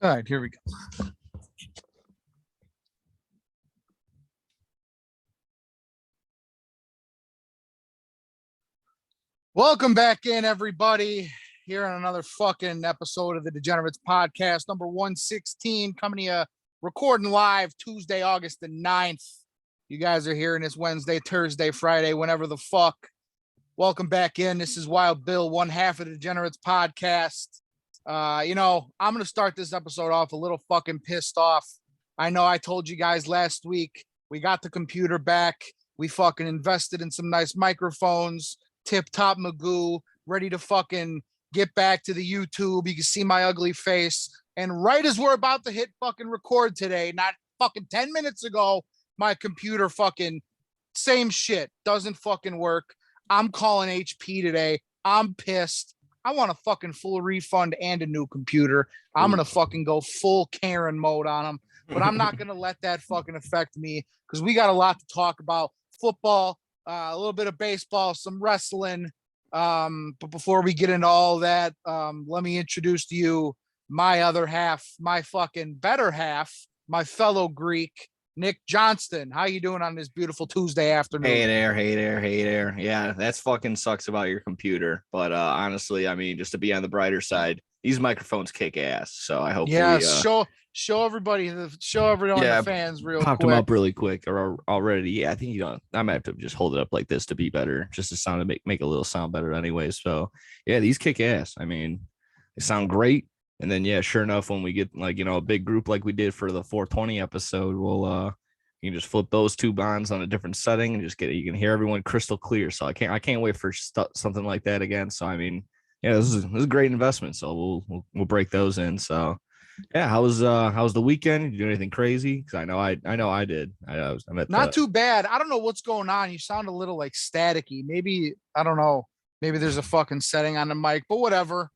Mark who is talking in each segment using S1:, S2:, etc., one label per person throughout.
S1: All right, here we go. Welcome back in, everybody, here on another fucking episode of the Degenerates Podcast, number 116, coming to you, recording live Tuesday, August the 9th. You guys are hearing this Wednesday, Thursday, Friday, whenever the fuck. Welcome back in. This is Wild Bill, one half of the Degenerates Podcast. I'm going to start this episode off a little fucking pissed off. I know I told you guys last week, we got the computer back. We fucking invested in some nice microphones, tip top Magoo, ready to fucking get back to the YouTube. You can see my ugly face. And right as we're about to hit fucking record today, not fucking 10 minutes ago, my computer fucking same shit, doesn't fucking work. I'm calling HP today. I'm pissed. I want a fucking full refund and a new computer. I'm going to fucking go full Karen mode on them, but I'm not going to let that fucking affect me because we got a lot to talk about. Football, a little bit of baseball, some wrestling. But before we get into all that, let me introduce to you my other half, my fucking better half, my fellow Greek, Nick Johnston. How you doing on this beautiful Tuesday afternoon?
S2: Hey there. Yeah, that's fucking sucks about your computer. But honestly, I mean, just to be on the brighter side, these microphones kick ass. So I hope
S1: show everybody, the fans real
S2: popped
S1: quick.
S2: them up really quick or already. Yeah, I think I might have to just hold it up like this to be better, just to make a little sound better anyway. So yeah, these kick ass. I mean, they sound great. And then yeah, sure enough, when we get a big group like we did for the 420 episode, we'll you can just flip those two bonds on a different setting and you can hear everyone crystal clear. So I can't wait for something like that again. So I mean, yeah, this is a great investment. So we'll break those in. So yeah, how was the weekend? Did you do anything crazy? Because I know I did. I'm at
S1: Not too bad. I don't know what's going on. You sound a little like staticky. Maybe I don't know. Maybe there's a fucking setting on the mic, but whatever.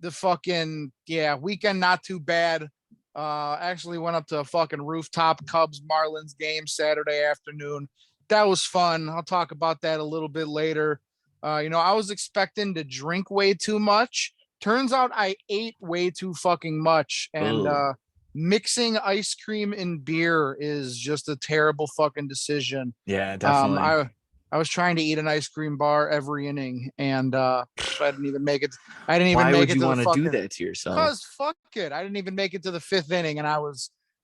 S1: The fucking weekend not too bad. Actually went up to a fucking rooftop Cubs Marlins game Saturday afternoon. That was fun. I'll talk about that a little bit later. I was expecting to drink way too much. Turns out I ate way too fucking much, and mixing ice cream and beer is just a terrible fucking decision.
S2: Yeah, definitely.
S1: I was trying to eat an ice cream bar every inning, and I didn't even make it. I didn't even
S2: Why
S1: make
S2: would
S1: it
S2: you
S1: to
S2: want
S1: the
S2: to
S1: fucking,
S2: do that to yourself?
S1: Because fuck it. I didn't even make it to the fifth inning, and I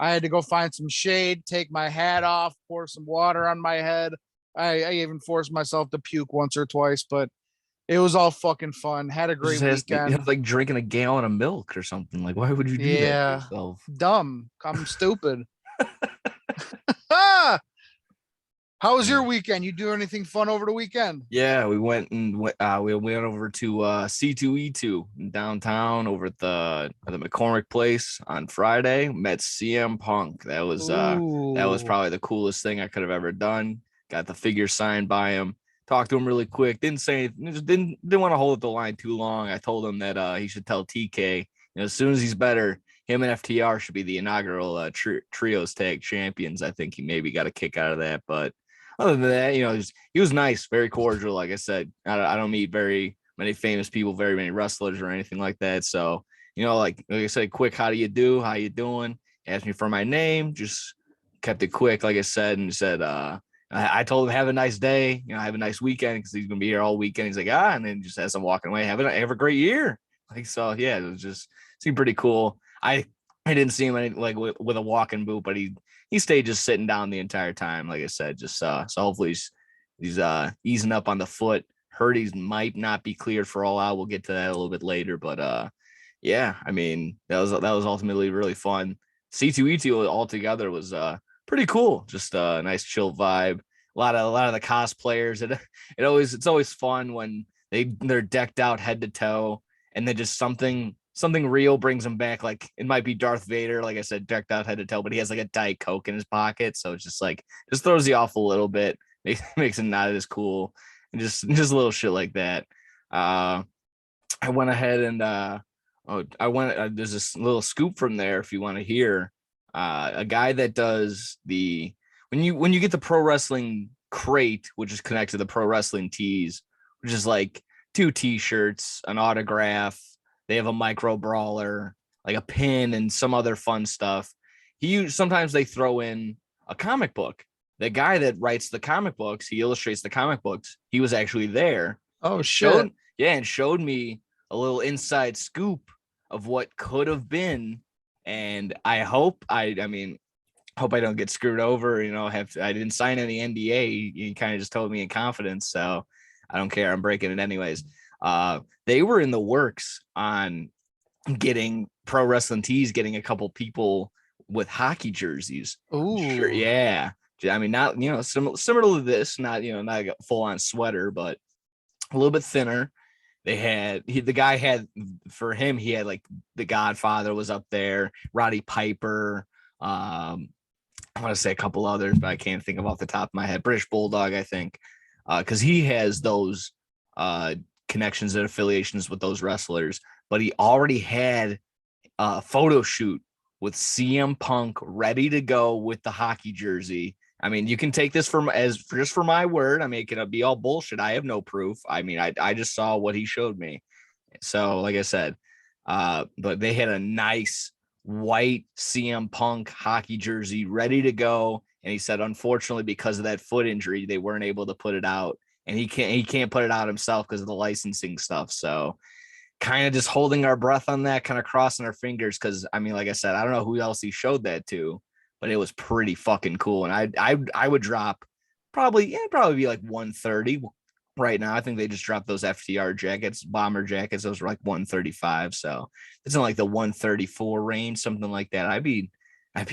S1: had to go find some shade, take my hat off, pour some water on my head. I even forced myself to puke once or twice, but it was all fucking fun. Had a great weekend.
S2: It's like drinking a gallon of milk or something. Like, why would you do that to yourself?
S1: Dumb. I'm stupid. Ah! How was your weekend? You do anything fun over the weekend?
S2: Yeah, we went over to C2E2 in downtown over at the McCormick Place on Friday. Met CM Punk. That was probably the coolest thing I could have ever done. Got the figure signed by him. Talked to him really quick. Didn't say anything. Just didn't want to hold the line too long. I told him that he should tell TK, as soon as he's better, him and FTR should be the inaugural trios tag champions. I think he maybe got a kick out of that, but other than that, he was nice, very cordial. Like I said, I don't meet very many famous people, very many wrestlers or anything like that. So, like I said, quick, how do you do? How you doing? Asked me for my name, just kept it quick, like I said, and said, I told him have a nice day, have a nice weekend because he's gonna be here all weekend. He's like, and then just as I'm walking away, have a great year. Like, so yeah, it was just seemed pretty cool. I didn't see him like with a walking boot, but he stayed just sitting down the entire time. Like I said, just so hopefully he's easing up on the foot. Heard he might not be cleared for all out. We'll get to that a little bit later, but yeah, I mean that was ultimately really fun. C2E2 altogether was pretty cool. Just a nice chill vibe. A lot of the cosplayers. It's always fun when they're decked out head to toe, and then just something real brings him back. Like it might be Darth Vader, like I said, decked out head to toe, but he has like a Diet Coke in his pocket. So it's just like, just throws you off a little bit, makes it not as cool. And just a little shit like that. I went ahead and there's this little scoop from there. If you want to hear, a guy that does when you get the pro wrestling crate, which is connected to the pro wrestling tees, which is like 2 t-shirts, an autograph, they have a micro brawler, like a pin and some other fun stuff. Sometimes they throw in a comic book. The guy that writes the comic books, he illustrates the comic books. He was actually there.
S1: Oh shit.
S2: And showed me a little inside scoop of what could have been. And I hope I don't get screwed over. I didn't sign any NDA. He kind of just told me in confidence, so I don't care. I'm breaking it anyways. They were in the works on getting Pro Wrestling Tees, getting a couple people with hockey jerseys.
S1: Ooh.
S2: Sure, yeah. I mean, not similar to this, not not a full on sweater, but a little bit thinner. They had the guy had for him. He had like the Godfather was up there, Roddy Piper. I want to say a couple others, but I can't think of off the top of my head. British Bulldog, I think, because he has those connections and affiliations with those wrestlers. But he already had a photo shoot with CM Punk ready to go with the hockey jersey. I mean, you can take this just for my word. I mean, it could be all bullshit. I have no proof. I mean, I just saw what he showed me. So, like I said, but they had a nice white CM Punk hockey jersey ready to go. And he said, unfortunately, because of that foot injury, they weren't able to put it out. And he can't put it out himself because of the licensing stuff. So kind of just holding our breath on that, kind of crossing our fingers. Cause I mean, like I said, I don't know who else he showed that to, but it was pretty fucking cool. And I would drop probably be like 130 right now. I think they just dropped those FTR jackets, bomber jackets. Those were like 135. So it's in like the 134 range, something like that. I'd be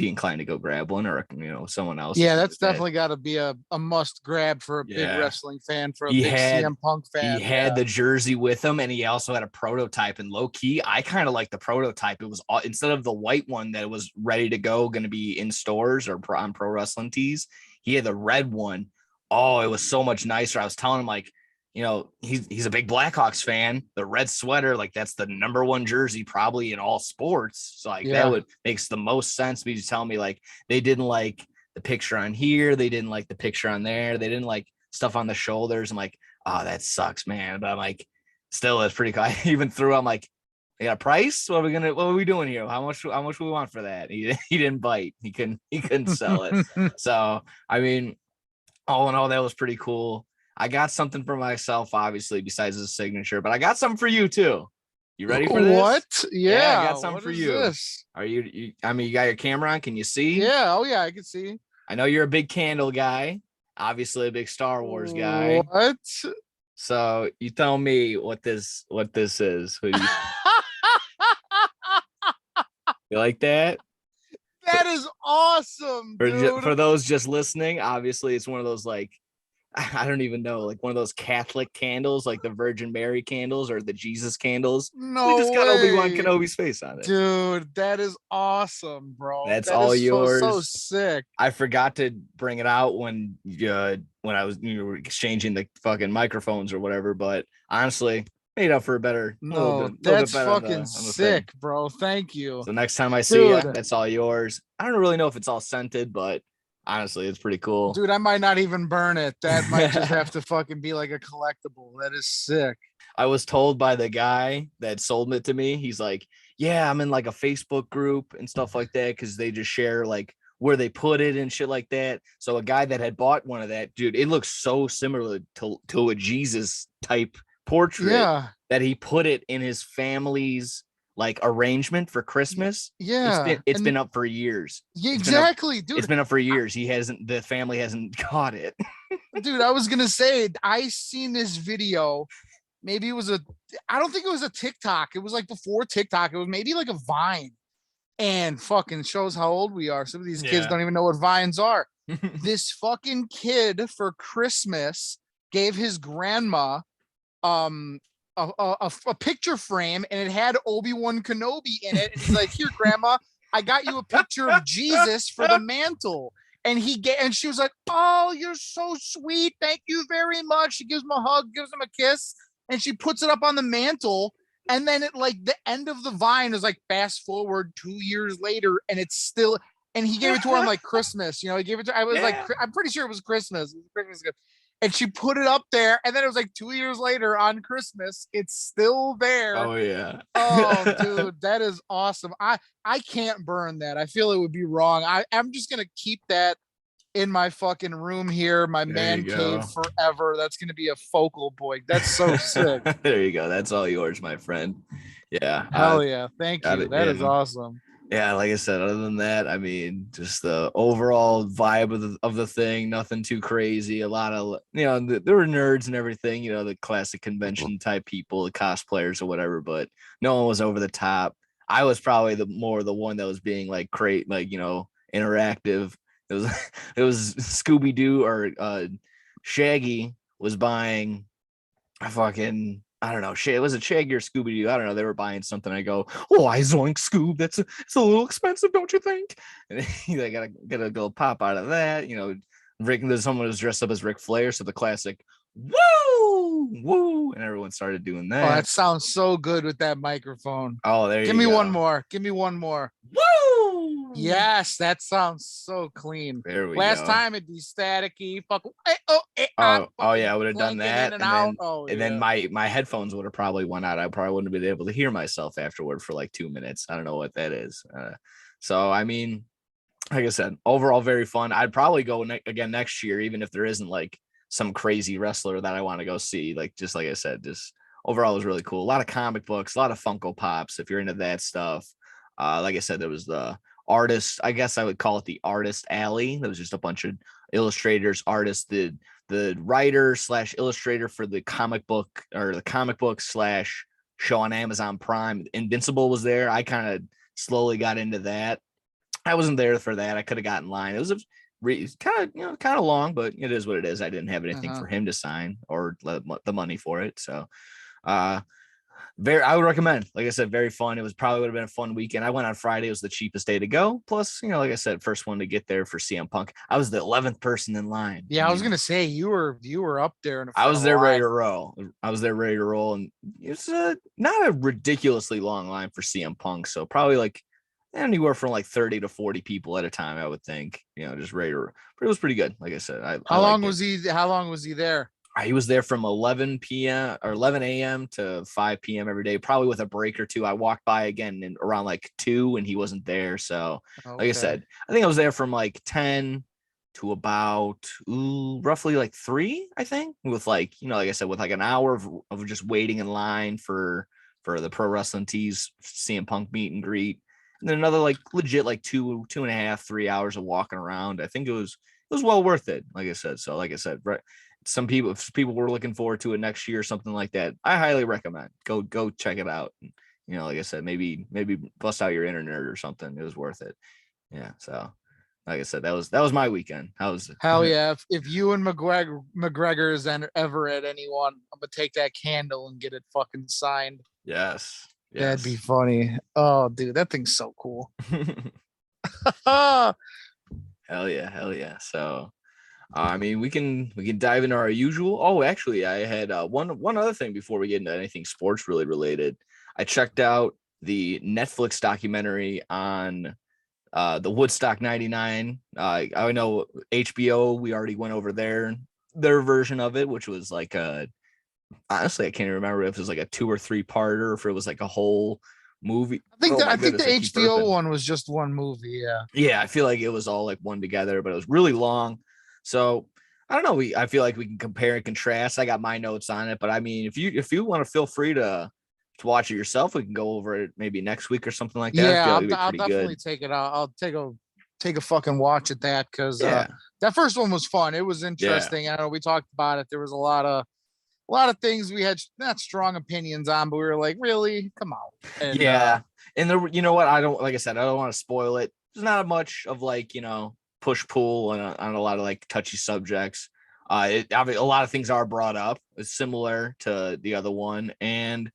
S2: inclined to go grab one, or someone else.
S1: Yeah, that's definitely got to be a must grab for a big wrestling fan, for a big CM Punk fan.
S2: He had the jersey with him, and he also had a prototype. And low key, I kind of like the prototype. It was instead of the white one that was ready to go, going to be in stores or on Pro Wrestling Tees, he had the red one. Oh, it was so much nicer. I was telling him, like, he's a big Blackhawks fan. The red sweater, like, that's the number one jersey probably in all sports. So like that makes the most sense. But he's telling me like they didn't like the picture on here, they didn't like the picture on there, they didn't like stuff on the shoulders. I'm like, oh, that sucks, man. But I'm like, still, it's pretty cool. I even threw, I'm like, they got a price? What are we doing here? How much we want for that? He didn't bite. He couldn't sell it. So I mean, all in all, that was pretty cool. I got something for myself, obviously, besides the signature, but I got something for you too. You ready for this?
S1: What? Yeah,
S2: I got something for you.
S1: This?
S2: Are you? I mean, you got your camera on? Can you see?
S1: Yeah. Oh yeah, I can see.
S2: I know you're a big candle guy. Obviously, a big Star Wars guy.
S1: What?
S2: So you tell me what this is. You like that?
S1: That is awesome, dude.
S2: For those just listening, obviously, it's one of those, like, I don't even know, like one of those Catholic candles, like the Virgin Mary candles or the Jesus candles.
S1: No,
S2: we just got Obi-Wan Kenobi's face on it.
S1: Dude, that is awesome, bro.
S2: That's all yours.
S1: So sick.
S2: I forgot to bring it out when I was were exchanging the fucking microphones or whatever, but honestly, made up for a better.
S1: That's fucking sick, bro. Thank you.
S2: So next time I see you, that's all yours. I don't really know if it's all scented, but honestly, it's pretty cool.
S1: Dude, I might not even burn it. That might just have to fucking be like a collectible. That is sick.
S2: I was told by the guy that sold it to me, he's like, yeah, I'm in like a Facebook group and stuff like that, because they just share like where they put it and shit like that. So a guy that had bought one of that, dude, it looks so similar to a Jesus type portrait that he put it in his family's like arrangement for Christmas. It's been up for years.
S1: Exactly, dude.
S2: It's been up for years. The family hasn't got it.
S1: Dude, I was gonna say, I seen this video. Maybe it was I don't think it was a TikTok. It was like before TikTok. It was maybe like a Vine, and fucking shows how old we are. Some of these kids don't even know what Vines are. This fucking kid for Christmas gave his grandma a picture frame, and it had Obi-Wan Kenobi in it. And he's like, here, grandma, I got you a picture of Jesus for the mantle. And she was like, oh, you're so sweet. Thank you very much. She gives him a hug, gives him a kiss, and she puts it up on the mantle. And then at like the end of the Vine is like fast forward 2 years later, and it's still, and he gave it to her on like Christmas. He gave it to, I was like, I'm pretty sure it was Christmas. It was Christmas gift. and she put it up there, and then it was like 2 years later on Christmas, it's still there.
S2: Oh yeah.
S1: Oh, dude, that is awesome. I can't burn that. I feel it would be wrong. I'm just gonna keep that in my fucking room here, my
S2: There
S1: man
S2: you
S1: cave
S2: go.
S1: forever. That's gonna be a focal point. That's so sick.
S2: There you go. That's all yours, my friend. Yeah.
S1: Hell yeah. Thank
S2: Got
S1: you.
S2: it.
S1: That
S2: Yeah.
S1: is awesome.
S2: Yeah, like I said, other than that, I mean, just the overall vibe of the thing, nothing too crazy. A lot of, there were nerds and everything, the classic convention type people, the cosplayers or whatever, but no one was over the top. I was probably the one that was being like interactive. It was it was Scooby Doo or Shaggy was buying a fucking, I don't know, it was a Shaggy or Scooby Doo. I don't know. They were buying something. I go, oh, I zoink Scoob. It's a little expensive, don't you think? And they gotta go pop out of that. There's someone who's dressed up as Ric Flair, so the classic woo woo, and everyone started doing
S1: Oh, that
S2: that.
S1: sounds so good with that microphone.
S2: Oh, there
S1: Give
S2: you
S1: me
S2: go.
S1: one more. Give me one more.
S2: Woo!
S1: Yes, that sounds so clean.
S2: There we
S1: Last
S2: go.
S1: time it'd be staticky.
S2: Oh yeah, I would have done that,
S1: and out.
S2: Then my headphones would have probably went out. I probably wouldn't have been able to hear myself afterward for like 2 minutes. I don't know what that is. So I mean, like I said, overall very fun. I'd probably go again next year, even if there isn't like some crazy wrestler that I want to go see. Like I said, just overall it was really cool. A lot of comic books, a lot of Funko Pops. If you're into that stuff, like I said, there was the artist. I guess I would call it the artist alley. There was just a bunch of illustrators, artists, the writer / illustrator for the comic book / show on Amazon Prime. Invincible was there. I kind of slowly got into that. I wasn't there for that. I could have gotten in line. It was kind of long, but it is what it is. I didn't have anything for him to sign or the money for it. So, I would recommend. Like I said, very fun. It would have been a fun weekend. I went on Friday. It was the cheapest day to go. Plus, like I said, first one to get there for CM Punk. I was the 11th person in line.
S1: Yeah, I was gonna say you were up there.
S2: I was there ready to roll. And it's not a ridiculously long line for CM Punk. So probably like anywhere from like 30 to 40 people at a time, I would think. Just ready to. But it was pretty good. Like I said,
S1: how long was he there?
S2: He was there from 11 p.m. or 11 a.m. to 5 p.m. every day, probably with a break or two. I walked by again and around like 2 and he wasn't there. So, like I said, I think I was there from like 10 to about roughly like 3, I think, with like, like I said, with like an hour of just waiting in line for the Pro Wrestling Tees CM Punk meet and greet. And then another like legit like 2.5, 3 hours of walking around. I think it was well worth it. Like I said, right. Some people, if people were looking forward to it next year or something like that, I highly recommend go check it out. And, like I said, maybe bust out your internet or something. It was worth it. Yeah. So like I said, that was my weekend.
S1: Hell yeah. If you and McGregor is ever at anyone, I'm gonna take that candle and get it fucking signed.
S2: Yes.
S1: That'd be funny. Oh, dude, that thing's so cool. Hell
S2: yeah. So I mean, we can dive into our usual. Oh, actually, I had one other thing before we get into anything sports related. I checked out the Netflix documentary on the Woodstock '99. I know HBO. We already went over their version of it, which was like honestly, I can't even remember if it was like a 2 or 3 parter, or if it was like a whole movie.
S1: I think the HBO one was just one movie.
S2: Yeah, I feel like it was all like one together, but it was really long. So I don't know. I feel like we can compare and contrast. I got my notes on it, but I mean, if you want to, feel free to watch it yourself. We can go over it maybe next week or something like that.
S1: Yeah, I'll definitely take it out. I'll take a fucking watch at that because that first one was fun. It was interesting. I know we talked about it. There was a lot of things we had not strong opinions on, but we were like, really, come on.
S2: And, and there, you know what? Like I said, I don't want to spoil it. There's not much of like push pull on a lot of like touchy subjects. A lot of things are brought up. It's similar to the other one, and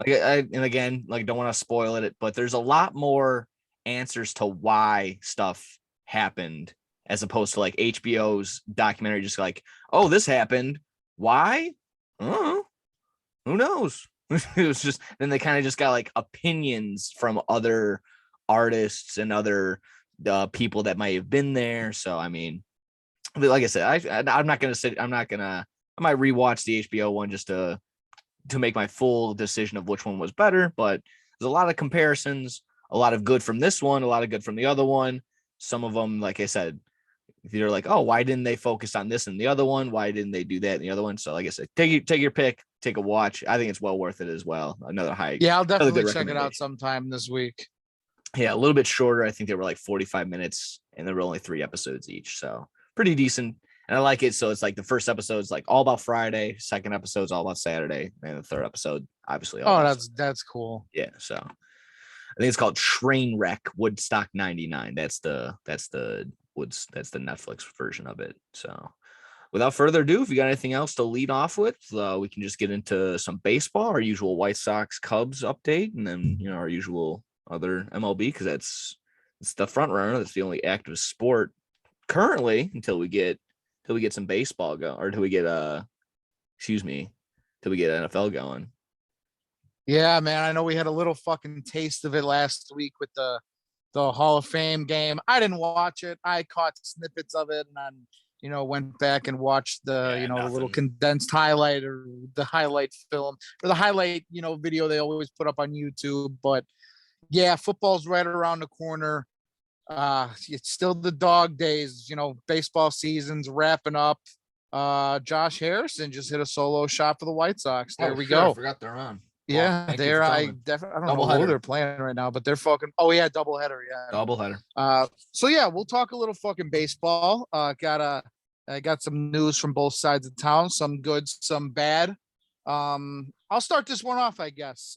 S2: again, like don't want to spoil it, but there's a lot more answers to why stuff happened as opposed to like HBO's documentary, just like, oh, this happened. Why? Who knows? It was just, then they kind of just got like opinions from other artists and other people that might have been there. So I mean, like I said, I'm not gonna sit. I might rewatch the HBO one just to make my full decision of which one was better. But there's a lot of comparisons, a lot of good from this one, a lot of good from the other one. Some of them, like I said, you're like, oh, why didn't they focus on this and the other one? Why didn't they do that in the other one? So, like I said, take your pick, take a watch. I think it's well worth it as well. Another high.
S1: Yeah, I'll
S2: another
S1: definitely
S2: good
S1: check it out
S2: recommendation.
S1: sometime this week.
S2: Yeah, a little bit shorter. I think they were like 45 minutes, and there were only 3 episodes each, so pretty decent. And I like it. So it's like the first episode's like all about Friday, second episode's all about Saturday, and the third episode obviously all
S1: Oh,
S2: about
S1: that's cool.
S2: yeah. So I think it's called Trainwreck Woodstock 99. That's the Netflix version of it. So without further ado, if you got anything else to lead off with, we can just get into some baseball, our usual White Sox Cubs update, and then our usual other MLB, because it's the front runner. That's the only active sport currently until we get some baseball going, or until we get NFL going.
S1: Yeah, man. I know we had a little fucking taste of it last week with the Hall of Fame game. I didn't watch it. I caught snippets of it and then, went back and watched the little condensed highlight or the highlight film or the highlight, video they always put up on YouTube. But yeah, football's right around the corner. It's still the dog days, baseball season's wrapping up. Josh Harrison just hit a solo shot for the White Sox. There we go.
S2: I forgot they're on.
S1: Yeah,
S2: Thank you
S1: there
S2: for
S1: I
S2: coming.
S1: definitely I don't know who they're playing right now, but they're fucking doubleheader, yeah.
S2: Doubleheader.
S1: So yeah, we'll talk a little fucking baseball. I got some news from both sides of town, some good, some bad. I'll start this one off, I guess.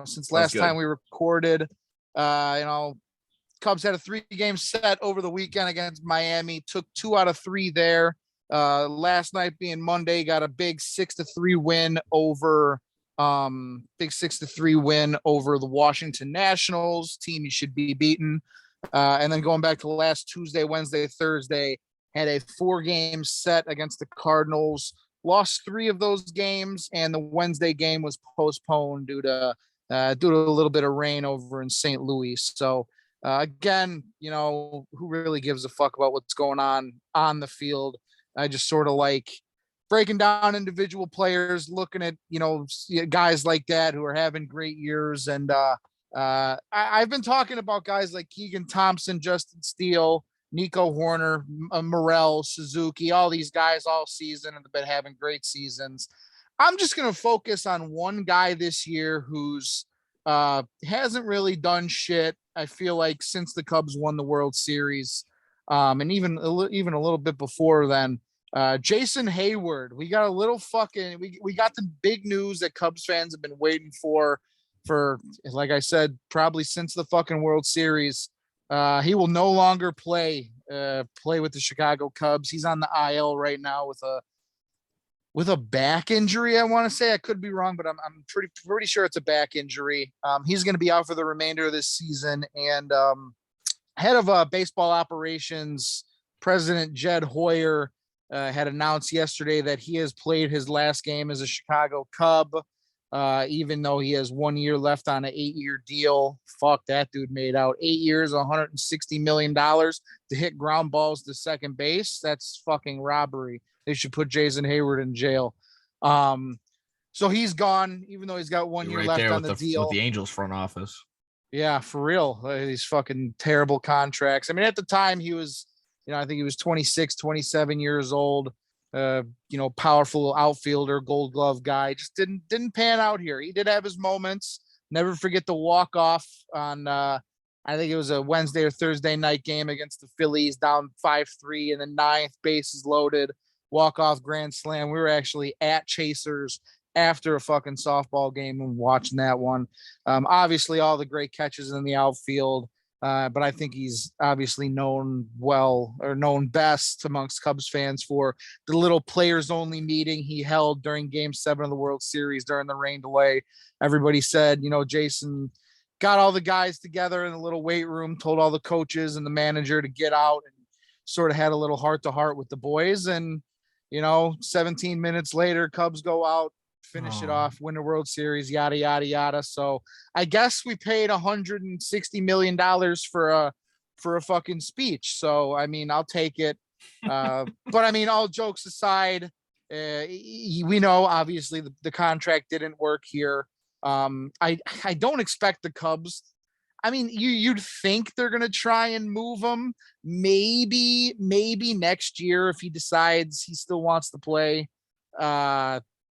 S1: Since last time we recorded, Cubs had a 3-game set over the weekend against Miami, took 2 out of 3 there. Last night being Monday, got a big 6-3 win over the Washington Nationals, team you should be beaten. And then going back to last Tuesday, Wednesday, Thursday, had a 4-game set against the Cardinals, lost 3 of those games, and the Wednesday game was postponed due to a little bit of rain over in St. Louis. So again, who really gives a fuck about what's going on the field? I just sort of like breaking down individual players, looking at, guys like that who are having great years. And I've been talking about guys like Keegan Thompson, Justin Steele, Nico Horner, Morel, Suzuki, all these guys all season and have been having great seasons. I'm just going to focus on one guy this year who's hasn't really done shit, I feel like, since the Cubs won the World Series. And even a little bit before then. Jason Hayward, we got a little we got the big news that Cubs fans have been waiting for, like I said, probably since the fucking World Series. He will no longer play with the Chicago Cubs. He's on the IL right now with a back injury. I want to say, I could be wrong, but I'm pretty sure it's a back injury. He's going to be out for the remainder of this season. And head of baseball operations, President Jed Hoyer, had announced yesterday that he has played his last game as a Chicago Cub, even though he has 1 year left on an 8-year deal. Fuck, that dude made out 8 years, $160 million to hit ground balls to second base. That's fucking robbery. They should put Jason Hayward in jail. So he's gone, even though he's got 1 year left on the deal.
S2: With the Angels front office.
S1: Yeah, for real. These fucking terrible contracts. I mean, at the time he was, I think he was 26, 27 years old, powerful outfielder, gold glove guy. Just didn't pan out here. He did have his moments. Never forget the walk-off on, I think it was a Wednesday or Thursday night game against the Phillies, down 5-3 in the 9th, bases loaded, walk-off grand slam. We were actually at Chasers after a fucking softball game and watching that one. Obviously, all the great catches in the outfield. But I think he's obviously known best amongst Cubs fans for the little players only meeting he held during Game 7 of the World Series during the rain delay. Everybody said, Jason got all the guys together in a little weight room, told all the coaches and the manager to get out, and sort of had a little heart to heart with the boys. And, 17 minutes later, Cubs go out, finish it off, win the World Series, yada, yada, yada. So I guess we paid $160 million for a fucking speech. So, I mean, I'll take it. But I mean, all jokes aside, we know obviously the contract didn't work here. I don't expect the Cubs. I mean, you'd think they're gonna try and move him. Maybe next year if he decides he still wants to play.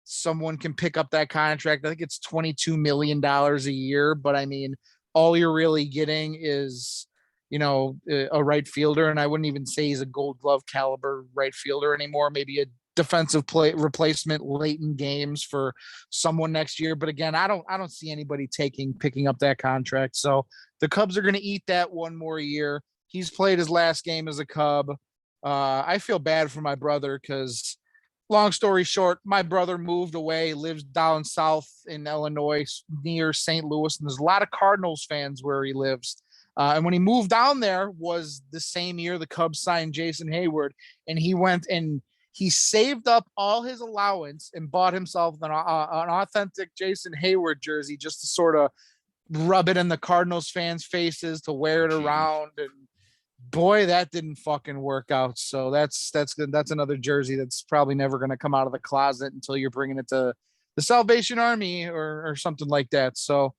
S1: Someone can pick up that contract. I think it's $22 million a year, but I mean, all you're really getting is, a right fielder. And I wouldn't even say he's a Gold Glove caliber right fielder anymore. Maybe a defensive play replacement late in games for someone next year. But again, I don't see anybody picking up that contract. So the Cubs are going to eat that one more year. He's played his last game as a Cub. I feel bad for my brother because, long story short, my brother moved away, lives down south in Illinois near St. Louis, and there's a lot of Cardinals fans where he lives. And when he moved down there was the same year the Cubs signed Jason Hayward, and he went and he saved up all his allowance and bought himself an authentic Jason Hayward jersey just to sort of rub it in the Cardinals fans' faces, to wear it around. And boy, that didn't fucking work out. So that's good. That's another jersey that's probably never going to come out of the closet until you're bringing it to the Salvation Army or something like that. So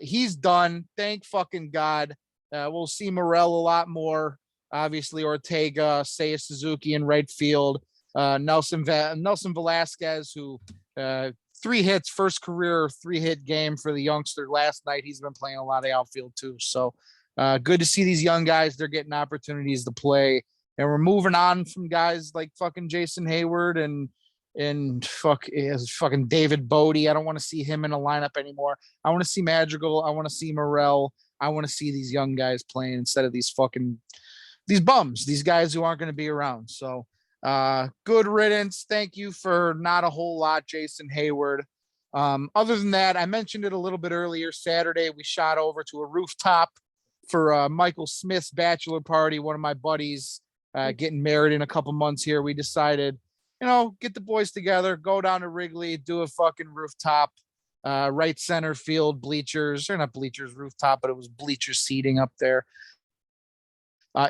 S1: he's done. Thank fucking God. We'll see Morel a lot more. Obviously, Ortega, Seiya Suzuki in right field. Nelson Velasquez, who 3 hits, first career 3-hit game for the youngster last night. He's been playing a lot of outfield too. So good to see these young guys. They're getting opportunities to play, and we're moving on from guys like fucking Jason Hayward and fucking David Bodie. I don't want to see him in a lineup anymore. I want to see Madrigal. I want to see Morel. I want to see these young guys playing instead of these bums, these guys who aren't going to be around. So good riddance. Thank you for not a whole lot, Jason Hayward. Other than that, I mentioned it a little bit earlier. Saturday, we shot over to a rooftop for Michael Smith's bachelor party. One of my buddies getting married in a couple months here. We decided, get the boys together, go down to Wrigley, do a fucking rooftop, right center field bleachers, or not bleachers, rooftop, but it was bleacher seating up there.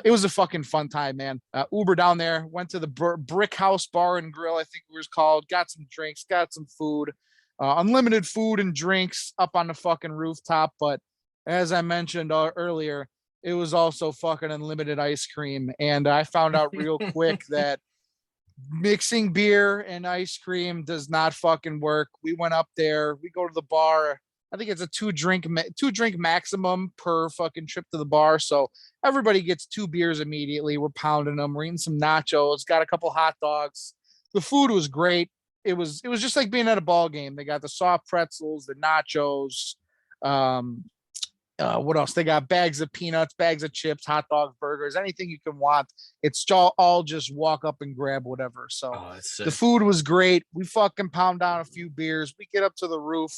S1: It was a fucking fun time, man. Uber down there, went to the Brick House Bar and Grill, I think it was called, got some drinks, got some food, unlimited food and drinks up on the fucking rooftop. But as I mentioned earlier, it was also fucking unlimited ice cream. And I found out real quick that mixing beer and ice cream does not fucking work. We went up there, we go to the bar. I think it's a two drink maximum per fucking trip to the bar. So everybody gets 2 beers immediately. We're pounding them. We're eating some nachos, got a couple hot dogs. The food was great. It was just like being at a ball game. They got the soft pretzels, the nachos. What else? They got bags of peanuts, bags of chips, hot dogs, burgers, anything you can want. It's all just walk up and grab whatever. So the food was great. We fucking pound down a few beers. We get up to the roof.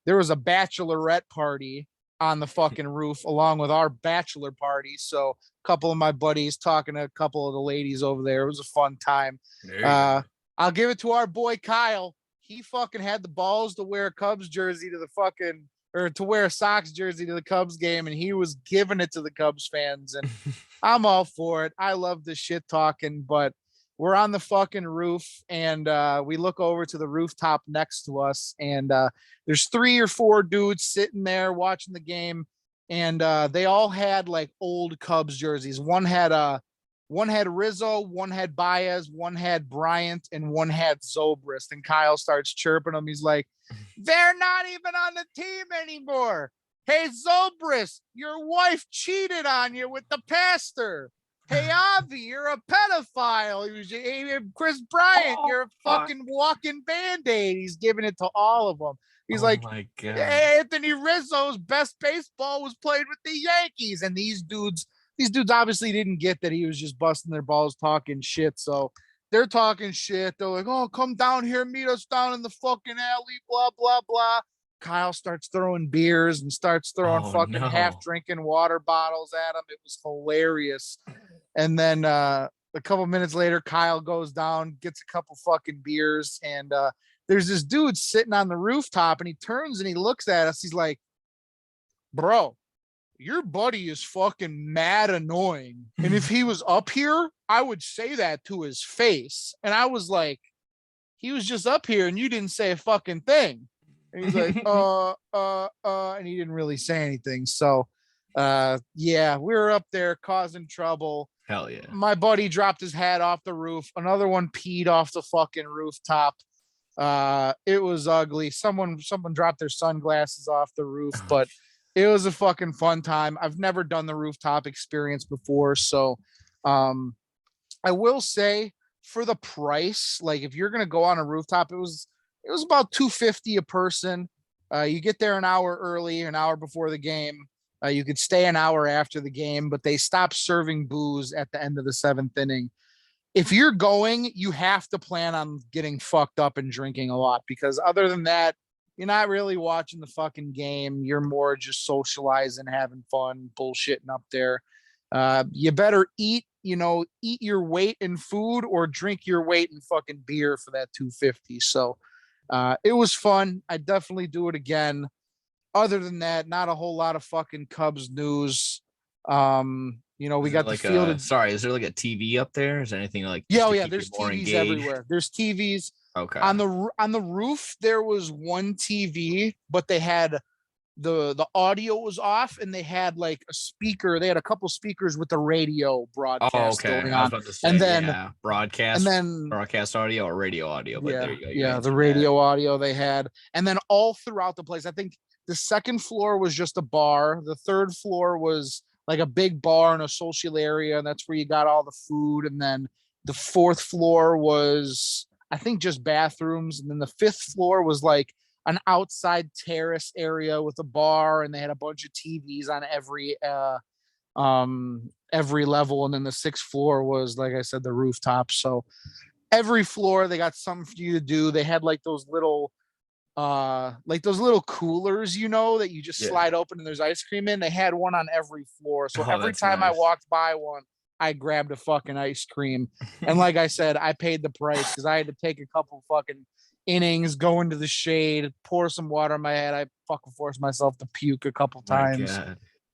S1: There was a bachelorette party on the fucking roof along with our bachelor party. So a couple of my buddies talking to a couple of the ladies over there. It was a fun time. I'll give it to our boy Kyle. He fucking had the balls to wear a Cubs jersey to wear a Sox jersey to the Cubs game, and he was giving it to the Cubs fans. And I'm all for it. I love the shit talking, but we're on the fucking roof, and we look over to the rooftop next to us, and there's 3 or 4 dudes sitting there watching the game, and they all had like old Cubs jerseys. One had Rizzo, one had Baez, one had Bryant, and one had Zobrist. And Kyle starts chirping them. He's like, "They're not even on the team anymore. Hey, Zobrist, your wife cheated on you with the pastor. Hey, Avi, you're a pedophile. Chris Bryant, you're a fucking walking Band-Aid." He's giving it to all of them. He's like,
S2: my God.
S1: Anthony Rizzo's best baseball was played with the Yankees. And these dudes obviously didn't get that he was just busting their balls talking shit. So they're talking shit. They're like, "Oh, come down here, meet us down in the fucking alley, blah, blah, blah." Kyle starts throwing beers and starts throwing half drinking water bottles at him. It was hilarious. And then a couple minutes later, Kyle goes down, gets a couple fucking beers, and there's this dude sitting on the rooftop, and he turns and he looks at us. He's like, "Bro, your buddy is fucking mad annoying. And if he was up here, I would say that to his face. And I was like, he was just up here and you didn't say a fucking thing. And he's like, and he didn't really say anything. So, yeah, we were up there causing trouble.
S2: Hell yeah.
S1: My buddy dropped his hat off the roof. Another one peed off the fucking rooftop. It was ugly. Someone dropped their sunglasses off the roof, but it was a fucking fun time. I've never done the rooftop experience before. So, I will say for the price, like if you're going to go on a rooftop, it was about $250 a person. You get there an hour early, an hour before the game. You could stay an hour after the game, but they stopped serving booze at the end of the 7th inning. If you're going, you have to plan on getting fucked up and drinking a lot, because other than that, you're not really watching the fucking game. You're more just socializing, having fun, bullshitting up there. You better eat your weight in food or drink your weight in fucking beer for that $250. So it was fun. I definitely do it again. Other than that, not a whole lot of fucking Cubs news. We got the field.
S2: Sorry, is there like a TV up there? Is there anything like?
S1: Yeah, there's TVs everywhere. There's TVs.
S2: Okay.
S1: On the roof, there was one TV, but they had the audio was off, and they had like a speaker. They had a couple speakers with the radio broadcast going on.
S2: I was about to say,
S1: and then
S2: broadcast,
S1: and then
S2: broadcast audio or radio audio. But there you go. You
S1: the radio audio they had, and then all throughout the place, I think the second floor was just a bar. The third floor was like a big bar and a social area, and that's where you got all the food. And then the fourth floor was, I think, just bathrooms. And then the fifth floor was like an outside terrace area with a bar, and they had a bunch of TVs on every level. And then the sixth floor was, like I said, the rooftop. So every floor they got something for you to do. They had like those little coolers, that you just slide open and there's ice cream in. They had one on every floor. So every time I walked by one, I grabbed a fucking ice cream. And like I said, I paid the price because I had to take a couple fucking innings, go into the shade, pour some water on my head. I fucking forced myself to puke a couple times.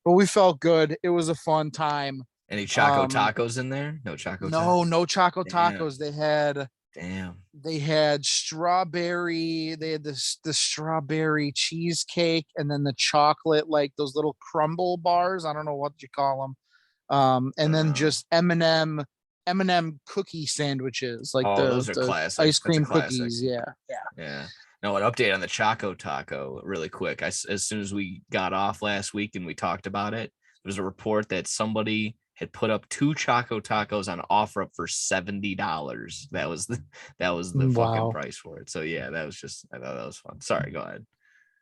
S1: But we felt good. It was a fun time.
S2: Any Choco tacos in there? No Choco
S1: tacos? No Choco tacos. They had strawberry. They had the strawberry cheesecake, and then the chocolate, like those little crumble bars. I don't know what you call them. And then just M&M cookie sandwiches, like
S2: those are classic.
S1: Ice cream cookies. Yeah.
S2: No, an update on the Choco taco really quick. As soon as we got off last week and we talked about it, there was a report that somebody had put up 2 Choco tacos on OfferUp for $70. That was the fucking price for it. So yeah, I thought that was fun. Sorry, go ahead.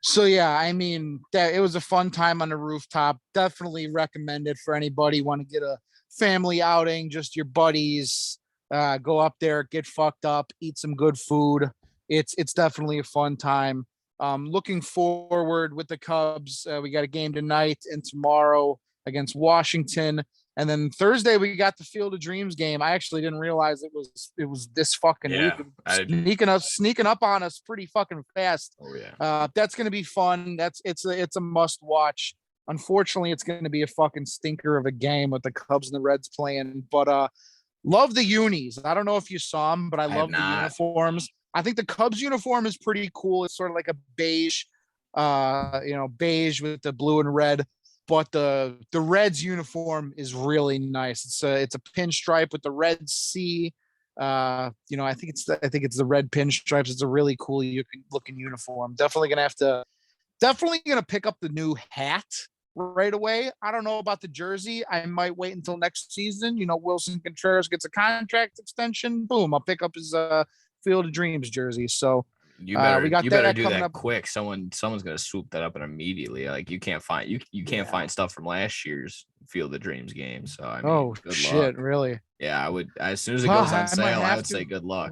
S1: So yeah, I mean, that it was a fun time on the rooftop. Definitely recommended for anybody want to get a family outing, just your buddies, go up there, get fucked up, eat some good food. It's definitely a fun time. Looking forward with the Cubs. We got a game tonight and tomorrow against Washington. And then Thursday we got the Field of Dreams game. I actually didn't realize it was this fucking week. Sneaking up on us pretty fucking fast.
S2: Oh yeah.
S1: That's gonna be fun. It's a must watch. Unfortunately, it's gonna be a fucking stinker of a game with the Cubs and the Reds playing. But love the unis. I don't know if you saw them, but I love the uniforms. I think the Cubs uniform is pretty cool. It's sort of like a beige, beige with the blue and red. But the Reds uniform is really nice. It's a pinstripe with the red C. I think it's the red pinstripes. It's a really cool looking uniform. Definitely gonna pick up the new hat right away. I don't know about the jersey. I might wait until next season. Wilson Contreras gets a contract extension. Boom, I'll pick up his Field of Dreams jersey. So
S2: you better do that quick. Someone's gonna swoop that up and immediately. Like you can't find stuff from last ye's Field of Dreams game. So I mean, good luck.
S1: Really?
S2: Yeah, I would, as soon as it goes on sale, I would say good luck.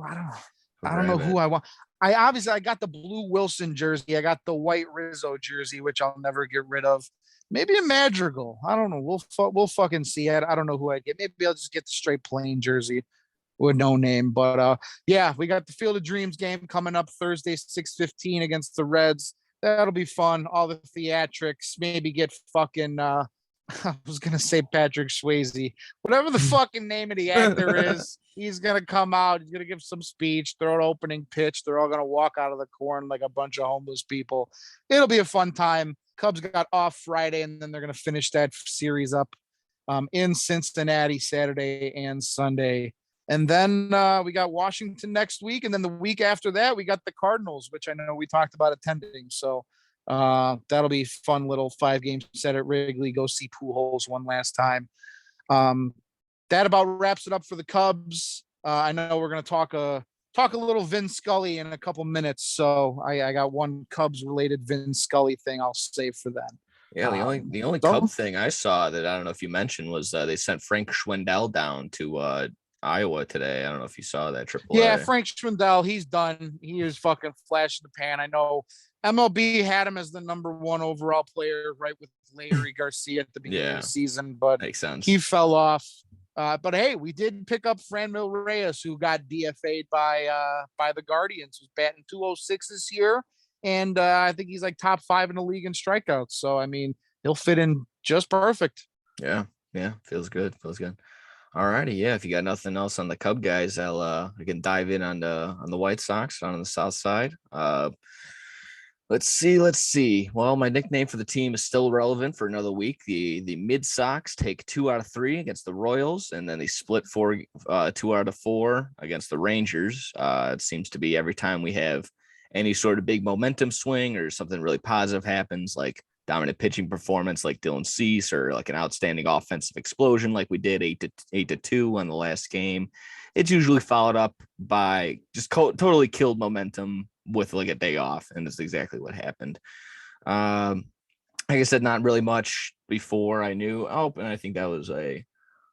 S1: I don't know who I want. I got the blue Wilson jersey. I got the white Rizzo jersey, which I'll never get rid of. Maybe a Madrigal. I don't know. We'll fucking see it. I don't know who I get. Maybe I'll just get the straight plain jersey with no name. But yeah, we got the Field of Dreams game coming up Thursday, 6:15 against the Reds. That'll be fun. All the theatrics. Maybe get fucking I was gonna say Patrick Swayze, whatever the fucking name of the actor is. He's gonna come out. He's gonna give some speech, throw an opening pitch. They're all gonna walk out of the corn like a bunch of homeless people. It'll be a fun time. Cubs got off Friday, and then they're gonna finish that series up in Cincinnati Saturday and Sunday. And then we got Washington next week, and then the week after that, we got the Cardinals, which I know we talked about attending. So that'll be fun little 5-game set at Wrigley. Go see Pujols one last time. That about wraps it up for the Cubs. I know we're going to talk a little Vin Scully in a couple minutes. So I got one Cubs related Vin Scully thing I'll save for then.
S2: Yeah, the only Cub thing I saw that I don't know if you mentioned was they sent Frank Schwindel down to Iowa today. I don't know if you saw that triple.
S1: Yeah, Frank Schwindel, he's done. He is fucking flash in the pan. I know MLB had him as the #1 overall player, right, with Larry Garcia at the beginning of the season, but
S2: makes sense.
S1: He fell off. But hey, we did pick up Franmil Reyes, who got DFA'd by the Guardians, who's batting .206 this year, and I think he's like top 5 in the league in strikeouts. So I mean, he'll fit in just perfect.
S2: Yeah, feels good. All righty, yeah. If you got nothing else on the Cub guys, I can dive in on the White Sox on the south side. Let's see. Well, my nickname for the team is still relevant for another week. The Mid Sox take 2 out of 3 against the Royals, and then they split 2 out of 4 against the Rangers. It seems to be every time we have any sort of big momentum swing or something really positive happens, like dominant pitching performance like Dylan Cease, or like an outstanding offensive explosion like we did 8-2 on the last game. It's usually followed up by just totally killed momentum with like a day off, and that's exactly what happened. Like I said, not really much before I knew. Oh, and I think that was a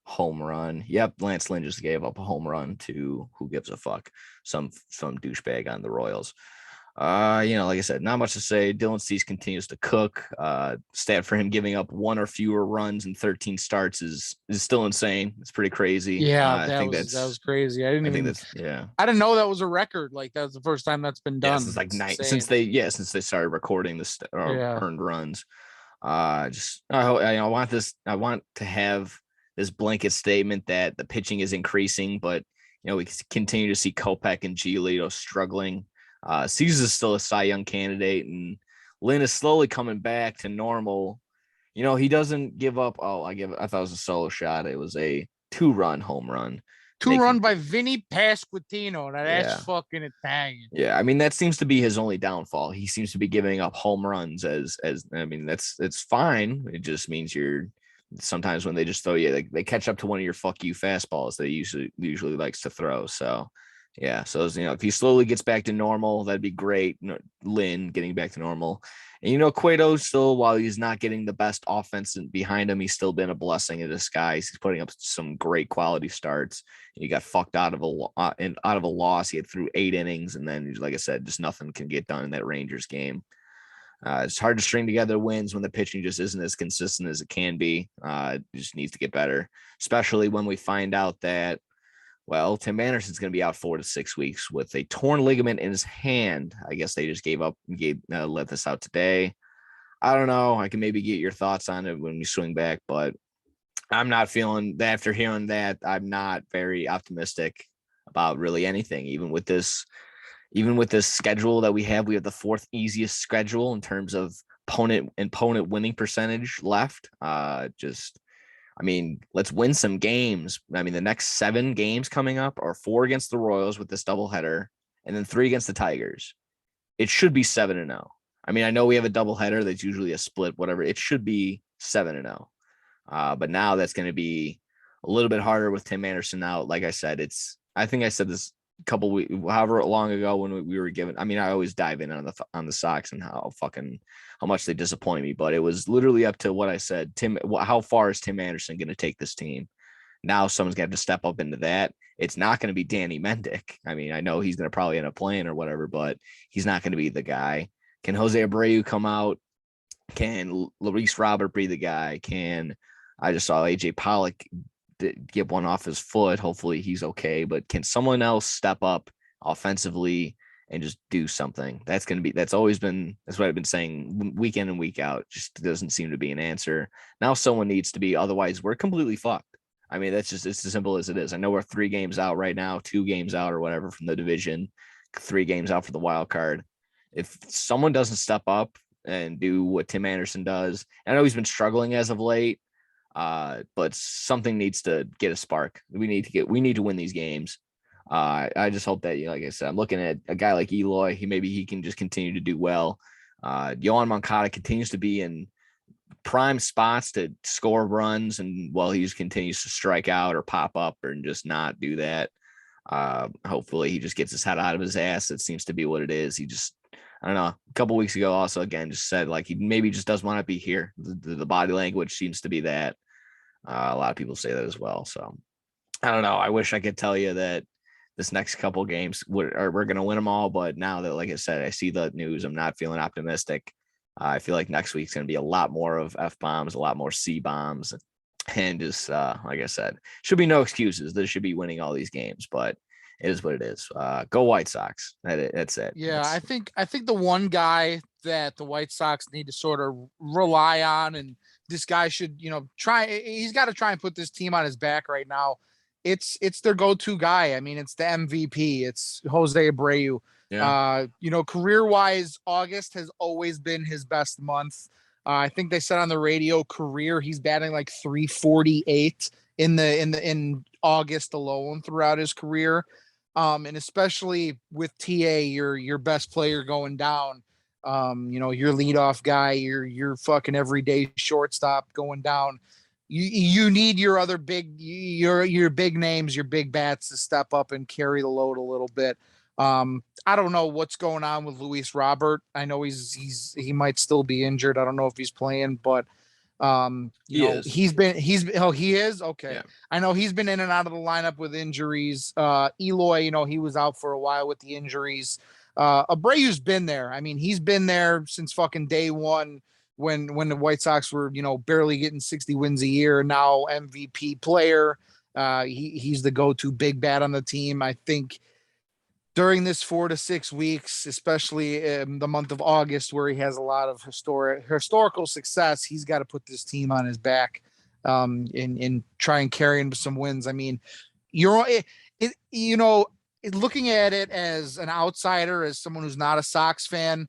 S2: home run. Yep, Lance Lynn just gave up a home run to who gives a fuck, some douchebag on the Royals. Like I said, not much to say. Dylan Cease continues to cook. Stat for him giving up 1 or fewer runs in 13 starts is still insane. It's pretty crazy.
S1: Yeah, that was crazy. I didn't know that was a record. Like that was the first time that's been done.
S2: Yeah, since they started recording this earned runs. I want to have this blanket statement that the pitching is increasing, but we continue to see Kopech and Giolito struggling. Cease is still a Cy Young candidate, and Lynn is slowly coming back to normal. He doesn't give up. I thought it was a solo shot. It was a 2-run home run.
S1: 2-run by Vinny Pasquantino. Now that's fucking Italian.
S2: Yeah, I mean that seems to be his only downfall. He seems to be giving up home runs as I mean it's fine. It just means sometimes when they just throw you, they catch up to one of your fuck you fastballs that he usually likes to throw. So yeah, so if he slowly gets back to normal, that'd be great. Lynn getting back to normal, and Cueto still, while he's not getting the best offense behind him, he's still been a blessing in disguise. He's putting up some great quality starts. He got fucked out of a loss. He had through 8 innings, and then, like I said, just nothing can get done in that Rangers game. It's hard to string together wins when the pitching just isn't as consistent as it can be. It just needs to get better, especially when we find out that, well, Tim Anderson's going to be out 4 to 6 weeks with a torn ligament in his hand. I guess they just let this out today. I don't know. I can maybe get your thoughts on it when we swing back, but I'm not feeling that. After hearing that, I'm not very optimistic about really anything. Even with this schedule that we have the 4th easiest schedule in terms of opponent winning percentage left. Let's win some games. I mean, the next 7 games coming up are 4 against the Royals with this doubleheader, and then 3 against the Tigers. It should be 7-0. I mean, I know we have a doubleheader that's usually a split, whatever. It should be 7-0. But now that's going to be a little bit harder with Tim Anderson out. Like I said, I think I said this a couple weeks, however long ago when we were given. I mean, I always dive in on the Sox and how much they disappoint me, but it was literally up to what I said. How far is Tim Anderson going to take this team? Now someone's going to have to step up into that. It's not going to be Danny Mendick. I mean, I know he's going to probably end up playing or whatever, but he's not going to be the guy. Can Jose Abreu come out? Can Luis Robert be the guy? I just saw AJ Pollock get one off his foot. Hopefully he's okay, but can someone else step up offensively and just do something. That's what I've been saying week in and week out. Just doesn't seem to be an answer. Now someone needs to be, otherwise we're completely fucked. I mean, it's as simple as it is. I know we're 3 games out right now, 2 games out or whatever from the division, 3 games out for the wild card. If someone doesn't step up and do what Tim Anderson does, I know he's been struggling as of late, but something needs to get a spark. We need to win these games. I just hope that, like I said, I'm looking at a guy like Eloy. He can just continue to do well. Yohan Moncada continues to be in prime spots to score runs, and while he just continues to strike out or pop up and just not do that. Hopefully he just gets his head out of his ass. It seems to be what it is. I don't know, a couple weeks ago also again just said like he maybe just doesn't want to be here. The body language seems to be that. A lot of people say that as well. So I don't know. I wish I could tell you that this next couple games we're going to win them all. But now that, like I said, I see the news, I'm not feeling optimistic. I feel like next week's going to be a lot more of F-bombs, a lot more C-bombs. And just, like I said, should be no excuses. They should be winning all these games, but it is what it is. Go White Sox. That's it.
S1: Yeah, I think the one guy that the White Sox need to sort of rely on, and this guy should, he's got to try and put this team on his back right now. It's their go-to guy. I mean, it's the MVP. It's Jose Abreu. Yeah. Career-wise, August has always been his best month. I think they said on the radio career he's batting like 348 in August alone throughout his career. And especially with TA, your best player going down, your leadoff guy, your fucking everyday shortstop going down. You need your other your big names, your big bats to step up and carry the load a little bit. I don't know what's going on with Luis Robert. I know he might still be injured. I don't know if he's playing, but he is okay. Yeah. I know he's been in and out of the lineup with injuries. Eloy, he was out for a while with the injuries. Abreu's been there. I mean, he's been there since fucking day one when the White Sox were, barely getting 60 wins a year. Now MVP player. He's the go-to big bat on the team. I think during this 4 to 6 weeks, especially in the month of August, where he has a lot of historical success, he's got to put this team on his back and try and carry him to some wins. I mean, looking at it as an outsider, as someone who's not a Sox fan,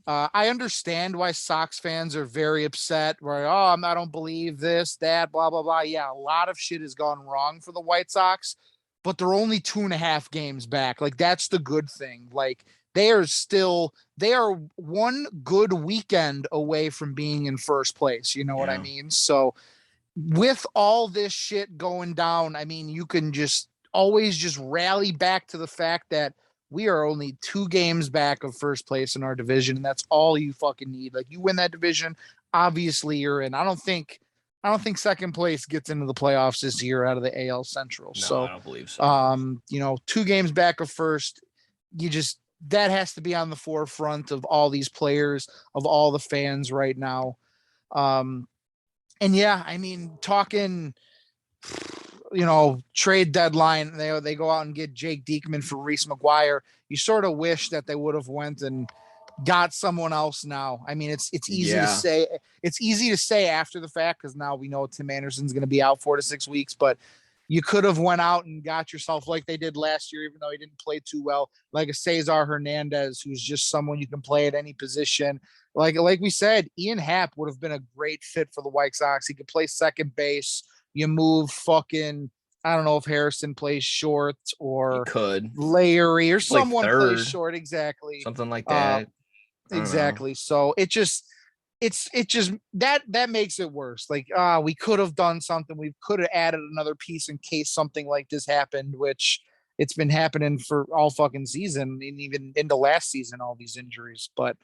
S1: I understand why Sox fans are very upset. Where, I don't believe this, that, blah, blah, blah. Yeah, a lot of shit has gone wrong for the White Sox, but they're only 2.5 games back. Like, that's the good thing. Like, they are one good weekend away from being in first place. You know what I mean? So with all this shit going down, I mean, you can just always just rally back to the fact that we are only 2 games back of first place in our division, and that's all you fucking need. Like, you win that division, obviously you're in. I don't think second place gets into the playoffs this year out of the AL Central.
S2: No,
S1: so
S2: I don't believe so.
S1: 2 games back of first, that has to be on the forefront of all these players, of all the fans right now. And yeah, I mean, talking, trade deadline, they go out and get Jake Diekman for Reese McGuire. You sort of wish that they would have went and got someone else now. I mean, it's easy to say. It's easy to say after the fact because now we know Tim Anderson's going to be out 4 to 6 weeks, but you could have went out and got yourself, like they did last year, even though he didn't play too well, like a Cesar Hernandez, who's just someone you can play at any position. Like we said, Ian Happ would have been a great fit for the White Sox. He could play second base. You move fucking, I don't know if Harrison plays short or Larry or someone plays short. Exactly.
S2: Something like that.
S1: Exactly. So it's just that makes it worse. Like, we could have done something. We could have added another piece in case something like this happened, which it's been happening for all fucking season and even into last season, all these injuries. But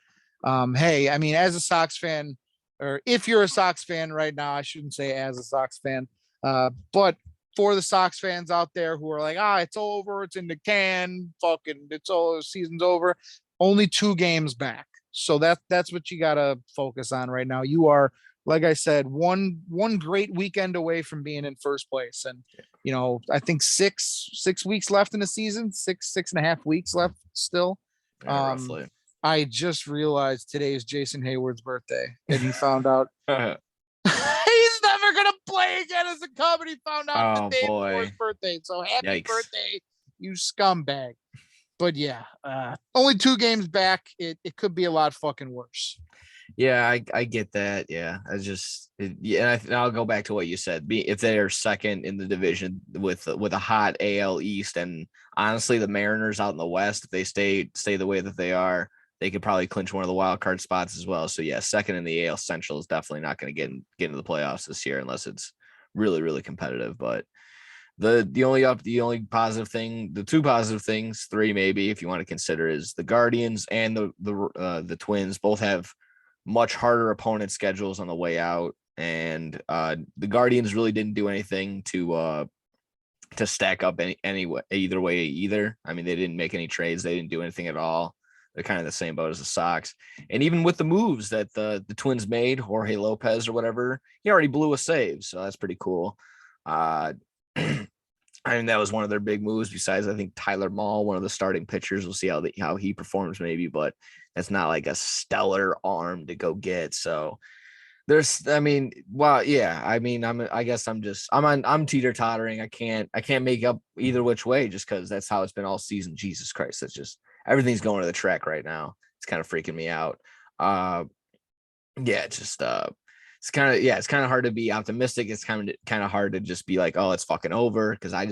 S1: hey, I mean, as a Sox fan, or if you're a Sox fan right now, I shouldn't say as a Sox fan, but for the Sox fans out there who are like, it's over, it's in the can, fucking, it's all, season's over. Only 2 games back. So that's what you got to focus on right now. You are, like I said, one great weekend away from being in first place. And, I think six weeks left in the season, 6.5 weeks left still.
S2: Roughly.
S1: I just realized today is Jason Hayward's birthday, and he found out he's never gonna play again as a Cub, and he found out the day before his birthday. So happy birthday, you scumbag. But yeah, only 2 games back. It could be a lot fucking worse.
S2: Yeah, I get that. Yeah, and I'll go back to what you said. If they are second in the division with a hot AL East, and honestly, the Mariners out in the West, if they stay the way that they are, they could probably clinch one of the wild card spots as well. So yeah, second in the AL Central is definitely not going to get into the playoffs this year unless it's really, really competitive. But the only positive thing, the 2 positive things, 3 maybe if you want to consider, is the Guardians and the Twins both have much harder opponent schedules on the way out, and the Guardians really didn't do anything to stack up either way. I mean, they didn't make any trades, they didn't do anything at all. They're kind of the same boat as the Sox. And even with the moves that the Twins made, Jorge Lopez or whatever, he already blew a save, so that's pretty cool. I mean, that was one of their big moves. Besides, I think Tyler Mahle, one of the starting pitchers, we'll see how he performs maybe, but that's not like a stellar arm to go get. So I'm teeter tottering. I can't make up either which way just because that's how it's been all season. Jesus Christ. That's just, everything's going to the track right now. It's kind of freaking me out. It's kind of hard to be optimistic. It's kind of hard to just be like, oh, it's fucking over. Because I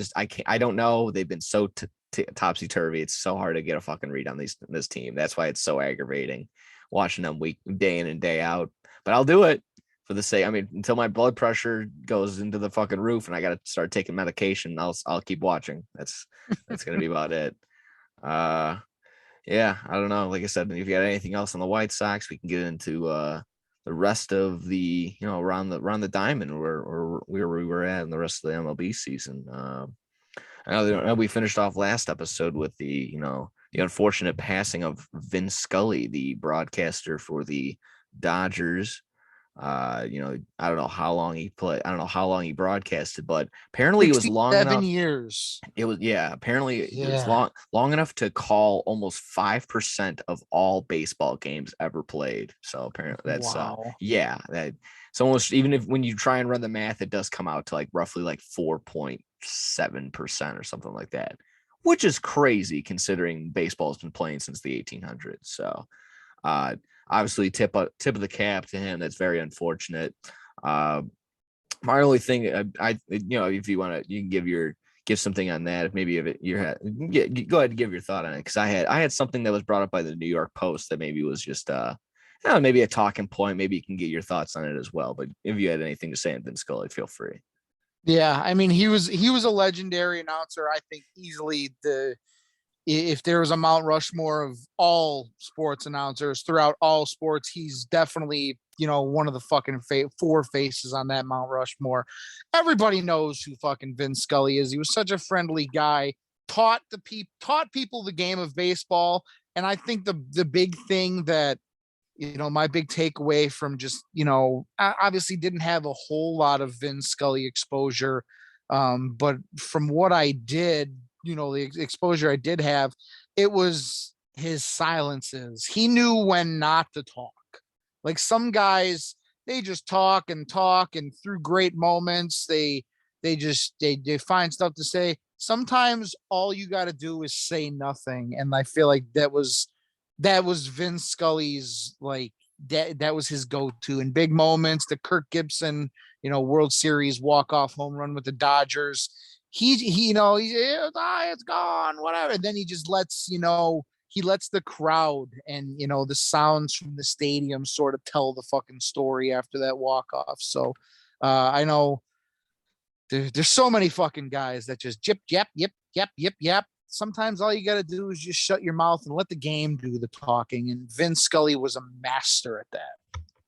S2: don't know. They've been so topsy turvy. It's so hard to get a fucking read on this team. That's why it's so aggravating watching them day in and day out. But I'll do it for the sake. I mean, until my blood pressure goes into the fucking roof and I got to start taking medication, I'll keep watching. That's gonna be about it. Yeah, I don't know. Like I said, if you got anything else on the White Sox, we can get into the rest of the, around the diamond or where we were at in the rest of the MLB season. I know we finished off last episode with the unfortunate passing of Vin Scully, the broadcaster for the Dodgers. I don't know how long he played. I don't know how long he broadcasted, but apparently it was long enough.
S1: 7 years.
S2: It was, apparently it was long enough to call almost 5% of all baseball games ever played. So apparently that's it's almost, even if when you try and run the math, it does come out to like roughly like 4.7% or something like that, which is crazy considering baseball's been playing since the 1800s. So obviously tip of the cap to him. That's very unfortunate. My only thing, if you want to, you can give something on that. If maybe go ahead and give your thought on it. Cause I had something that was brought up by the New York Post that maybe was just, maybe a talking point. Maybe you can get your thoughts on it as well. But if you had anything to say on Vin Scully, feel free.
S1: Yeah. I mean, he was a legendary announcer. I think easily if there was a Mount Rushmore of all sports announcers throughout all sports, he's definitely, one of the fucking 4 faces on that Mount Rushmore. Everybody knows who fucking Vin Scully is. He was such a friendly guy, taught people the game of baseball. And I think the big thing that, my big takeaway from just, I obviously didn't have a whole lot of Vin Scully exposure. But from what I did, the exposure I did have, it was his silences. He knew when not to talk. Like some guys, they just talk and through great moments, they find stuff to say. Sometimes all you got to do is say nothing. And I feel like that was Vin Scully's, like, that was his go-to in big moments. The Kirk Gibson, World Series walk-off home run with the Dodgers. It's gone, whatever. And then he just lets the crowd and, the sounds from the stadium sort of tell the fucking story after that walk-off. So I know there's so many fucking guys that just yep. Sometimes all you got to do is just shut your mouth and let the game do the talking. And Vin Scully was a master at that.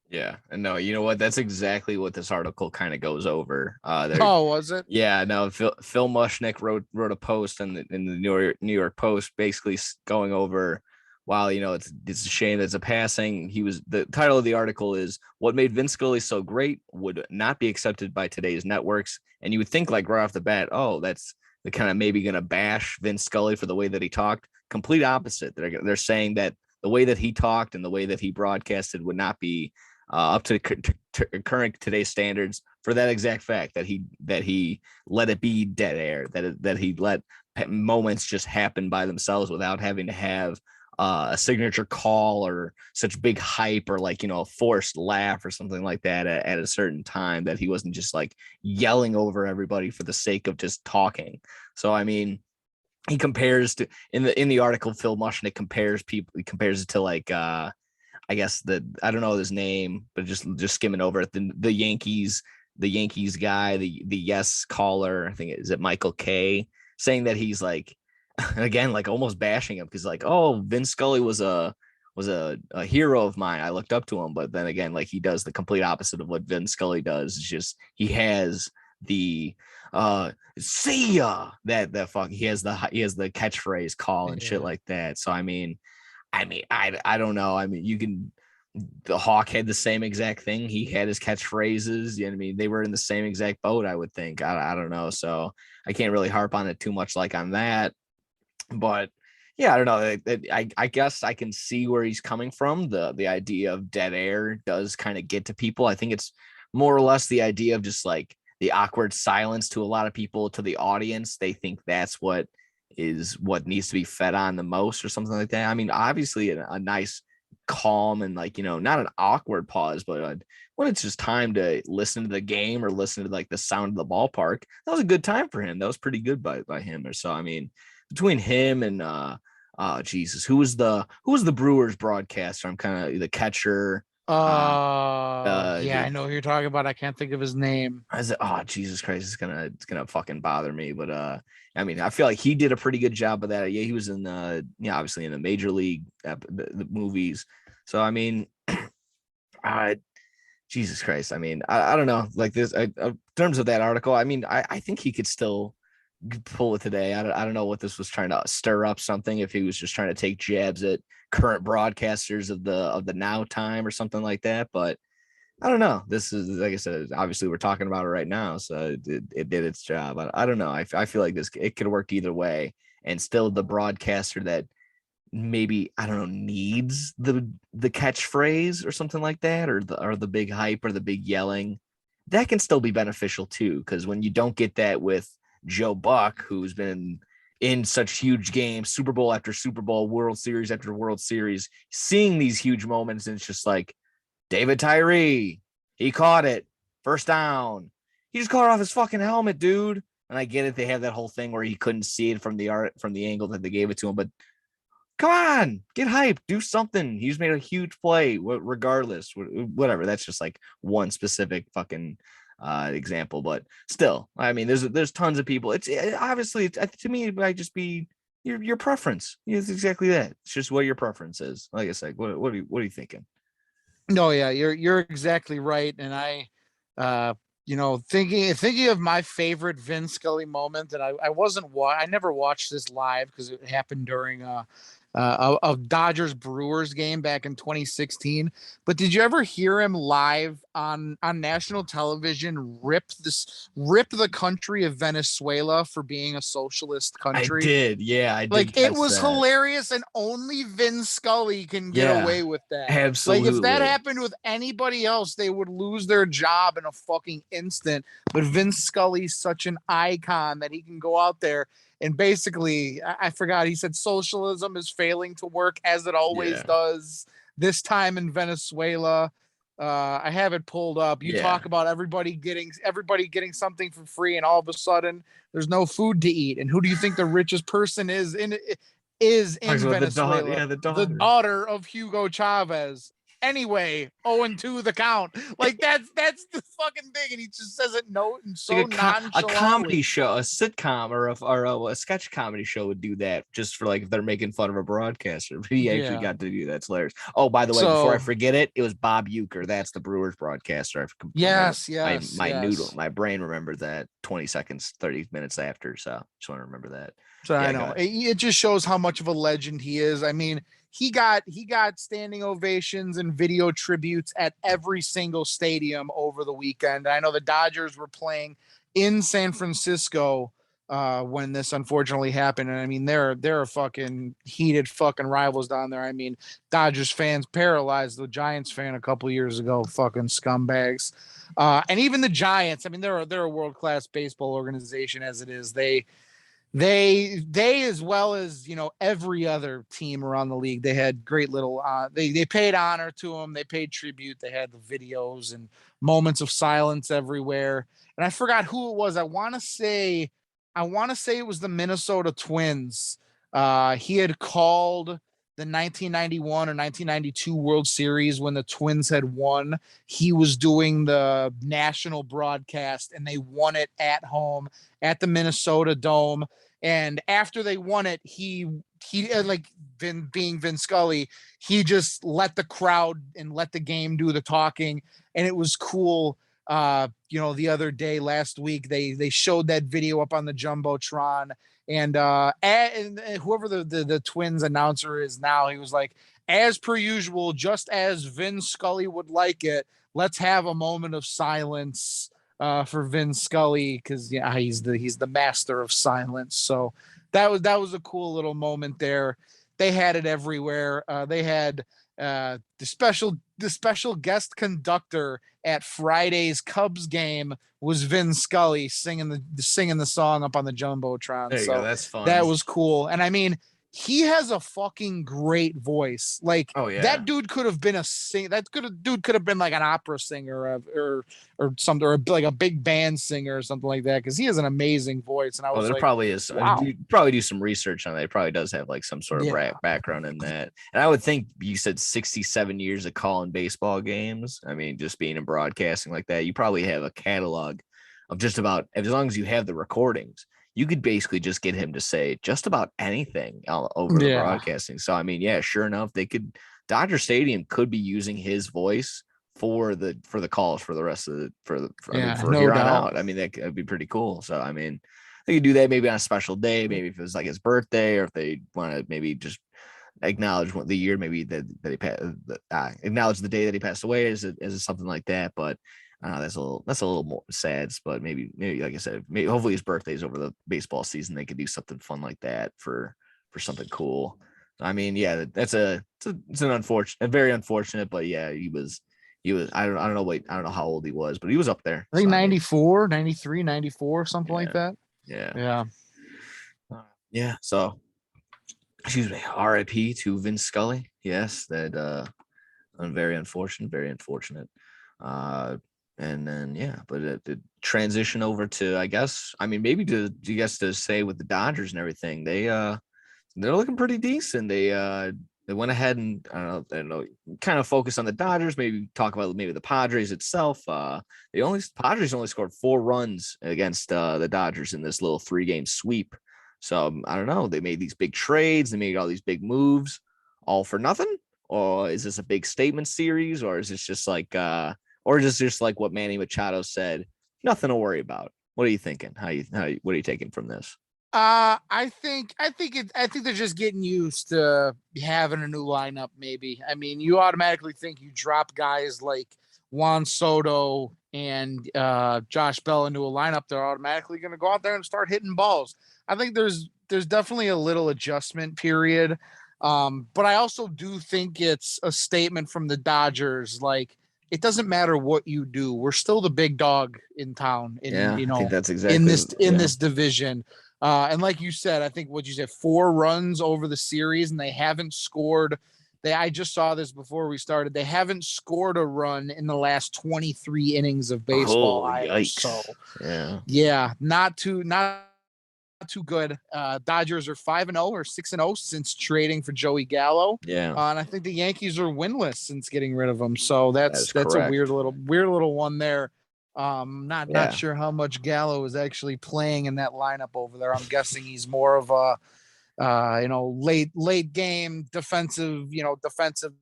S2: Yeah, and no, you know what? That's exactly what this article kind of goes over.
S1: Was it?
S2: Yeah, no. Phil Mushnick wrote a post in the New York Post, basically going over. While it's a shame that it's a passing. The title of the article is "What Made Vin Scully So Great Would Not Be Accepted by Today's Networks." And you would think, like, right off the bat, oh, that's the kind of maybe going to bash Vin Scully for the way that he talked. complete opposite. They're saying that the way that he talked and the way that he broadcasted would not be up to current today's standards for that exact fact that he let it be dead air, that he let moments just happen by themselves without having to have a signature call or such big hype or like, a forced laugh or something like that at a certain time, that he wasn't just like yelling over everybody for the sake of just talking. So, I mean, he compares to in the article, Phil Mushnick compares it to like, I guess I don't know his name, but just skimming over it, the Yankees guy, the yes caller, I think is it Michael K, saying that he's like, again, like almost bashing him because like, oh, Vin Scully was a hero of mine. I looked up to him, but then again, like he does the complete opposite of what Vin Scully does. It's just he has the see ya that fuck he has the catchphrase call and shit like that. So I mean, I don't know. I mean, the Hawk had the same exact thing. He had his catchphrases. You know what I mean? They were in the same exact boat, I would think. I don't know. So I can't really harp on it too much like on that. But yeah, I don't know. I guess I can see where he's coming from. The idea of dead air does kind of get to people. I think it's more or less the idea of just like the awkward silence to a lot of people, to the audience. They think that's what needs to be fed on the most or something like that. I mean, obviously a nice calm and like, not an awkward pause, but when it's just time to listen to the game or listen to like the sound of the ballpark, that was a good time for him. That was pretty good by him. Or so, I mean, between him and Jesus, who was the Brewers broadcaster? I'm kind of the catcher.
S1: I know who you're talking about. I can't think of his name.
S2: Oh, Jesus Christ, it's gonna fucking bother me. But I mean, I feel like he did a pretty good job of that. Yeah, he was in obviously in the major league the movies. So I mean, Jesus Christ. I mean, I don't know. Like this, in terms of that article, I mean, I think he could still pull it today. I don't know what this was trying to stir up something. If he was just trying to take jabs at current broadcasters of the now time or something like that, but I don't know. This is, like I said, obviously we're talking about it right now, so it did its job. I don't know. I feel like it could have worked either way, and still the broadcaster that maybe, I don't know, needs the catchphrase or something like that, or the big hype or the big yelling, that can still be beneficial too. Because when you don't get that with Joe Buck, who's been in such huge games, Super Bowl after Super Bowl, World Series after World Series, seeing these huge moments, and it's just like, David Tyree, he caught it, first down. He just caught it off his fucking helmet, dude. And I get it, they have that whole thing where he couldn't see it from the angle that they gave it to him, but come on, get hyped, do something. He's made a huge play, regardless, whatever. That's just like one specific fucking example, but still, I mean, there's tons of people. It's obviously, to me, it might just be your preference. It's exactly that. It's just what your preference is. Like I said, what are you thinking?
S1: No, yeah, you're exactly right. And I, thinking of my favorite Vin Scully moment, and I never watched this live because it happened during a Dodgers Brewers game back in 2016. But did you ever hear him live on national television rip the country of Venezuela for being a socialist country?
S2: I did, yeah, I did.
S1: Like, it was hilarious, and only Vin Scully can get away with that.
S2: Absolutely.
S1: Like, if that happened with anybody else, they would lose their job in a fucking instant. But Vin Scully's such an icon that he can go out there and basically, I forgot, he said socialism is failing to work as it always does, this time in Venezuela. I have it pulled up. You talk about everybody getting something for free, and all of a sudden there's no food to eat. And who do you think the richest person is in Venezuela? The daughter of Hugo Chavez. Anyway, 0-2 the count. Like, that's the fucking thing, and he just says it so
S2: like
S1: nonchalantly.
S2: A comedy show, a sitcom, or a sketch comedy show would do that, just for like if they're making fun of a broadcaster. But he actually got to do that. It's hilarious. Oh, by the way, before I forget it was Bob Uecker. That's the Brewers broadcaster. My brain remembered that 20 seconds, 30 minutes after. So just want to remember that.
S1: So I know it just shows how much of a legend he is. I mean, he got standing ovations and video tributes at every single stadium over the weekend. I know the Dodgers were playing in San Francisco when this unfortunately happened. And I mean, they're fucking heated fucking rivals down there. I mean, Dodgers fans paralyzed the Giants fan a couple years ago, fucking scumbags. And even the Giants, I mean, they're a world-class baseball organization as it is. They as well as every other team around the league, they had great little they paid honor to them, they paid tribute, they had the videos and moments of silence everywhere. And I forgot who it was. I want to say it was the Minnesota Twins. He had called the 1991 or 1992 World Series when the Twins had won. He was doing the national broadcast and they won it at home at the Minnesota Dome. And after they won it, he like being Vin Scully, he just let the crowd and let the game do the talking, and it was cool. The other day last week, they showed that video up on the jumbotron, and whoever the Twins announcer is now, he was like, as per usual, just as Vin Scully would like it, let's have a moment of silence for Vin Scully, because he's the master of silence. So that was a cool little moment there. They had it everywhere. They had the special guest conductor at Friday's Cubs game was Vin Scully singing the song up on the jumbotron.
S2: There you
S1: So
S2: go. That's fun.
S1: that was cool. And I mean, he has a fucking great voice. Like,
S2: Oh yeah.
S1: that dude could have been dude could have been like an opera singer or something, or like a big band singer or something like that, because he has an amazing voice. And I was
S2: there
S1: like,
S2: probably is.
S1: wow.
S2: You probably do some research on that. It probably does have like some sort of background in that. And I would think you said 67 years of calling baseball games. I mean, just being in broadcasting like that, you probably have a catalog of just about, as long as you have the recordings, you could basically just get him to say just about anything over the broadcasting. So, I mean, sure enough, Dodger Stadium could be using his voice for the calls for the rest of the, for here on out. I mean, that'd be pretty cool. So, I mean, they could do that maybe on a special day, maybe if it was like his birthday, or if they want to maybe just acknowledge the year, maybe that he acknowledge the day that he passed away as something like that. But that's a little more sad, but maybe like I said, hopefully his birthday is over the baseball season. They could do something fun like that for something cool. I mean, it's an unfortunate, very unfortunate, but he was I don't know how old he was, but he was up there.
S1: I think 94, 93, 94, something like that.
S2: Yeah. So, excuse me, RIP to Vin Scully. Yes, that very unfortunate. And then but the transition over to, I guess, I mean, maybe to say with the Dodgers and everything, they're looking pretty decent. They went ahead and I don't know, kind of focus on the Dodgers, maybe talk about maybe the Padres itself. Padres only scored 4 runs against the Dodgers in this little 3-game sweep. So I don't know, they made these big trades, they made all these big moves, all for nothing, or is this a big statement series, or is this just like or is this just like what Manny Machado said, nothing to worry about? What are you thinking? What are you taking from this?
S1: I think they're just getting used to having a new lineup. Maybe. I mean, you automatically think you drop guys like Juan Soto and Josh Bell into a lineup, they're automatically going to go out there and start hitting balls. I think there's definitely a little adjustment period, but I also do think it's a statement from the Dodgers, like, it doesn't matter what you do, we're still the big dog in town.
S2: I think that's exactly
S1: in this division. And like you said, I think what you said, 4 runs over the series, and they haven't scored. I just saw this before we started. They haven't scored a run in the last 23 innings of baseball.
S2: Yikes.
S1: So not too good. Dodgers are 5-0 or 6-0 since trading for Joey Gallo. And I think the Yankees are winless since getting rid of him. So that's a weird little one there. Not sure how much Gallo is actually playing in that lineup over there. I'm guessing he's more of a late game defensive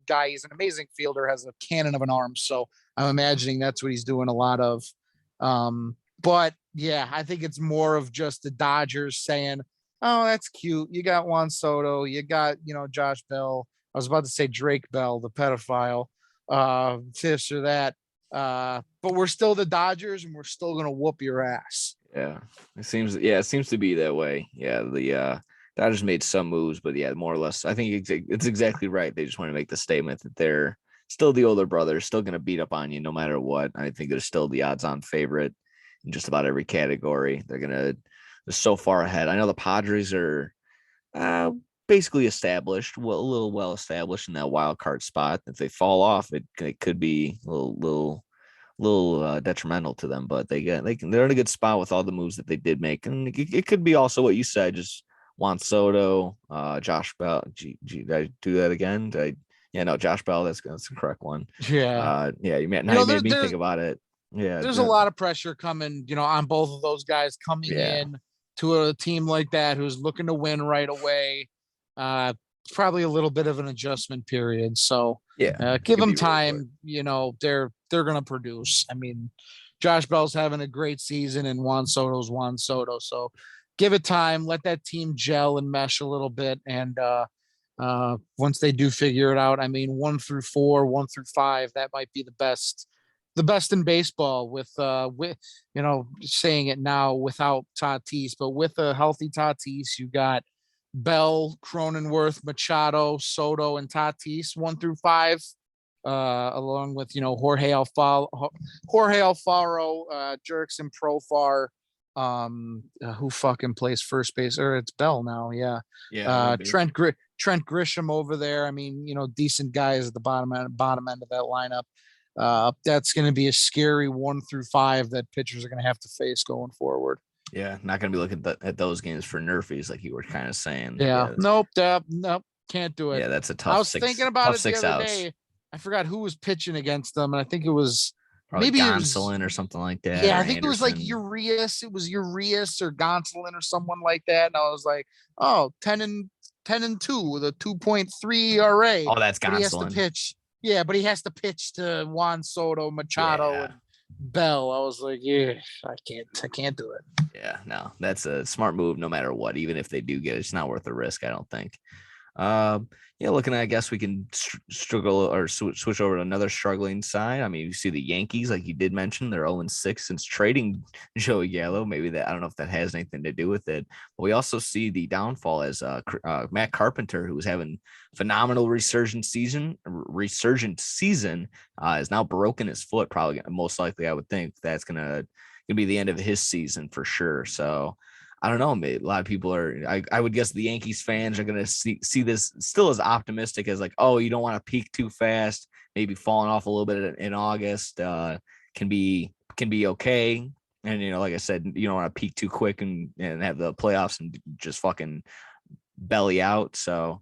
S1: guy. He's an amazing fielder, has a cannon of an arm. So I'm imagining that's what he's doing a lot of. But I think it's more of just the Dodgers saying, oh, that's cute. You got Juan Soto, you got, Josh Bell. I was about to say Drake Bell, the pedophile, this or that. But we're still the Dodgers, and we're still going to whoop your ass.
S2: Yeah, it seems to be that way. Yeah, the Dodgers made some moves, but yeah, more or less, I think it's exactly right. They just want to make the statement that they're still the older brother, still going to beat up on you no matter what. I think they're still the odds-on favorite in just about every category. They're so far ahead. I know the Padres are uh, basically established, a little well established in that wild card spot. If they fall off, it could be a little detrimental to them, but they're in a good spot with all the moves that they did make, and it could be also what you said, just Juan Soto, Josh Bell. Did I do that again? Yeah, no, Josh Bell. That's the correct one.
S1: Yeah.
S2: Yeah, you made me think about it. Yeah,
S1: there's a lot of pressure coming, on both of those guys coming
S2: yeah,
S1: in to a team like that who's looking to win right away. Probably a little bit of an adjustment period. So
S2: yeah.
S1: give them
S2: Really quick.
S1: time. They're gonna produce. I mean, Josh Bell's having a great season, and Juan Soto's Juan Soto. So give it time. Let that team gel and mesh a little bit, and once they do figure it out, I mean, 1 through 4, 1 through 5, that might be the best in baseball with saying it now without Tatis, but with a healthy Tatis, you got Bell, Cronenworth, Machado, Soto, and Tatis 1 through 5, along with Jorge Alfaro, Jurickson Profar, who fucking plays first base, or it's Bell now, yeah.
S2: Yeah, it would be.
S1: Trent Grisham over there. I mean, decent guys at the bottom end of that lineup. That's going to be a scary 1 through 5 that pitchers are going to have to face going forward.
S2: Yeah, not gonna be looking at those games for nerfies like you were kind of saying.
S1: Yeah.
S2: Yeah,
S1: Nope. Can't do it.
S2: yeah, that's a
S1: I
S2: tough
S1: was thinking about
S2: tough
S1: it the
S2: six
S1: other
S2: outs.
S1: day. I forgot who was pitching against them, and I think it was
S2: Probably
S1: maybe it was
S2: Gonsolin or something like that,
S1: yeah,
S2: or
S1: I think it was like
S2: Anderson.
S1: Urias. It was Urias or Gonsolin or someone like that. And I was like, oh, 10-2 with a 2.3 ERA.
S2: Oh, that's
S1: But he has to
S2: Gonsolin.
S1: pitch. Yeah, but he has to pitch to Juan Soto, Machado,
S2: Yeah.
S1: and Bell. I was like, yeah, I can't do it.
S2: Yeah, no, that's a smart move no matter what. Even if they do get it, it's not worth the risk, I don't think. Um, yeah, looking at, I guess we can struggle or switch over to another struggling side. I mean, you see the Yankees, like you did mention, they're 0-6 since trading Joey Gallo. Maybe that, I don't know if that has anything to do with it. But we also see the downfall as Matt Carpenter, who was having phenomenal resurgent season, has now broken his foot. Probably most likely, I would think that's gonna be the end of his season for sure. So I don't know. A lot of people are. I would guess the Yankees fans are going to see this still as optimistic as like, oh, you don't want to peak too fast. Maybe falling off a little bit in August can be okay. And like I said, you don't want to peak too quick and have the playoffs and just fucking belly out. So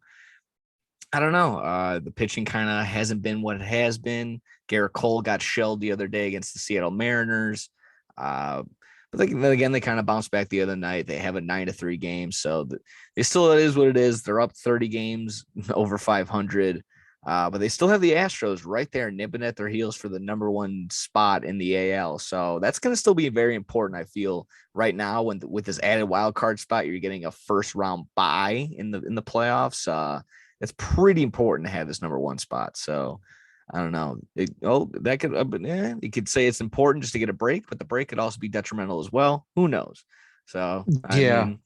S2: I don't know. The pitching kind of hasn't been what it has been. Garrett Cole got shelled the other day against the Seattle Mariners. But then again, they kind of bounced back the other night. They have a 9-3 game, so it is what it is. They're up 30 games, over 500, but they still have the Astros right there, nipping at their heels for the #1 spot in the AL. So that's going to still be very important. I feel right now, with this added wild card spot, you're getting a first round bye in the playoffs. It's pretty important to have this #1 spot. So I don't know. That could, you could say it's important just to get a break, but the break could also be detrimental as well. Who knows? So, I
S1: Yeah.
S2: mean,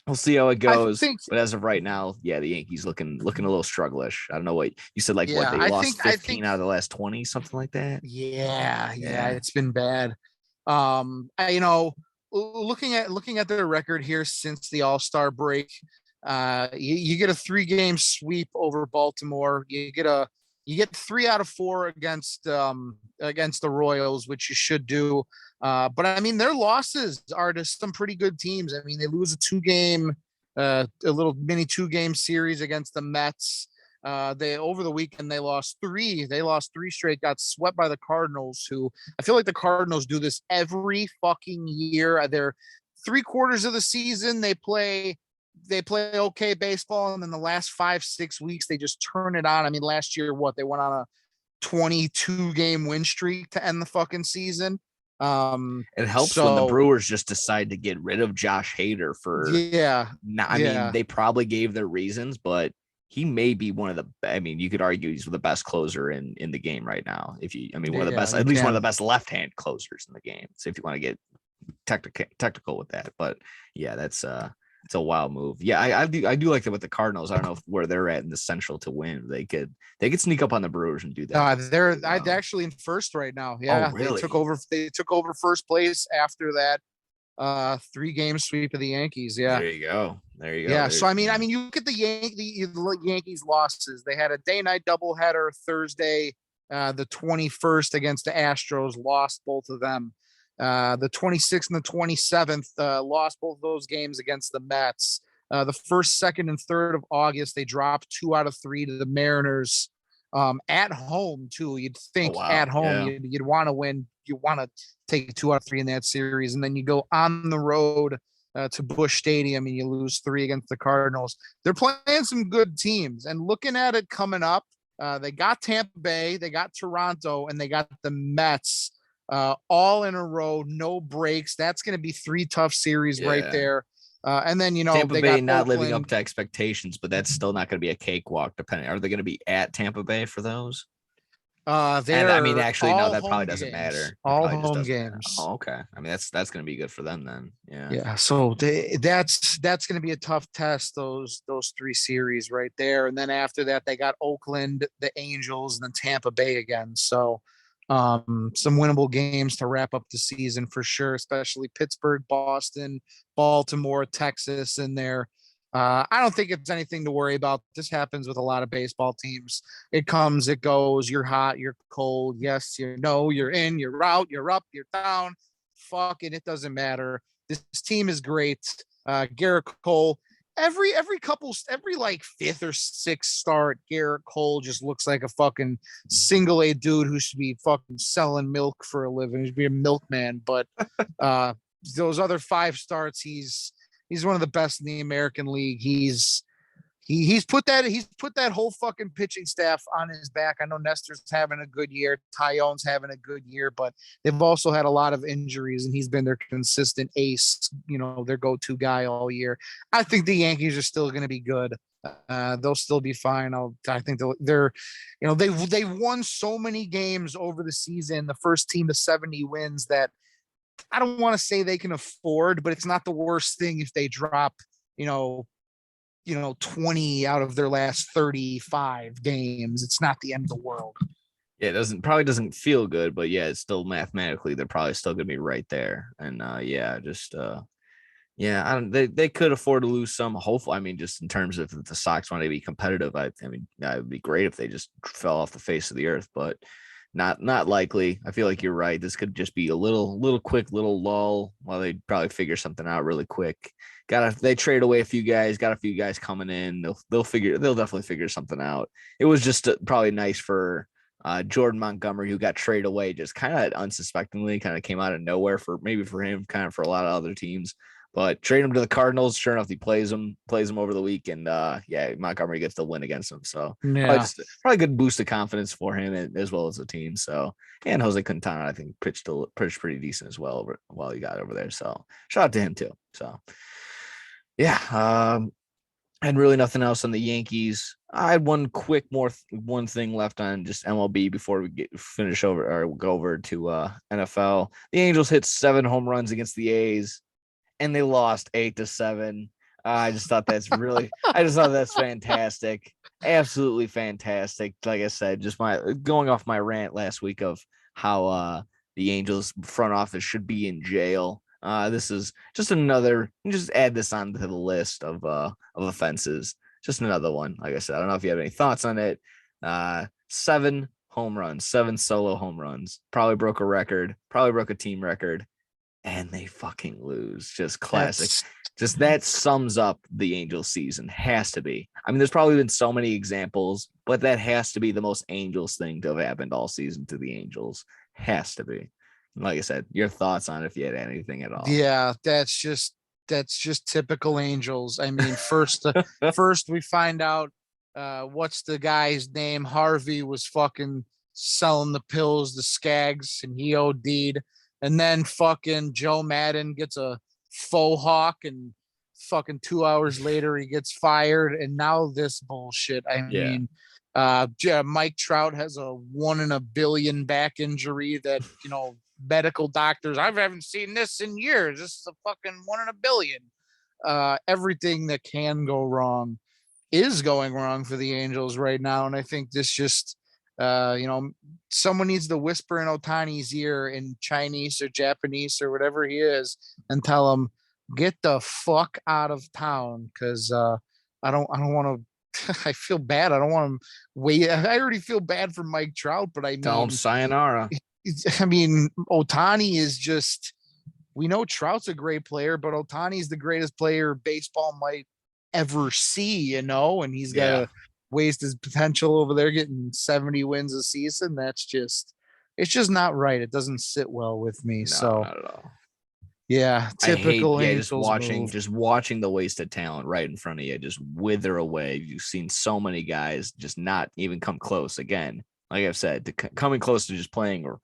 S2: we'll see how it
S1: I
S2: goes.
S1: think
S2: But as of right now, yeah, the Yankees looking a little strugglish. I don't know what you said. Like what
S1: yeah,
S2: they
S1: I
S2: lost
S1: think I
S2: 15
S1: think
S2: out of the last 20, something like that.
S1: yeah,
S2: Yeah,
S1: it's been bad. Looking at their record here since the All-Star break, you get a 3-game sweep over Baltimore. You get 3 out of 4 against the Royals, which you should do. But I mean, their losses are to some pretty good teams. I mean, they lose a little mini 2-game series against the Mets. They over the weekend they lost 3. They lost 3 straight. Got swept by the Cardinals, who I feel like the Cardinals do this every fucking year. They're 3/4 of the season they play okay baseball, and then the last 5-6 weeks they just turn it on. I mean, last year they went on a 22-game win streak to end the fucking season.
S2: it helps when the
S1: So
S2: Brewers just decide to get rid of Josh Hader for.
S1: yeah,
S2: I mean,
S1: yeah,
S2: they probably gave their reasons, but he may be one of the. I mean, you could argue he's the best closer in the game right now. One of the
S1: yeah,
S2: best,
S1: you
S2: at least one of
S1: can.
S2: the best left-hand closers in the game. So if you want to get technical with that, but yeah, that's it's a wild move. Yeah, I do like that with the Cardinals. I don't know where they're at in the Central to win. They could sneak up on the Brewers and do that.
S1: They're actually in first right now. Yeah,
S2: really?
S1: They took over first place after that 3-game sweep of the Yankees. Yeah.
S2: There you go.
S1: Yeah. So I mean, you look at the Yankees losses. They had a day-night doubleheader Thursday, the 21st against the Astros, lost both of them. The 26th and the 27th lost both of those games against the Mets. The 1st, 2nd, and 3rd of August, they dropped 2 out of 3 to the Mariners at home, too. You'd think at home you'd want to win. You want to take 2 out of 3 in that series. And then you go on the road to Busch Stadium and you lose 3 against the Cardinals. They're playing some good teams. And looking at it coming up, they got Tampa Bay, they got Toronto, and they got the Mets. All in a row, no breaks. That's going to be 3 tough series right there. And then,
S2: Tampa
S1: they
S2: Bay
S1: got
S2: not
S1: Oakland.
S2: living up to expectations, but that's still not going to be a cakewalk. Depending, are they going to be at Tampa Bay for those?
S1: Actually,
S2: no, that probably doesn't matter.
S1: All home games.
S2: Oh, okay. I mean, that's going to be good for them then. Yeah.
S1: Yeah. So that's going to be a tough test. Those 3 series right there, and then after that, they got Oakland, the Angels, and then Tampa Bay again. So, some winnable games to wrap up the season for sure, especially Pittsburgh, Boston, Baltimore, Texas in there. I don't think it's anything to worry about. This happens with a lot of baseball teams. It comes, it goes. You're hot, you're cold. Yes, you're in, you're out, you're up, you're down. Fucking, it doesn't matter. This team is great. Garrett Cole, every like 5th or 6th start, Garrett Cole just looks like a fucking single A dude who should be fucking selling milk for a living. He should be a milkman. But those other 5 starts, he's one of the best in the American League. He's put that whole fucking pitching staff on his back. I know Nestor's having a good year, Tyone's having a good year, but they've also had a lot of injuries, and he's been their consistent ace, their go-to guy all year. I think the Yankees are still going to be good. They'll still be fine. I think they're they won so many games over the season, the first team to 70 wins, that I don't want to say they can afford, but it's not the worst thing if they drop, 20 out of their last 35 games. It's not the end of the world.
S2: Yeah, it probably doesn't feel good, but yeah, it's still mathematically they're probably still gonna be right there. And they could afford to lose some. Hopefully, I mean, just in terms of if the Sox want to be competitive, I mean, it would be great if they just fell off the face of the earth, but not likely. I feel like you're right. This could just be a little quick lull while they probably figure something out really quick. They trade away a few guys, got a few guys coming in. They'll definitely figure something out. It was just probably nice for Jordan Montgomery, who got traded away just kind of unsuspectingly, kind of came out of nowhere for him, kind of for a lot of other teams. But trade him to the Cardinals. Sure enough, he plays him over the week, and Montgomery gets the win against him. So probably a good boost of confidence for him as well as the team. So, and Jose Quintana, I think pitched pretty decent as well while he got over there. So shout out to him too. So and really nothing else on the Yankees. I had one thing left on just MLB before we finish over or go over to NFL. The Angels hit 7 home runs against the A's, and they lost 8-7. I just thought that's fantastic. Absolutely fantastic. Like I said, just going off my rant last week of how the Angels front office should be in jail. This is just add this onto the list of offenses. Just another one. Like I said, I don't know if you have any thoughts on it. 7 home runs, 7 solo home runs. Probably broke a record. Probably broke a team record. And they fucking lose. Just classic. Just that sums up the Angels season. Has to be. I mean, there's probably been so many examples, but that has to be the most Angels thing to have happened all season to the Angels. Has to be. Like I said, your thoughts on it, if you had anything at all.
S1: Yeah, that's just typical Angels. I mean, first we find out what's the guy's name? Harvey was fucking selling the pills, the skags, and he OD'd. And then fucking Joe Madden gets a faux hawk, and fucking 2 hours later he gets fired. And now this bullshit. I mean, Mike Trout has a 1 in a billion back injury that medical doctors. I haven't seen this in years. This is a fucking 1 in a billion. Everything that can go wrong is going wrong for the Angels right now. And I think this just, someone needs to whisper in Ohtani's ear in Chinese or Japanese or whatever he is and tell him, get the fuck out of town. Cause I don't want to, I feel bad. I don't want him wait. I already feel bad for Mike Trout, but
S2: Tell him sayonara.
S1: Ohtani is just, we know Trout's a great player, but Ohtani's the greatest player baseball might ever see, and he's got to waste his potential over there getting 70 wins a season. It's just not right. It doesn't sit well with me.
S2: No, not at all.
S1: Yeah, typical.
S2: Just watching the wasted talent right in front of you just wither away. You've seen so many guys just not even come close. Again, like I've said, coming close to just playing or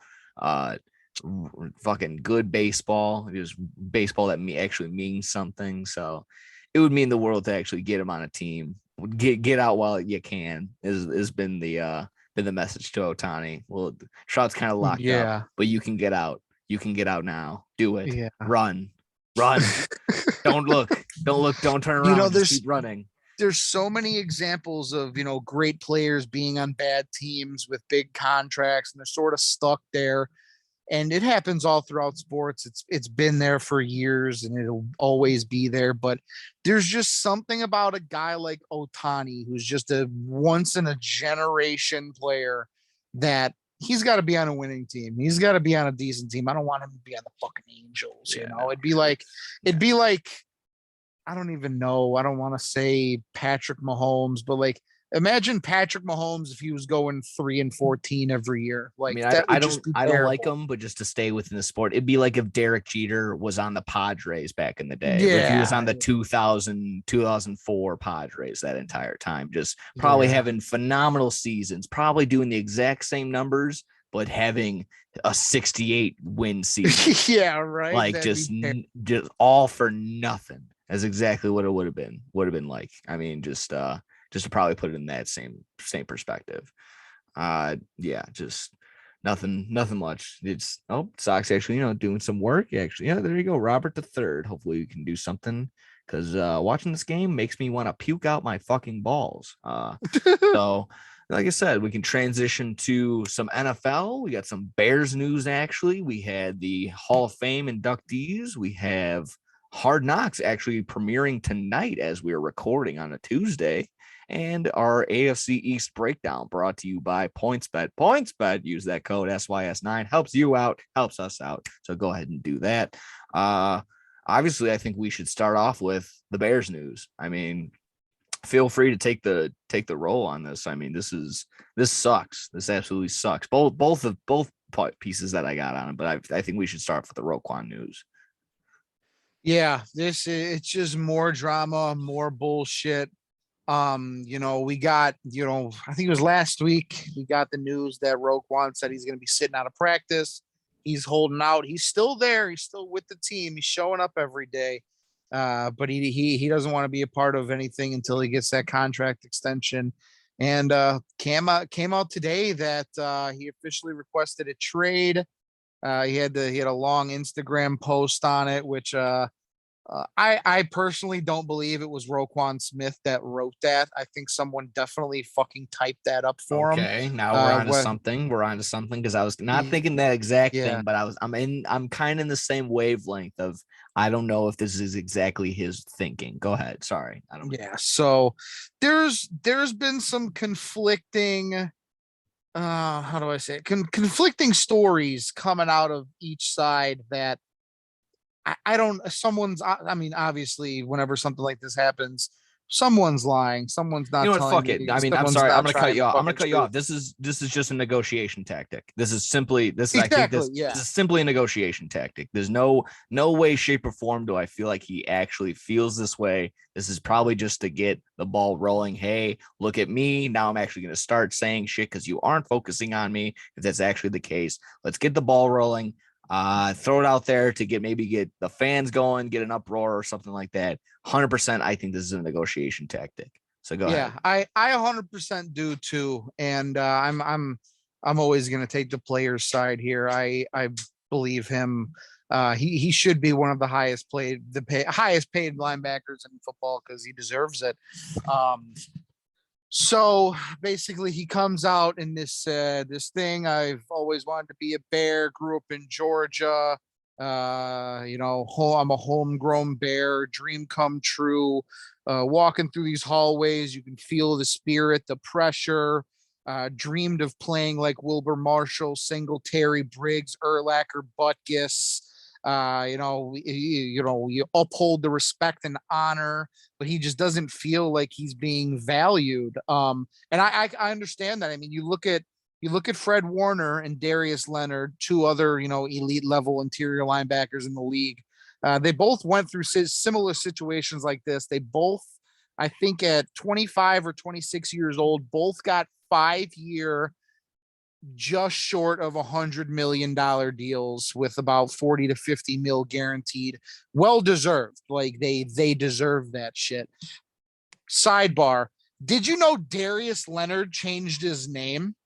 S2: fucking good baseball, just baseball that actually means something. So it would mean the world to actually get him on a team. Get out while you can has been the message to Ohtani. Well, Trout's kind of locked up, but you can get out. You can get out now. Do it. Yeah. Run. Don't look. Don't turn around. Just keep running.
S1: There's so many examples of, great players being on bad teams with big contracts, and they're sort of stuck there. And it happens all throughout sports. It's been there for years, and it'll always be there. But there's just something about a guy like Ohtani, who's just a once in a generation player, that he's got to be on a winning team. He's got to be on a decent team. I don't want him to be on the fucking Angels. It'd be like, I don't even know. I don't want to say Patrick Mahomes, but like, imagine Patrick Mahomes if he was going 3-14 every year. Like,
S2: I don't like him, but just to stay within the sport, it'd be like if Derek Jeter was on the Padres back in the day. Yeah. If he was on the 2004 Padres that entire time, just probably having phenomenal seasons, probably doing the exact same numbers, but having a 68 win season.
S1: Yeah, right.
S2: Like just all for nothing. That's exactly what it would have been. Like, I mean, just to probably put it in that same perspective. Just nothing much. It's Sox actually, doing some work. Actually, there you go. Robert III. Hopefully we can do something, because watching this game makes me want to puke out my fucking balls. So like I said, we can transition to some NFL. We got some Bears news. Actually, we had the Hall of Fame inductees. We have Hard Knocks actually premiering tonight as we are recording on a Tuesday. And our AFC East breakdown brought to you by PointsBet. PointsBet, use that code SYS9. Helps you out, helps us out. So go ahead and do that. Obviously, I think we should start off with the Bears news. I mean, feel free to take the role on this. I mean, this sucks. This absolutely sucks. Both pieces that I got on it, but I think we should start with the Roquan news.
S1: Yeah, it's just more drama, more bullshit. We got, I think it was last week, we got the news that Roquan said he's going to be sitting out of practice. He's holding out. He's still there. He's still with the team. He's showing up every day. But he doesn't want to be a part of anything until he gets that contract extension. And came out today that he officially requested a trade. He had a long Instagram post on it, which I personally don't believe it was Roquan Smith that wrote that. I think someone definitely fucking typed that up for him.
S2: Okay, now we're on to something. We're on to something, because I was not thinking that exact thing, but I'm kind of in the same wavelength of, I don't know if this is exactly his thinking. Go ahead. Sorry. I don't.
S1: Yeah. So there's been some conflicting. How do I say it? Conflicting stories coming out of each side that I don't, obviously whenever something like this happens, someone's lying. Someone's not.
S2: Fuck it. I mean, I'm sorry. I'm going to cut you off. This is just a negotiation tactic. This is simply this is simply a negotiation tactic. There's no way, shape, or form do I feel like he actually feels this way. This is probably just to get the ball rolling. Hey, look at me. Now I'm actually going to start saying shit because you aren't focusing on me. If that's actually the case, let's get the ball rolling. Throw it out there to get the fans going, get an uproar or something like that. 100%. I think this is a negotiation tactic. So go ahead.
S1: Yeah, I 100% do too. And I'm always going to take the player's side here. I believe him. He should be one of the highest paid linebackers in football because he deserves it. So basically, he comes out in this thing. I've always wanted to be a Bear. Grew up in Georgia. I'm a homegrown Bear. Dream come true. Walking through these hallways, you can feel the spirit, the pressure. Dreamed of playing like Wilbur Marshall, Singletary, Briggs, Urlacher, Butkus. You uphold the respect and honor, but he just doesn't feel like he's being valued. And I understand that. I mean, you look at Fred Warner and Darius Leonard, two other, elite level interior linebackers in the league. They both went through similar situations like this. They both, I think at 25 or 26 years old, both got 5-year, just short of $100 million deals with about 40 to 50 mil guaranteed. Well deserved. Like they deserve that shit. Sidebar. Did you know Darius Leonard changed his name?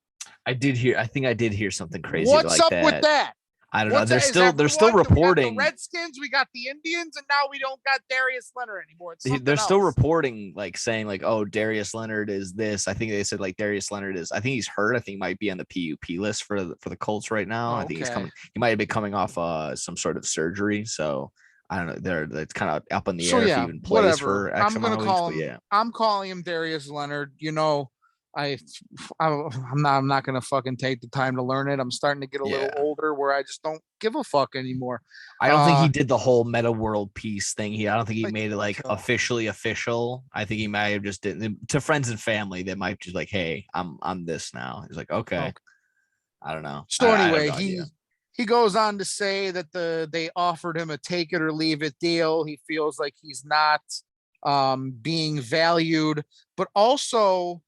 S2: I think I did hear something crazy
S1: What's
S2: like
S1: up
S2: that.
S1: with that?
S2: I don't know. They're still reporting.
S1: We got the Redskins, we got the Indians, and now we don't got Darius Leonard anymore.
S2: They're still reporting, like saying like, oh, Darius Leonard is this. I think they said like Darius Leonard is. I think he's hurt. I think he might be on the PUP list for the Colts right now. I think he's coming. He might have been coming off some sort of surgery. So I don't know. It's kind of up in the air if he even plays for X amount of weeks. But yeah,
S1: I'm calling him Darius Leonard. I'm not gonna fucking take the time to learn it. I'm starting to get a little older where I just don't give a fuck anymore.
S2: I don't think he did the whole meta world piece thing. I don't think he made it like officially official. I think he might have just did to friends and family that might just like, hey, I'm this now. He's like, okay. I don't know.
S1: So anyway, he goes on to say that they offered him a take it or leave it deal. He feels like he's not being valued, but also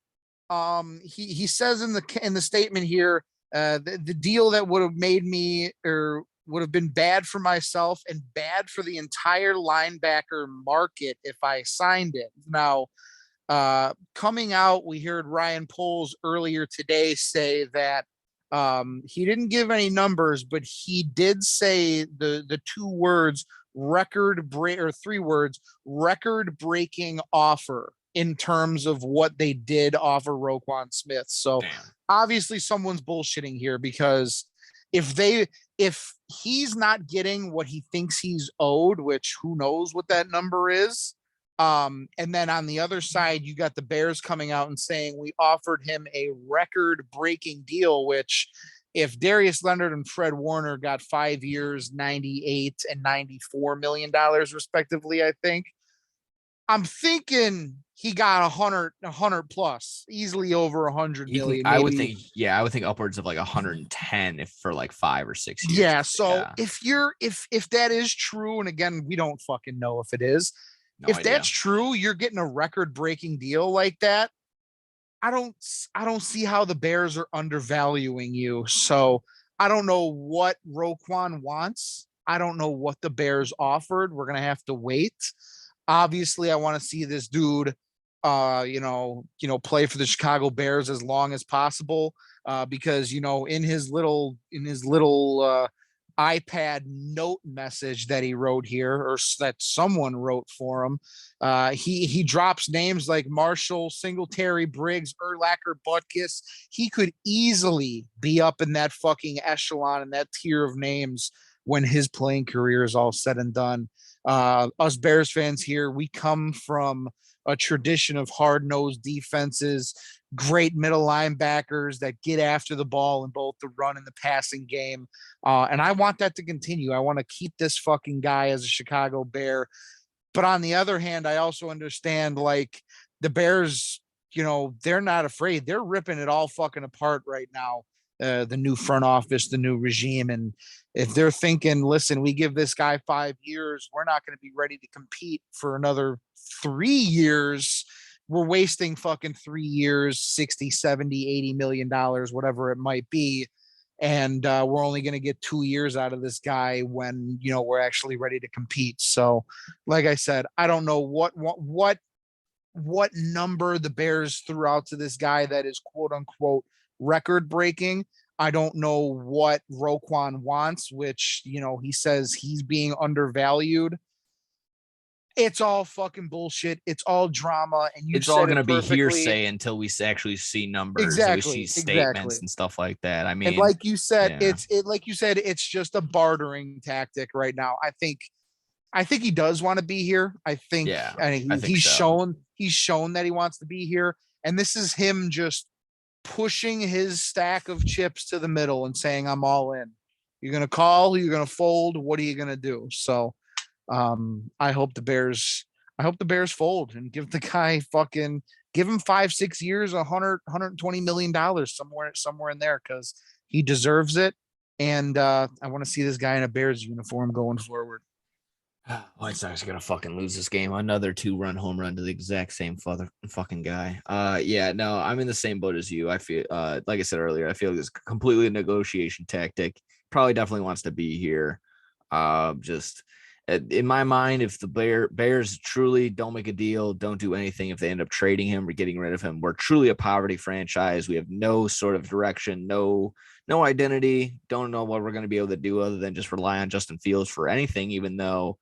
S1: he says in the statement here, the deal that would have made me or would have been bad for myself and bad for the entire linebacker market if I signed it. Now, coming out, we heard Ryan Poles earlier today say that he didn't give any numbers, but he did say the 2 words or 3 words, record breaking offer, in terms of what they did offer Roquan Smith. So obviously someone's bullshitting here, because if he's not getting what he thinks he's owed, which who knows what that number is. And then on the other side, you got the Bears coming out and saying we offered him a record breaking deal, which if Darius Leonard and Fred Warner got 5 years, $98 and $94 million respectively, I think, I'm thinking he got 100 plus, easily over 100 million.
S2: I would think upwards of like 110 if for like 5 or 6 years.
S1: Yeah. So if that is true, and again, we don't fucking know if it is, that's true, you're getting a record breaking deal like that. I don't see how the Bears are undervaluing you. So I don't know what Roquan wants. I don't know what the Bears offered. We're going to have to wait. Obviously, I want to see this dude, play for the Chicago Bears as long as possible, because in his little iPad note message that he wrote here, or that someone wrote for him, he drops names like Marshall, Singletary, Briggs, Urlacher, Butkus. He could easily be up in that fucking echelon and that tier of names when his playing career is all said and done. Us Bears fans here, we come from a tradition of hard-nosed defenses, great middle linebackers that get after the ball in both the run and the passing game. And I want that to continue. I want to keep this fucking guy as a Chicago Bear. But on the other hand, I also understand, like, the Bears, they're not afraid. They're ripping it all fucking apart right now. The new front office, the new regime. And if they're thinking, listen, we give this guy 5 years, we're not going to be ready to compete for another 3 years. We're wasting fucking 3 years, 60, 70, 80 million dollars, whatever it might be. And we're only going to get 2 years out of this guy when, we're actually ready to compete. So like I said, I don't know what number the Bears threw out to this guy that is quote unquote record breaking. I don't know what Roquan wants, which, he says he's being undervalued. It's all fucking bullshit. It's all drama. And you
S2: It's all
S1: said
S2: going
S1: it
S2: to be
S1: perfectly.
S2: hearsay until we actually see numbers and we see
S1: Exactly.
S2: statements
S1: Exactly.
S2: and stuff like that. I
S1: And
S2: mean,
S1: like you said,
S2: yeah,
S1: it's just a bartering tactic right now. I think he does want to be here.
S2: yeah, I think
S1: He's
S2: so.
S1: shown that he wants to be here. And this is him just pushing his stack of chips to the middle and saying, I'm all in. You're going to call, you're going to fold. What are you going to do? So I hope the Bears fold and give the guy give him 5-6 years, 120 million dollars somewhere in there, because he deserves it. And I want to see this guy in a Bears uniform going forward.
S2: White Sox are gonna fucking lose this game. Another 2-run home run to the exact same fucking guy. Yeah, no, I'm in the same boat as you. I feel, like I said earlier, I feel like it's completely a negotiation tactic. Probably definitely wants to be here. Just in my mind, if the Bears truly don't make a deal, don't do anything, if they end up trading him or getting rid of him, we're truly a poverty franchise. We have no sort of direction, no identity. Don't know what we're going to be able to do other than just rely on Justin Fields for anything, even though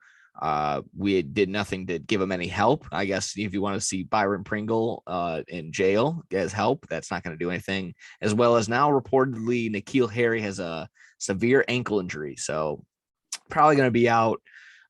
S2: we did nothing to give him any help. I guess if you want to see Byron Pringle in jail as help, that's not going to do anything. As well as now reportedly N'Keal Harry has a severe ankle injury, so probably going to be out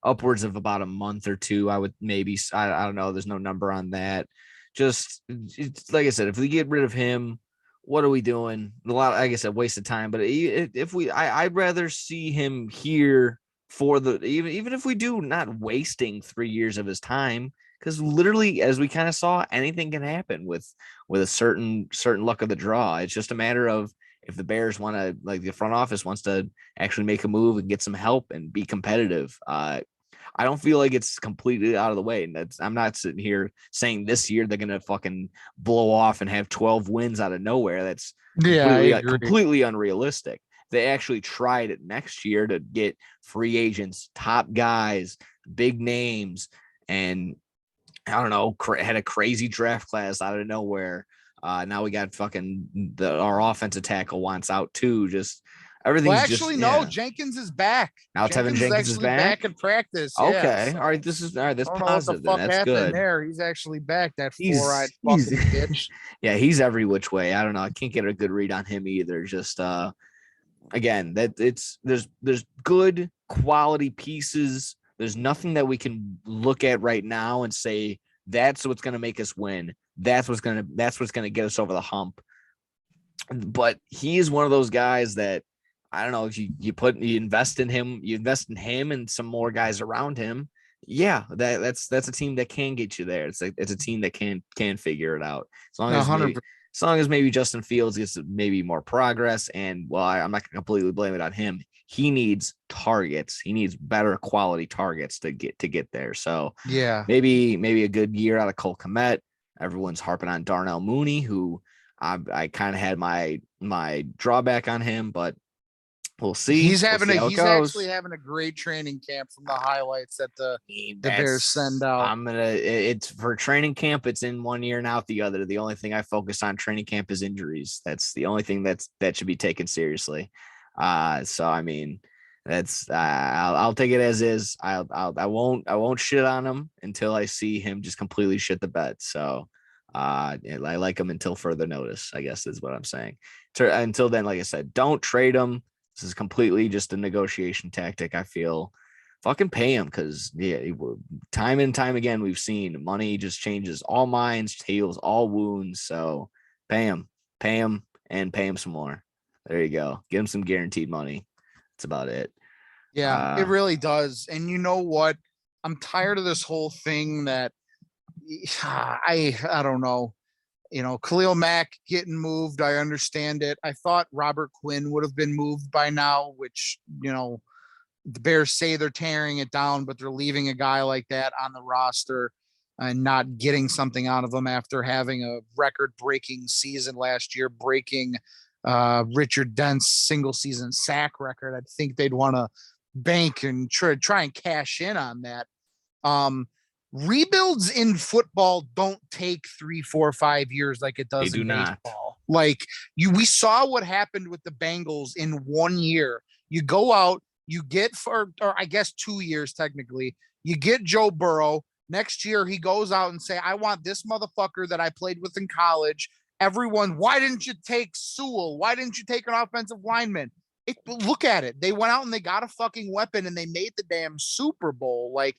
S2: upwards of about a month or two. I would maybe, I don't know. There's no number on that. Just it's, like I said, if we get rid of him, what are we doing? A lot, like I said, waste of time. But if we, I'd rather see him here for the even if we do, not wasting 3 years of his time, because literally, as we kind of saw, anything can happen with a certain luck of the draw. It's just a matter of if the Bears want to, like the front office wants to actually make a move and get some help and be competitive. I don't feel like it's completely out of the way. And I'm not sitting here saying this year they're gonna fucking blow off and have 12 wins out of nowhere. That's
S1: Yeah, I agree.
S2: completely unrealistic. They actually tried it next year to get free agents, top guys, big names, and I don't know, had a crazy draft class out of nowhere. Now we got fucking our offensive tackle wants out too. Just everything's
S1: Actually, no. Jenkins is back.
S2: Now Tevin Jenkins is back
S1: in practice.
S2: Okay.
S1: Yeah, so
S2: all right. All right. That's
S1: I don't know what the
S2: positive. Then
S1: fuck
S2: that's
S1: happened
S2: good.
S1: there. He's actually back. That four-eyed
S2: He's
S1: fucking bitch.
S2: yeah, he's every which way. I don't know. I can't get a good read on him either. Just again, that there's good quality pieces. There's nothing that we can look at right now and say that's what's going to make us win. That's what's going to get us over the hump. But he is one of those guys that I don't know, if you invest in him and some more guys around him. Yeah, that's a team that can get you there. It's a team that can figure it out as long as maybe Justin Fields gets maybe more progress. And well, I'm not gonna completely blame it on him. He needs targets. He needs better quality targets to get there. So
S1: Yeah,
S2: maybe a good year out of Cole Kmet. Everyone's harping on Darnell Mooney, who I kind of had my drawback on him, but we'll see.
S1: he's
S2: He's
S1: actually having a great training camp from the highlights that the Bears send out.
S2: It's for training camp. It's in 1 year and out the other. The only thing I focus on training camp is injuries. That's the only thing that should be taken seriously. So I mean, that's I'll take it as is. I won't shit on him until I see him just completely shit the bed. So I like him until further notice, I guess is what I'm saying. Until then, like I said, don't trade him. This is completely just a negotiation tactic. I feel fucking pay him, because time and time again we've seen money just changes all minds, heals all wounds. So pay him, and pay him some more. There you go. Give him some guaranteed money. That's about it.
S1: Yeah, it really does. And you know what? I'm tired of this whole thing that I don't know. Khalil Mack getting moved. I understand it. I thought Robert Quinn would have been moved by now, which, the Bears say they're tearing it down, but they're leaving a guy like that on the roster and not getting something out of him after having a record breaking season last year, breaking Richard Dent's single season sack record. I think they'd want to bank and try and cash in on that. Rebuilds in football don't take 3, 4, 5 years like it does in baseball. Like we saw what happened with the Bengals in 1 year. You go out, you get or I guess 2 years technically, you get Joe Burrow. Next year he goes out and say, I want this motherfucker that I played with in college. Everyone, why didn't you take Sewell? Why didn't you take an offensive lineman? Look at it. They went out and they got a fucking weapon and they made the damn Super Bowl. Like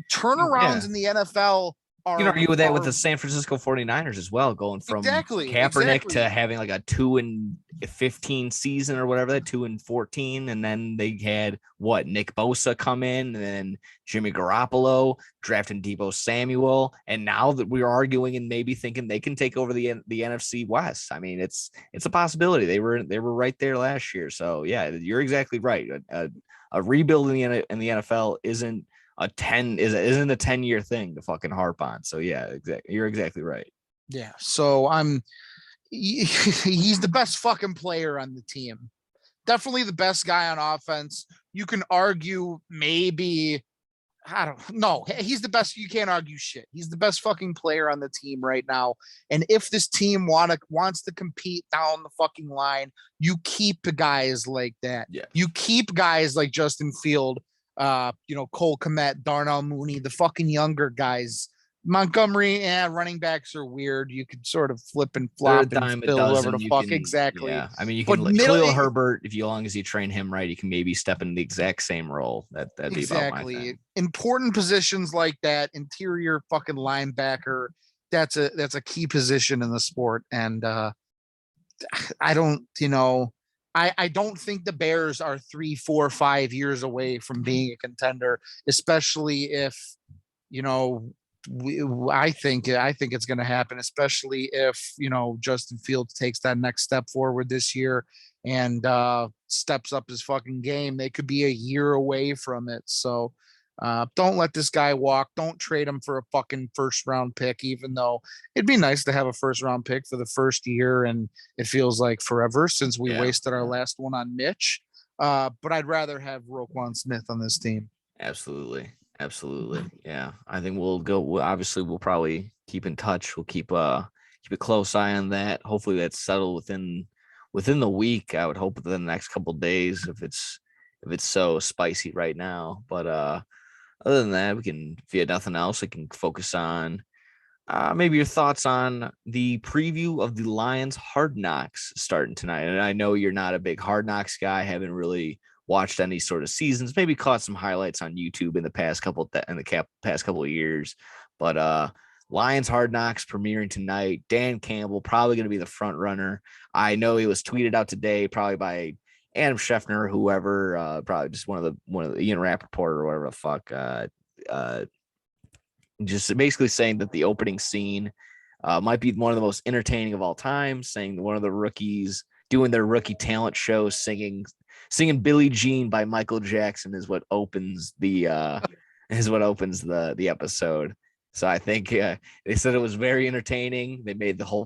S1: turnarounds in the NFL
S2: you can argue with that with the San Francisco 49ers as well, going from Kaepernick to having like a 2-15 season or whatever, that 2-14. And then they had Nick Bosa come in, and then Jimmy Garoppolo drafting Deebo Samuel. And now that we're arguing and maybe thinking they can take over the NFC West. I mean, it's a possibility. They were right there last year. So yeah, you're exactly right. A rebuild in the NFL isn't a 10-year thing to fucking harp on. So yeah, exactly. You're exactly right.
S1: Yeah. So he's the best fucking player on the team. Definitely the best guy on offense. You can argue maybe, I don't know. He's the best. You can't argue shit. He's the best fucking player on the team right now. And if this team wants to compete down the fucking line, you keep guys like that.
S2: Yeah.
S1: You keep guys like Justin Field, Cole Kmet, Darnell Mooney, the fucking younger guys. Montgomery and running backs are weird. You could sort of flip and flop and fill whoever the fuck. Exactly.
S2: Yeah. I mean, you can Khalil Herbert, if you long as you train him right, you can maybe step in the exact same role. That'd be about my thing.
S1: Important positions like that, interior fucking linebacker, that's a key position in the sport. And I don't think the Bears are 3, 4, 5 years away from being a contender, especially if, I think it's going to happen, especially if, Justin Fields takes that next step forward this year and steps up his fucking game. They could be a year away from it. So don't let this guy walk. Don't trade him for a fucking first round pick, even though it'd be nice to have a first round pick for the first year. And it feels like forever since we wasted our last one on Mitch. But I'd rather have Roquan Smith on this team.
S2: Absolutely. Yeah. I think obviously we'll probably keep in touch. We'll keep a close eye on that. Hopefully that's settled within the week. I would hope within the next couple of days if it's so spicy right now. But other than that, if you had nothing else, we can focus on maybe your thoughts on the preview of the Lions Hard Knocks starting tonight. And I know you're not a big Hard Knocks guy, haven't really watched any sort of seasons, maybe caught some highlights on YouTube in the past couple of years. But Lions Hard Knocks premiering tonight. Dan Campbell probably going to be the front runner. I know he was tweeted out today, probably by Adam Schefter or whoever, probably just one of the Ian Rappaport or whatever the fuck. Just basically saying that the opening scene might be one of the most entertaining of all time, saying that one of the rookies doing their rookie talent show singing Billie Jean by Michael Jackson is what opens the episode. So I think they said it was very entertaining. They made the whole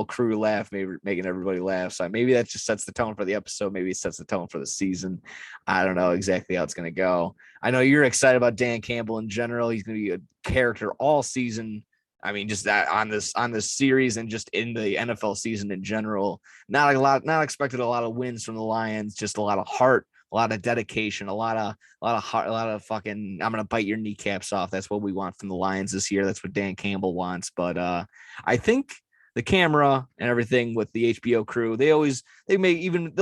S2: crew laugh, making everybody laugh. So maybe that just sets the tone for the episode. Maybe it sets the tone for the season. I don't know exactly how it's going to go. I know you're excited about Dan Campbell in general. He's going to be a character all season. I mean, just that on this series and just in the NFL season in general. Not expected a lot of wins from the Lions. Just a lot of heart, a lot of dedication, a lot of heart, a lot of fucking, I'm gonna bite your kneecaps off. That's what we want from the Lions this year. That's what Dan Campbell wants. But I think the camera and everything with the HBO crew, they'll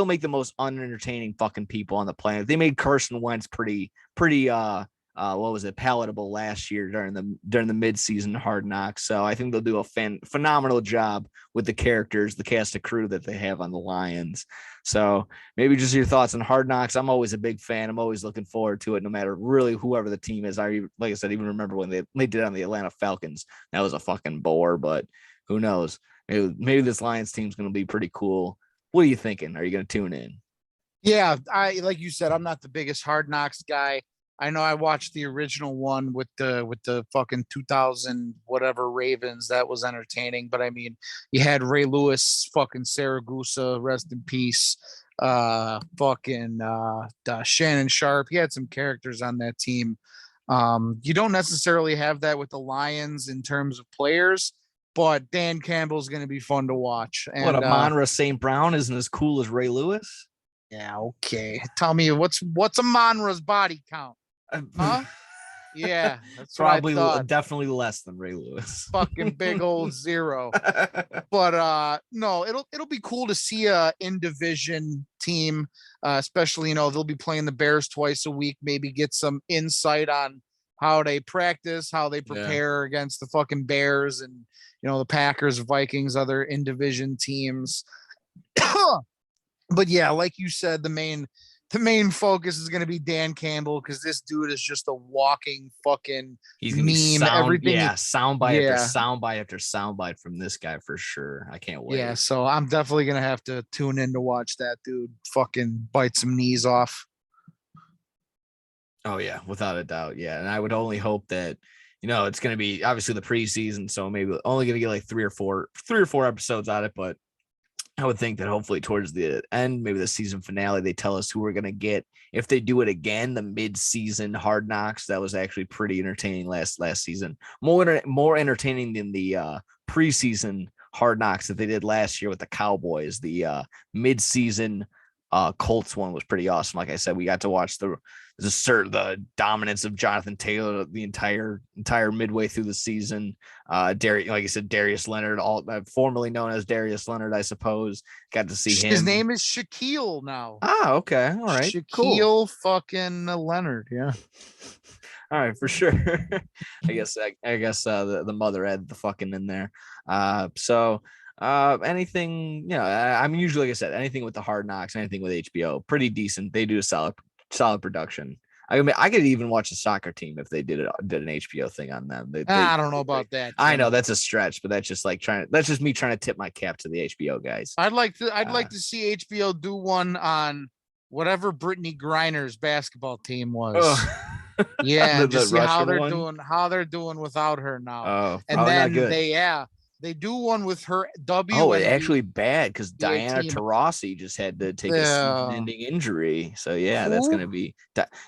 S2: make the most unentertaining fucking people on the planet. They made Carson Wentz pretty palatable last year during the mid-season Hard Knocks. So I think they'll do a phenomenal job with the characters, the cast of crew that they have on the Lions. So maybe just your thoughts on Hard Knocks. I'm always a big fan. I'm always looking forward to it, no matter really whoever the team is. Like I said, even remember when they did it on the Atlanta Falcons. That was a fucking bore, but who knows? Maybe this Lions team's going to be pretty cool. What are you thinking? Are you going to tune in?
S1: Yeah, like you said, I'm not the biggest Hard Knocks guy. I know I watched the original one with the fucking 2000 whatever Ravens. That was entertaining. But I mean, you had Ray Lewis, fucking Saragusa, rest in peace. Shannon Sharp. He had some characters on that team. You don't necessarily have that with the Lions in terms of players. but Dan Campbell's going to be fun to watch. And
S2: What, Amon-Ra St. Brown isn't as cool as Ray Lewis?
S1: yeah, okay. Tell me what's Amon-Ra's body count? Huh? Yeah, that's
S2: Probably
S1: what I thought.
S2: definitely less than Ray Lewis.
S1: Fucking big old 0. But no, it'll be cool to see a in division team, especially they'll be playing the Bears twice a week. Maybe get some insight on how they practice, how they prepare against the fucking Bears and the Packers, Vikings, other in division teams. But yeah, like you said, the main focus is going to be Dan Campbell because this dude is just a walking fucking
S2: He's gonna
S1: meme. Everything,
S2: soundbite after soundbite after soundbite from this guy for sure. I can't wait.
S1: Yeah, so I'm definitely gonna have to tune in to watch that dude fucking bite some knees off.
S2: Oh yeah, without a doubt. Yeah, and I would only hope that it's going to be obviously the preseason, so maybe only going to get like three or four episodes out of it, but I would think that hopefully towards the end, maybe the season finale, they tell us who we're going to get. If they do it again, the mid-season Hard Knocks, that was actually pretty entertaining last season. More entertaining than the preseason Hard Knocks that they did last year with the Cowboys. The mid-season Colts one was pretty awesome. Like I said, we got to watch the dominance of Jonathan Taylor the entire midway through the season. Like I said, Darius Leonard, formerly known as Darius Leonard, I suppose. Got to see him.
S1: His name is Shaquille now.
S2: Ah, okay, all right,
S1: Shaquille
S2: cool.
S1: fucking Leonard, yeah.
S2: All right, for sure. I guess the mother had the fucking in there. Anything, I mean, usually, like I said, anything with the Hard Knocks, anything with HBO, pretty decent. They do a solid production. I mean, I could even watch the soccer team if they did an HBO thing on them.
S1: I don't know about that.
S2: I know that's a stretch, but that's just me trying to tip my cap to the HBO guys.
S1: I'd like to see HBO do one on whatever Brittany Griner's basketball team was.
S2: Oh.
S1: Yeah, just see how they're doing without her now.
S2: Oh,
S1: and then they do one with her.
S2: It's actually bad because Diana Taurasi just had to take a season-ending injury. So yeah, that's gonna be.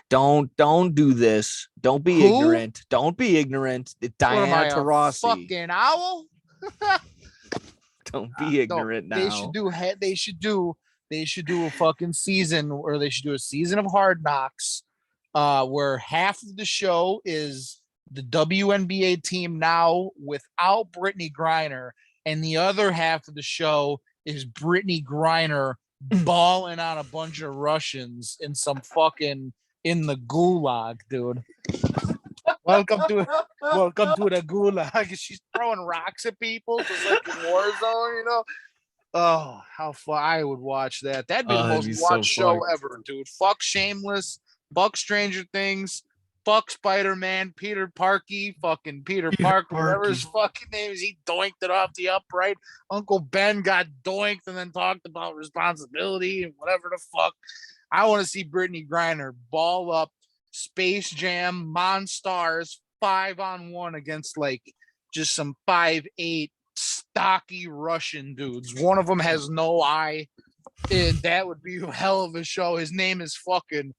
S2: Don't do this. Don't be ignorant. Don't be ignorant. Diana Taurasi.
S1: Fucking owl.
S2: Don't be ignorant now.
S1: They should do a fucking season, or they should do a season of Hard Knocks, where half of the show is the WNBA team now without Brittany Griner, and the other half of the show is Brittany Griner balling on a bunch of Russians in some fucking in the gulag, dude. Welcome to the gulag. She's throwing rocks at people just like in Warzone, Oh, how far I would watch that. That'd be the most watched show ever, dude. Fuck Shameless, fuck Stranger Things, fuck Spider-Man, Peter Parkey, fucking Peter Parker, whatever his fucking name is. He doinked it off the upright. Uncle Ben got doinked and then talked about responsibility and whatever the fuck. I want to see Brittany Griner ball up Space Jam Monstars 5-on-1 against like just some 5'8" stocky Russian dudes. One of them has no eye. That would be a hell of a show. His name is fucking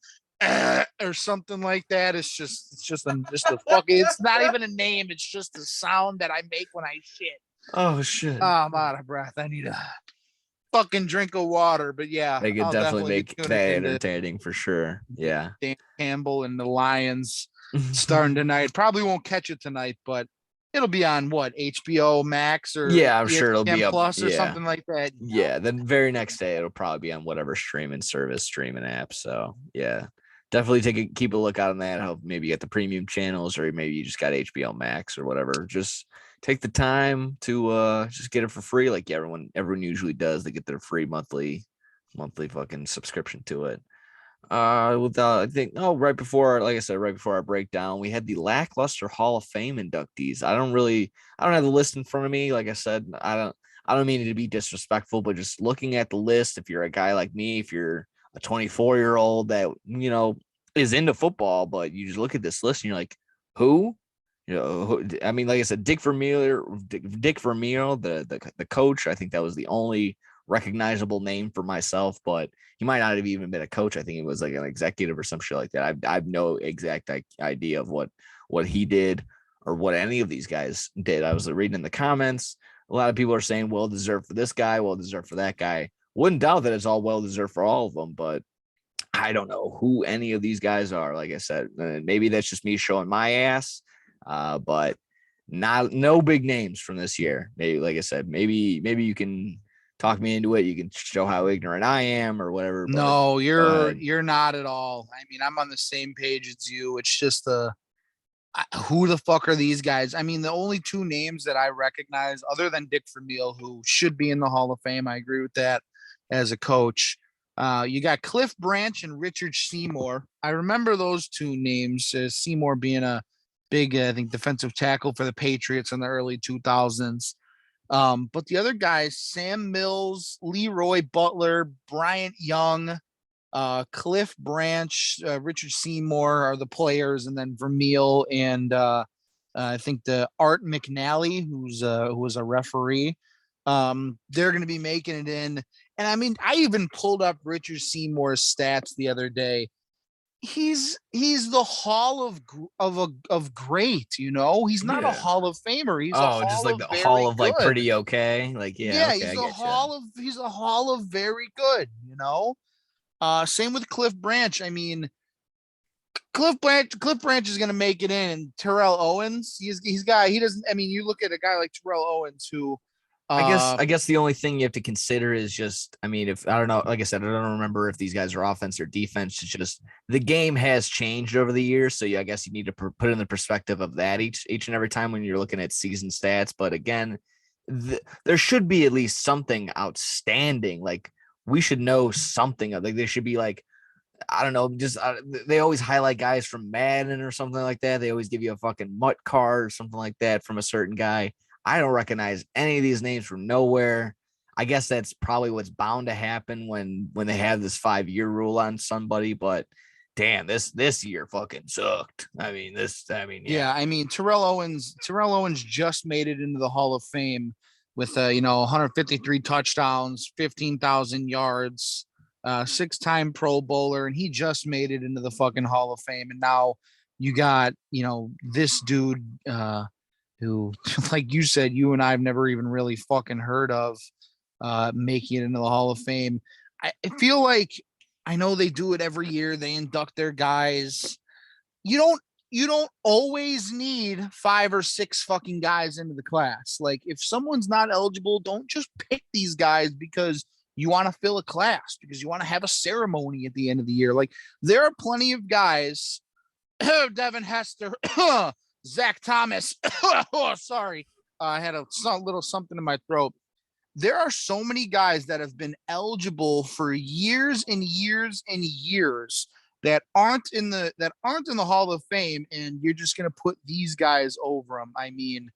S1: or something like that. It's just a fucking. It's not even a name. It's just a sound that I make when I shit.
S2: Oh shit!
S1: Oh, I'm out of breath. I need a fucking drink of water. But yeah,
S2: they could definitely make that entertaining for sure. Yeah,
S1: Dan Campbell and the Lions starting tonight. Probably won't catch it tonight, but it'll be on what, HBO Max or
S2: I'm sure it'll be
S1: Plus or something like that.
S2: Yeah, then very next day it'll probably be on whatever streaming app. So yeah. Definitely keep a look out on that. Hope maybe you get the premium channels, or maybe you just got HBO Max or whatever. Just take the time to just get it for free, like everyone usually does. They get their free monthly fucking subscription to it. I think right before our breakdown, we had the lackluster Hall of Fame inductees. I don't have the list in front of me. Like I said, I don't mean it to be disrespectful, but just looking at the list, if you're a guy like me, if you're a 24-year-old that is into football, but you just look at this list and you're like, who? I mean, like I said, Dick Vermeer, the coach. I think that was the only recognizable name for myself, but he might not have even been a coach. I think he was like an executive or some shit like that. I have no exact idea of what he did. or what any of these guys did. I was reading in the comments. A lot of people are saying well deserved for this guy, well deserved for that guy. Wouldn't doubt that it's all well deserved for all of them, but I don't know who any of these guys are. Like I said, maybe that's just me showing my ass, but no big names from this year. Maybe, like I said, maybe you can talk me into it. You can show how ignorant I am or whatever. But
S1: No, you're not at all. I mean, I'm on the same page as you. It's just who the fuck are these guys? I mean, the only two names that I recognize, other than Dick Vermeil, who should be in the Hall of Fame, I agree with that as a coach. You got Cliff Branch and Richard Seymour. I remember those two names. Seymour being a big, I think, defensive tackle for the Patriots in the early 2000s. But the other guys, Sam Mills, Leroy Butler, Bryant Young, Cliff Branch, Richard Seymour are the players, and then Vermeil and I think the Art McNally, who was a referee. They're going to be making it in. And I mean, I even pulled up Richard Seymour's stats the other day. He's the Hall of great, you know. He's not a Hall of Famer. He's a
S2: just
S1: Hall
S2: like
S1: of
S2: the
S1: very
S2: Hall of like
S1: good.
S2: pretty okay. Like, yeah,
S1: Yeah,
S2: okay, I get
S1: he's a Hall of very good, you know. Same with Cliff Branch. I mean, Cliff Branch is going to make it in, and Terrell Owens, he doesn't. I mean, you look at a guy like Terrell Owens who,
S2: I guess the only thing you have to consider is just, I mean, if I don't know, like I said, I don't remember if these guys are offense or defense. It's just the game has changed over the years, so yeah, I guess you need to put in the perspective of that each and every time when you're looking at season stats. But again, there should be at least something outstanding. Like we should know something. Like there should be like, I don't know, just they always highlight guys from Madden or something like that. They always give you a fucking mutt card or something like that from a certain guy. I don't recognize any of these names from nowhere. I guess that's probably what's bound to happen when they have this 5-year rule on somebody. But damn, this year fucking sucked.
S1: yeah. I mean, Terrell Owens just made it into the Hall of Fame with 153 touchdowns, 15,000 yards, 6-time Pro Bowler, and he just made it into the fucking Hall of Fame. And now you got this dude. Who, like you said, you and I have never even really fucking heard of making it into the Hall of Fame. I feel like I know they do it every year. They induct their guys. You don't always need 5 or 6 fucking guys into the class. Like if someone's not eligible, don't just pick these guys because you want to fill a class, because you want to have a ceremony at the end of the year. Like there are plenty of guys. Devin Hester. Zach Thomas. Oh, sorry. I had a little something in my throat. There are so many guys that have been eligible for years and years and years that aren't in the Hall of Fame, and you're just gonna put these guys over them. I mean,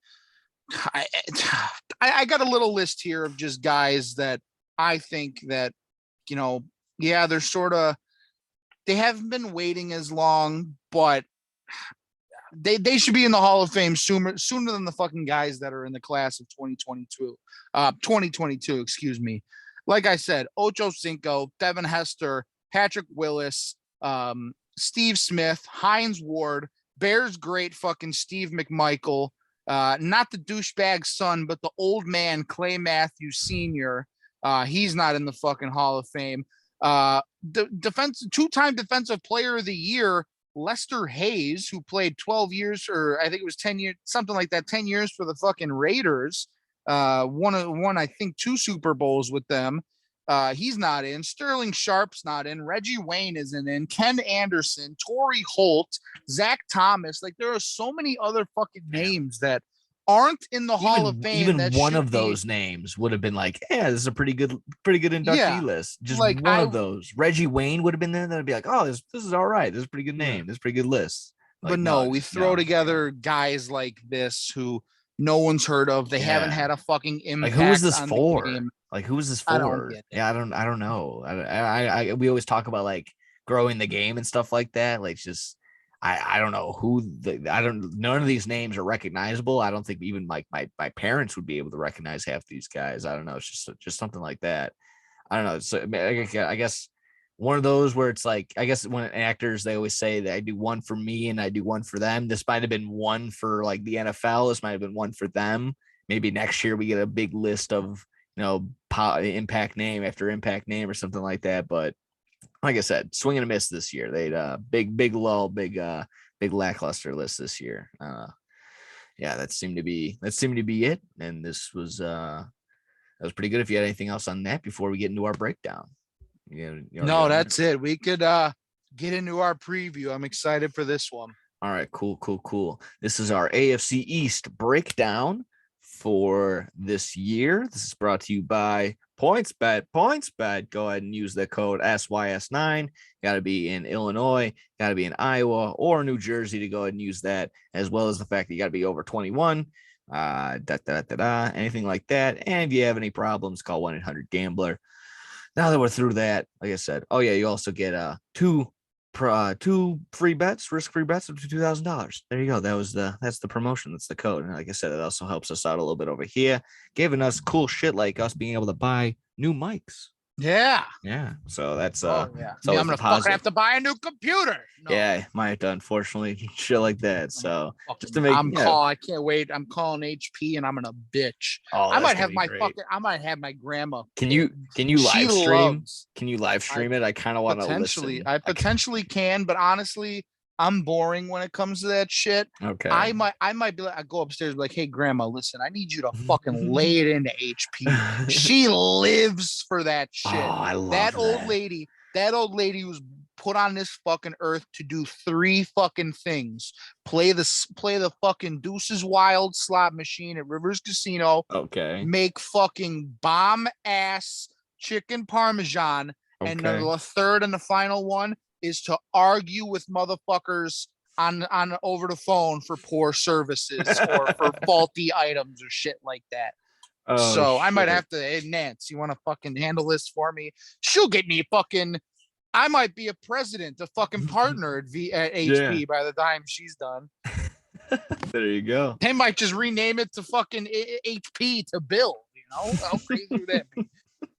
S1: I got a little list here of just guys that I think that yeah, they haven't been waiting as long, but they should be in the Hall of Fame sooner than the fucking guys that are in the class of 2022, excuse me. Like I said, Ocho Cinco, Devin Hester, Patrick Willis, Steve Smith, Hines Ward, Bears great fucking Steve McMichael, not the douchebag son, but the old man Clay Matthews Sr. He's not in the fucking Hall of Fame. The two-time defensive player of the year, Lester Hayes, who played 12 years, or I think it was 10 years, something like that, 10 years for the fucking Raiders. Won, I think, 2 Super Bowls with them. He's not in. Sterling Sharp's not in. Reggie Wayne isn't in. Ken Anderson, Torrey Holt, Zach Thomas. Like there are so many other fucking names that aren't in the Hall of Fame.
S2: Even one of those names would have been like, yeah, this is a pretty good inductee list. Just like one of those. Reggie Wayne would have been there. That'd be like, oh, this is all right. This is a pretty good name. This is a pretty good list.
S1: Like, but no, we throw together guys like this who no one's heard of. They haven't had a fucking impact.
S2: Like who is this for? Like who is this for? I don't know. We always talk about like growing the game and stuff like that. Like just I don't know none of these names are recognizable. I don't think even like my parents would be able to recognize half these guys. I don't know. It's just something like that. I don't know. So I guess one of those where it's like, I guess when actors, they always say that I do one for me and I do one for them. This might have been one for like the NFL. This might have been one for them. Maybe next year we get a big list of, impact name after impact name or something like that. But like I said, swing and a miss this year. They'd big lull, big lackluster list this year. Yeah, that seemed to be it. And this was that was pretty good. If you had anything else on that before we get into our breakdown.
S1: No, that's it. We could get into our preview. I'm excited for this one.
S2: All right, cool. This is our AFC East breakdown for this year. This is brought to you by PointsBet. Go ahead and use the code SYS9. Got to be in Illinois, got to be in Iowa or New Jersey to go ahead and use that, as well as the fact that you got to be over 21. Anything like that. And if you have any problems, call 1-800-GAMBLER. Now that we're through that, like I said, you also get two free bets, risk-free bets up to $2,000. There you go. That's the promotion. That's the code. And like I said, it also helps us out a little bit over here, giving us cool shit like us being able to buy new mics.
S1: Yeah.
S2: So that's
S1: I'm gonna fucking have to buy a new computer.
S2: No. Yeah, might have to, unfortunately, shit like that. So just to make,
S1: I can't wait. I'm calling HP and I'm gonna bitch. I might have my grandma.
S2: Can you live stream? Can you live stream it? I kind of want to listen.
S1: I potentially can, but honestly, I'm boring when it comes to that shit.
S2: Okay.
S1: I might be like, I go upstairs and be like, hey grandma, listen, I need you to fucking lay it into HP. She lives for that shit. Oh,
S2: I love
S1: that old lady. That old lady was put on this fucking earth to do 3 fucking things: play the fucking Deuces Wild slot machine at Rivers Casino.
S2: Okay.
S1: Make fucking bomb ass chicken parmesan, okay. And the third and the final one is to argue with motherfuckers on over the phone for poor services or for faulty items or shit like that. Oh, so shit. I might have to, hey, Nance, you want to fucking handle this for me? She'll get me I might be a president, a fucking partner at HP by the time she's done.
S2: There you go.
S1: They might just rename it to fucking HP to Bill, How crazy would that be?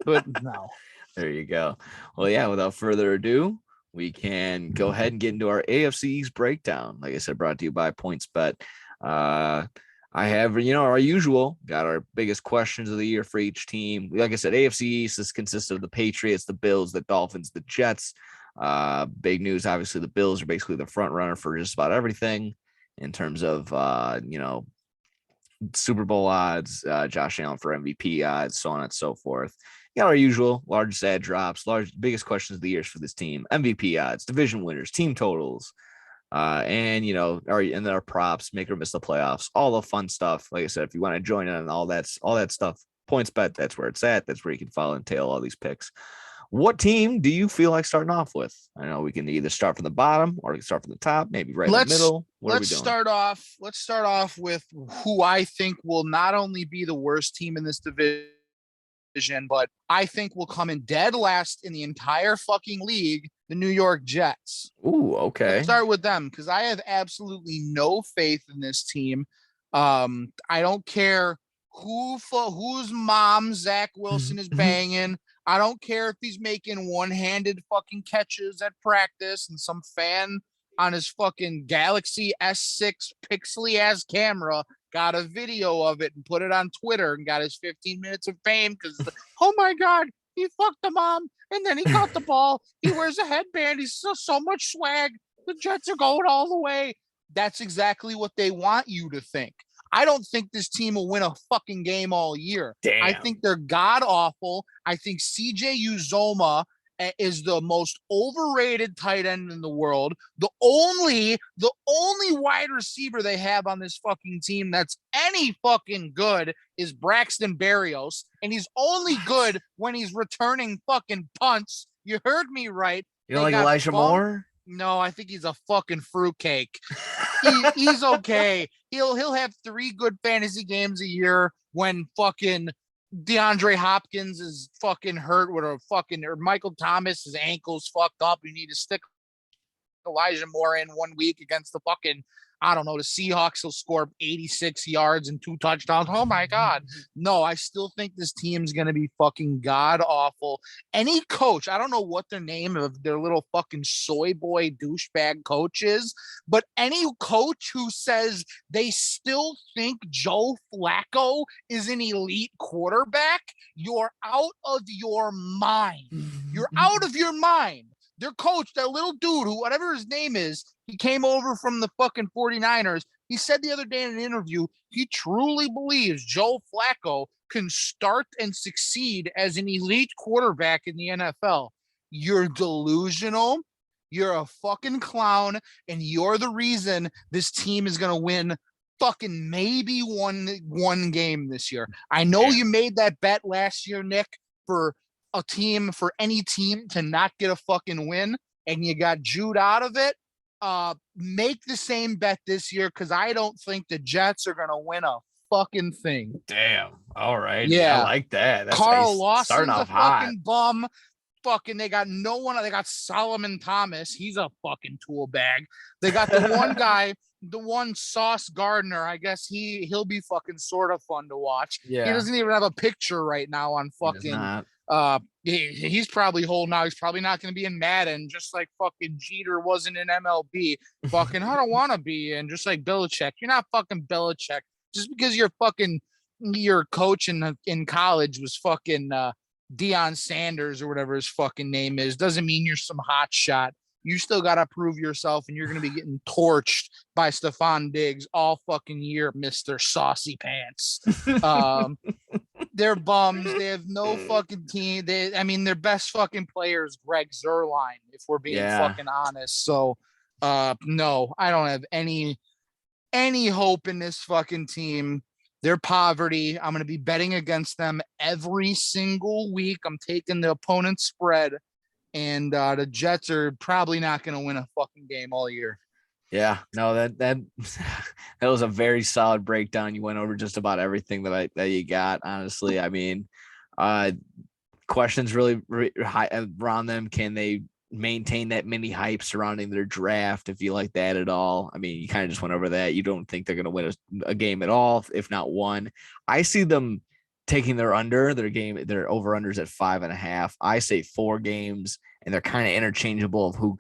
S1: But no.
S2: There you go. Well, yeah, without further ado, we can go ahead and get into our AFC East breakdown. Like I said, brought to you by PointsBet. I have, our usual, got our biggest questions of the year for each team. Like I said, AFC East is consistent of the Patriots, the Bills, the Dolphins, the Jets. Big news, obviously, the Bills are basically the front runner for just about everything in terms of, Super Bowl odds, Josh Allen for MVP odds, so on and so forth. Our usual largest ad drops, biggest questions of the years for this team, MVP odds, division winners, team totals, and our props, make or miss the playoffs, all the fun stuff. Like I said, if you want to join in on all that stuff, PointsBet, that's where it's at. That's where you can follow and tail all these picks. What team do you feel like starting off with? I know we can either start from the bottom or we can start from the top, maybe right in the middle.
S1: Let's start off with who I think will not only be the worst team in this division, but I think will come in dead last in the entire fucking league, the New York Jets.
S2: Ooh, okay.
S1: Let's start with them because I have absolutely no faith in this team. I don't care whose mom Zach Wilson is banging. I don't care if he's making one-handed fucking catches at practice and some fan on his fucking Galaxy S6 pixely ass camera got a video of it and put it on Twitter and got his 15 minutes of fame because, oh my God, he fucked the mom and then he caught the ball. He wears a headband. He's so much swag. The Jets are going all the way. That's exactly what they want you to think. I don't think this team will win a fucking game all year.
S2: Damn.
S1: I think they're god awful. I think CJ Uzoma is the most overrated tight end in the world. The only wide receiver they have on this fucking team that's any fucking good is Braxton Berrios, and he's only good when he's returning fucking punts. You heard me right.
S2: You don't like Elijah Moore?
S1: No, I think he's a fucking fruitcake. He's okay. He'll have 3 good fantasy games a year when fucking DeAndre Hopkins is fucking hurt with or Michael Thomas, his ankle's fucked up. You need to stick Elijah Moore in 1 week against the fucking, I don't know, the Seahawks. He'll score 86 yards and 2 touchdowns. Oh my God. No, I still think this team's going to be fucking god awful. Any coach, I don't know what their name of their little fucking soy boy douchebag coach is, but any coach who says they still think Joe Flacco is an elite quarterback, you're out of your mind. You're out of your mind. Their coach, that little dude, who whatever his name is, he came over from the fucking 49ers. He said the other day in an interview, he truly believes Joe Flacco can start and succeed as an elite quarterback in the NFL. You're delusional. You're a fucking clown, and you're the reason this team is going to win fucking maybe one game this year. I know you made that bet last year, Nick, for any team to not get a fucking win, and you got Jude out of it. Make the same bet this year, because I don't think the Jets are gonna win a fucking thing.
S2: Damn. All right.
S1: Yeah,
S2: I like that. That's
S1: Carl
S2: nice.
S1: Lawson's a
S2: hot.
S1: fucking bum. Fucking, they got no one. They got Solomon Thomas. He's a fucking tool bag. They got the one guy, the one Sauce Gardner. I guess he'll be fucking sort of fun to watch.
S2: Yeah.
S1: He doesn't even have a picture right now on fucking. He's probably holding out. He's probably not going to be in Madden, just like fucking Jeter wasn't in MLB. Fucking, I don't want to be in, just like Belichick. You're not fucking Belichick. Just because your coach in college was fucking Deion Sanders or whatever his fucking name is, doesn't mean you're some hot shot. You still got to prove yourself, and you're going to be getting torched by Stephon Diggs all fucking year, Mr. Saucy Pants. They're bums. They have no fucking team. Their best fucking player is Greg Zuerlein, if we're being fucking honest. So, no, I don't have any hope in this fucking team. They're poverty. I'm going to be betting against them every single week. I'm taking the opponent's spread, and the Jets are probably not going to win a fucking game all year.
S2: Yeah, no, that was a very solid breakdown. You went over just about everything that you got. Honestly, I mean, questions really high around them. Can they maintain that mini hype surrounding their draft, if you like that at all? I mean, you kind of just went over that. You don't think they're going to win a game at all, if not one. I see them taking their over unders at 5.5. I say 4 games, and they're kind of interchangeable of who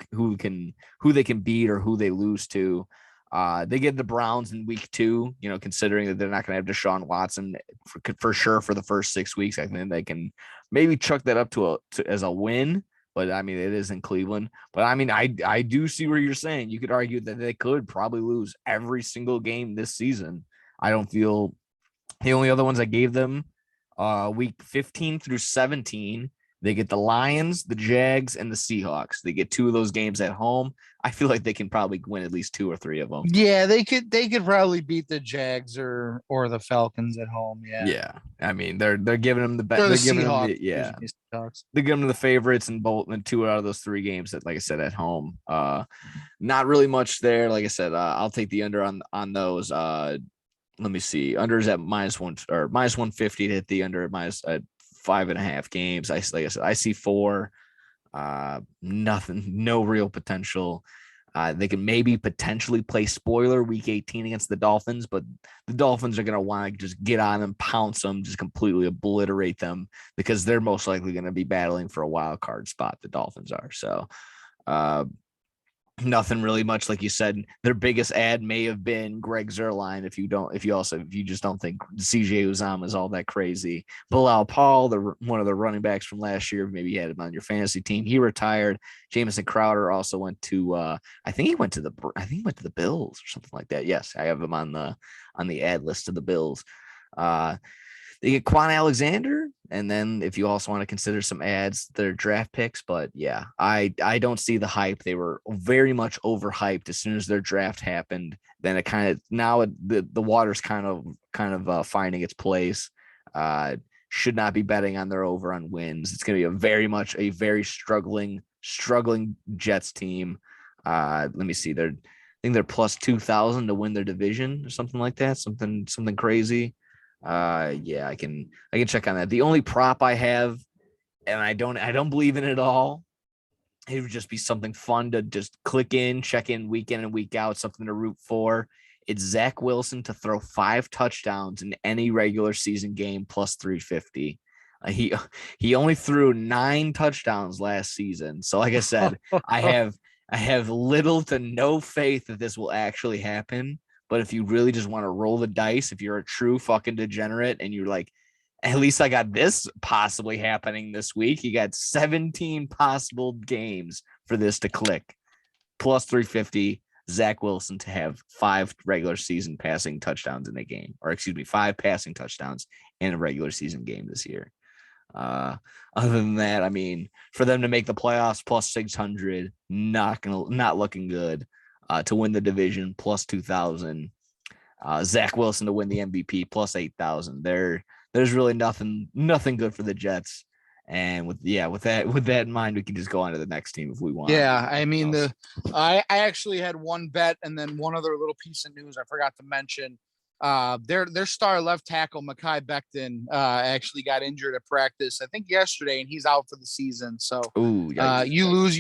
S2: they can beat or who they lose to. They get the Browns in week 2, considering that they're not going to have Deshaun Watson for sure for the first 6 weeks. I think they can maybe chuck that up as a win. But I mean, it is in Cleveland. But I mean, I do see where you're saying. You could argue that they could probably lose every single game this season. I don't feel the only other ones I gave them week 15 through 17. They get the Lions, the Jags, and the Seahawks. They get 2 of those games at home. I feel like they can probably win at least 2 or 3 of them.
S1: Yeah, they could probably beat the Jags or the Falcons at home. Yeah.
S2: Yeah. I mean, they're giving them the best.
S1: They're giving them
S2: They're giving them the favorites in both and 2 out of those 3 games that, like I said, at home. Not really much there. Like I said, I'll take the under on those. Let me see. Unders at -1 or -150 to hit the under at 5.5 games. Like I said, I see 4. Nothing, no real potential. They can maybe potentially play spoiler week 18 against the Dolphins, but the Dolphins are going to want to just get on them, pounce them, just completely obliterate them, because they're most likely going to be battling for a wild card spot. The Dolphins are. So, nothing really much, like you said. Their biggest ad may have been Greg Zuerlein. If you just don't think CJ Uzomah is all that crazy. Bilal Paul, one of the running backs from last year, maybe you had him on your fantasy team. He retired. Jamison Crowder also went to I think he went to the Bills or something like that. Yes, I have him on the ad list of the Bills. They get Quan Alexander, and then if you also want to consider some ads, their draft picks. But yeah, I don't see the hype. They were very much overhyped as soon as their draft happened. Then it kind of the water's kind of finding its place. Should not be betting on their over on wins. It's going to be a very struggling Jets team. Let me see. I think they're plus 2,000 to win their division or something like that. Something crazy. Yeah, I can check on that. The only prop I have, and I don't believe in it at all, it would just be something fun to just click in, check in week in and week out, something to root for. It's Zach Wilson to throw 5 touchdowns in any regular season game plus 350. He only threw 9 touchdowns last season. So like I said, I have little to no faith that this will actually happen. But if you really just want to roll the dice, if you're a true fucking degenerate and you're like, at least I got this possibly happening this week. You got 17 possible games for this to click. Plus 350, Zach Wilson to have 5 regular season passing touchdowns in a game, or excuse me, 5 passing touchdowns in a regular season game this year. Other than that, I mean, for them to make the playoffs plus 600, not looking good. To win the division plus 2,000. Zach Wilson to win the MVP plus 8,000. There's really nothing good for the Jets. And with that in mind, we can just go on to the next team if we want.
S1: Yeah, I mean I actually had one bet and then one other little piece of news I forgot to mention. Their star left tackle Mekhi Becton actually got injured at practice, I think yesterday, and he's out for the season. So you lose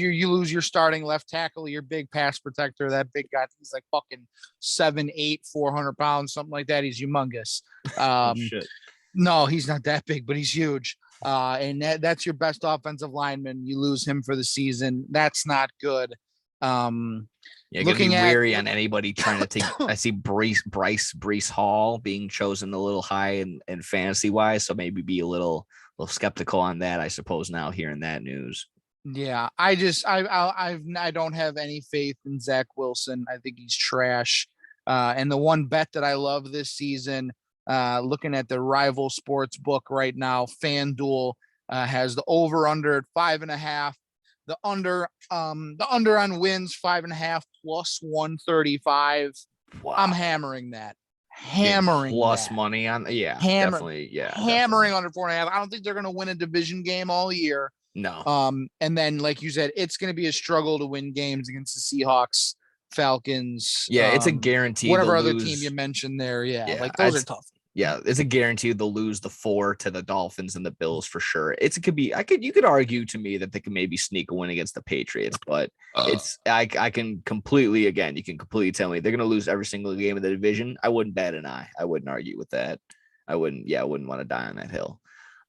S1: your starting left tackle, your big pass protector. That big guy, he's like fucking 7'8", 400 pounds, something like that. He's humongous.
S2: Shit.
S1: No, he's not that big, but he's huge. And that's your best offensive lineman. You lose him for the season. That's not good.
S2: Yeah, gonna be wary on anybody trying to take. I see Breece Hall being chosen a little high in fantasy wise, so maybe be a little skeptical on that. I suppose now hearing that news.
S1: Yeah, I don't have any faith in Zach Wilson. I think he's trash. And the one bet that I love this season, looking at the rival sports book right now, FanDuel has the over under at 5.5. The under on wins 5.5 plus 135.
S2: Wow.
S1: I'm hammering that. Hammering
S2: plus
S1: that.
S2: Money on definitely. Yeah.
S1: Hammering under 4.5. I don't think they're gonna win a division game all year.
S2: No.
S1: And then like you said, it's gonna be a struggle to win games against the Seahawks, Falcons.
S2: Yeah, it's a guarantee.
S1: Whatever other team you mentioned there. Yeah, like those are tough.
S2: Yeah, it's a guarantee they'll lose the 4 to the Dolphins and the Bills for sure. You could argue to me that they can maybe sneak a win against the Patriots, but I can completely tell me they're gonna lose every single game of the division. I wouldn't bat an eye. I wouldn't argue with that. I wouldn't want to die on that hill.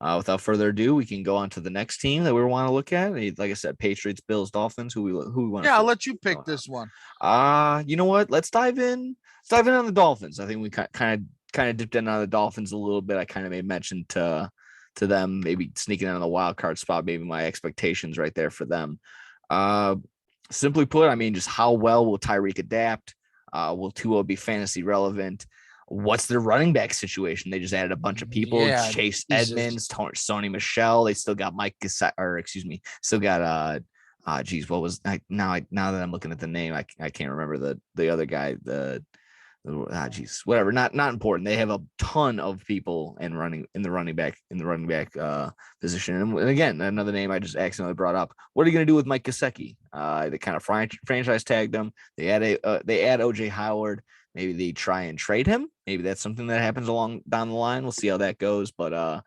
S2: Without further ado, we can go on to the next team that we want to look at. Like I said, Patriots, Bills, Dolphins. Who we want?
S1: Yeah, I'll let you pick this one.
S2: You know what? Let's dive in. Let's dive in on the Dolphins. I think we kind of dipped in on the Dolphins a little bit. I kind of made mention to them maybe sneaking in on the wild card spot, maybe my expectations right there for them. Simply put, I mean, just how well will Tyreek adapt? Will Tua be fantasy relevant? What's their running back situation? They just added a bunch of people. Yeah, Chase Edmonds, Sony Michel. They still got still got what was now that I'm looking at the name, I can't remember the other guy, whatever, not important. They have a ton of people in the running back position. And again, another name I just accidentally brought up. What are you going to do with Mike Gesicki? They kind of franchise tagged him. They add OJ Howard. Maybe they try and trade him. Maybe that's something that happens along down the line. We'll see how that goes. But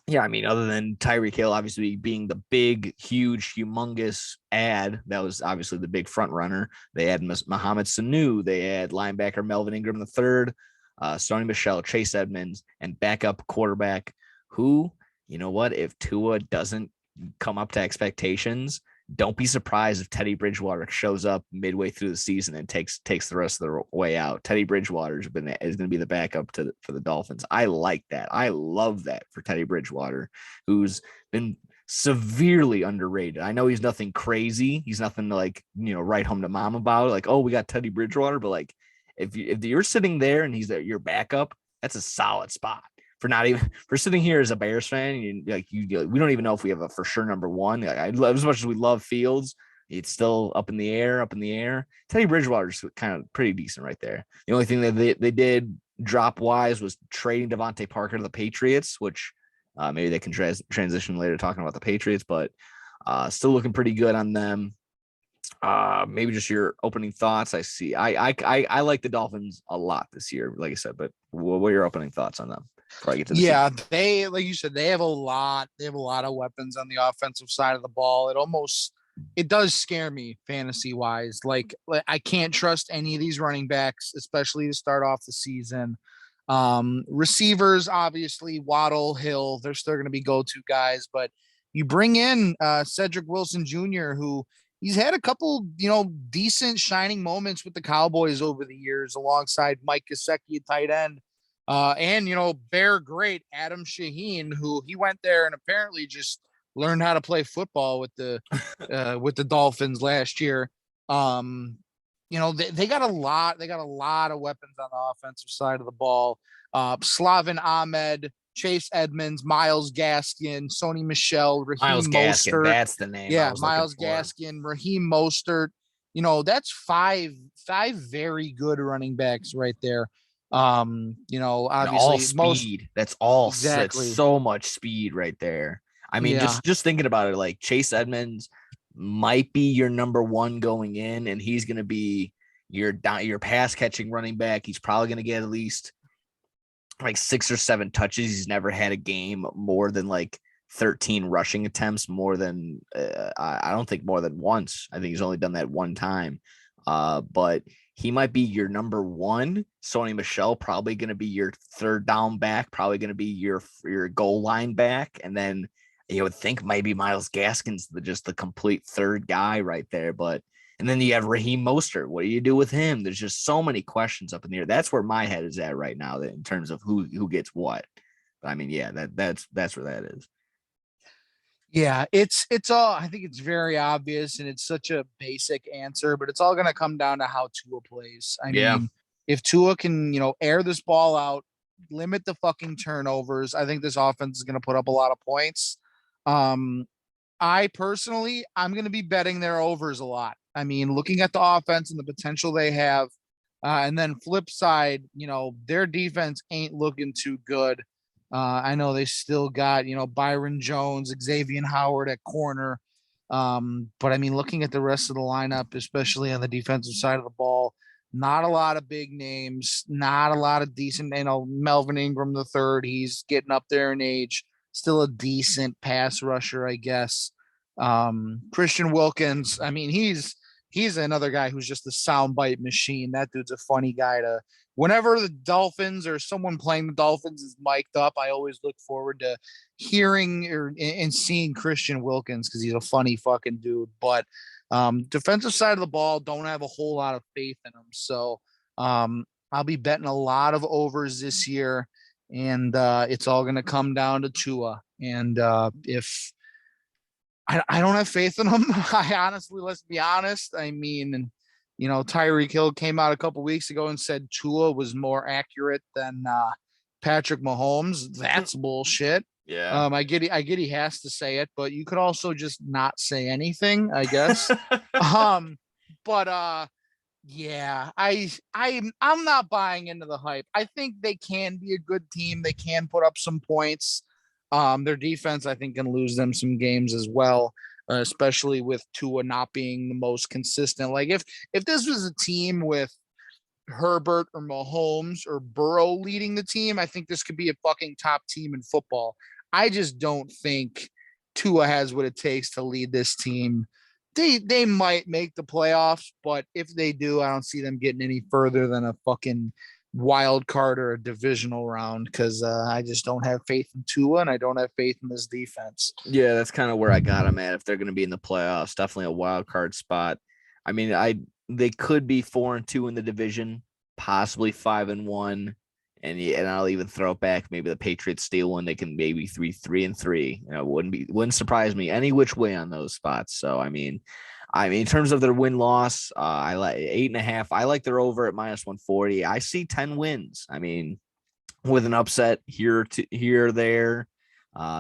S2: yeah, I mean, other than Tyreek Hill obviously being the big, huge, humongous ad, that was obviously the big front runner. They had Mohamed Sanu. They had linebacker Melvin Ingram III, Sony Michel, Chase Edmonds, and backup quarterback who, you know what, if Tua doesn't come up to expectations, don't be surprised if Teddy Bridgewater shows up midway through the season and takes the rest of the way out. Teddy Bridgewater is going to be the backup for the Dolphins. I like that. I love that for Teddy Bridgewater, who's been severely underrated. I know he's nothing crazy. He's nothing to write home to mom about. Like, oh, we got Teddy Bridgewater, but like if you're sitting there and he's your backup, that's a solid spot. For sitting here as a Bears fan, we don't even know if we have a for sure number one. As much as we love Fields, it's still up in the air. Teddy Bridgewater's kind of pretty decent right there. The only thing that they did drop wise was trading Devontae Parker to the Patriots, which maybe they can transition later talking about the Patriots, but still looking pretty good on them. Maybe just your opening thoughts. I like the Dolphins a lot this year, like I said, but what are your opening thoughts on them?
S1: They, like you said, they have a lot of weapons on the offensive side of the ball. It almost it does scare me fantasy wise. Like I can't trust any of these running backs, especially to start off the season. Receivers, obviously, Waddle, Hill, they're still going to be go-to guys, but you bring in Cedric Wilson Jr., who he's had a couple, decent shining moments with the Cowboys over the years, alongside Mike Gesicki, tight end, and Bear great Adam Shaheen, who he went there and apparently just learned how to play football with the Dolphins last year. They got a lot. They got a lot of weapons on the offensive side of the ball. Slavin Ahmed, Chase Edmonds, Miles Gaskin, Sony Michel,
S2: Miles
S1: Raheem
S2: Gaskin,
S1: Mostert.
S2: that's the name.
S1: Yeah, Miles Gaskin, Raheem Mostert. That's five very good running backs right there. Obviously
S2: all speed. That's all.
S1: Exactly.
S2: That's so much speed right there. I mean, just thinking about it, like Chase Edmonds might be your number one going in, and he's going to be your pass catching running back. He's probably going to get at least like 6 or 7 touches. He's never had a game more than like 13 rushing attempts, more than I don't think more than once. I think he's only done that one time. But he might be your number one. Sony Michel probably going to be your third down back, probably going to be your goal line back, and then you would think maybe Miles Gaskin's just the complete third guy right there. And then you have Raheem Mostert. What do you do with him? There's just so many questions up in the air. That's where my head is at right now in terms of who gets what. But I mean, yeah, that's where that is.
S1: Yeah, it's all, I think it's very obvious and it's such a basic answer, but it's all going to come down to how Tua plays. I mean, if Tua can, air this ball out, limit the fucking turnovers, I think this offense is going to put up a lot of points. I'm going to be betting their overs a lot. I mean, looking at the offense and the potential they have, and then flip side, their defense ain't looking too good. I know they still got, Byron Jones, Xavier Howard at corner. But I mean, looking at the rest of the lineup, especially on the defensive side of the ball, not a lot of big names, not a lot of decent, Melvin Ingram the third, he's getting up there in age, still a decent pass rusher, I guess. Christian Wilkins, I mean, he's another guy who's just a soundbite machine. That dude's a funny guy to, whenever the Dolphins or someone playing the Dolphins is mic'd up, I always look forward to hearing and seeing Christian Wilkins because he's a funny fucking dude. But defensive side of the ball, don't have a whole lot of faith in him. So I'll be betting a lot of overs this year, and it's all going to come down to Tua. And if I don't have faith in him, I honestly, let's be honest. I mean, Tyreek Hill came out a couple weeks ago and said Tua was more accurate than Patrick Mahomes. That's bullshit.
S2: Yeah.
S1: I get he has to say it, but you could also just not say anything, I guess. But yeah, I'm not buying into the hype. I think they can be a good team. They can put up some points. Their defense, I think, can lose them some games as well, especially with Tua not being the most consistent. Like if this was a team with Herbert or Mahomes or Burrow leading the team, I think this could be a fucking top team in football. I just don't think Tua has what it takes to lead this team. They might make the playoffs, but if they do, I don't see them getting any further than a fucking wild card or a divisional round because I just don't have faith in Tua and I don't have faith in this defense.
S2: Yeah, that's kind of where I got them at. If they're going to be in the playoffs, definitely a wild card spot. I mean, they could be 4-2 in the division, possibly 5-1, and I'll even throw it back. Maybe the Patriots steal one. They can maybe 3-3. Wouldn't surprise me any which way on those spots. So I mean, in terms of their win loss, I like 8.5. I like their over at -140. I see 10 wins. I mean, with an upset here or there,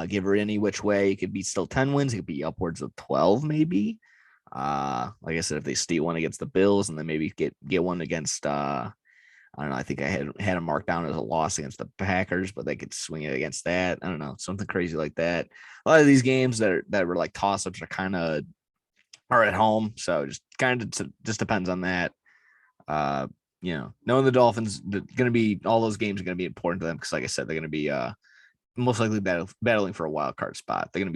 S2: give her any which way, it could be still 10 wins. It could be upwards of 12, maybe. Like I said, if they steal one against the Bills and then maybe get one against I don't know. I think I had them marked down as a loss against the Packers, but they could swing it against that. I don't know, something crazy like that. A lot of these games that were like toss-ups are at home, so just kind of just depends on that. Knowing the Dolphins, all those games are going to be important to them because, like I said, they're going to be most likely battling for a wild card spot. It's gonna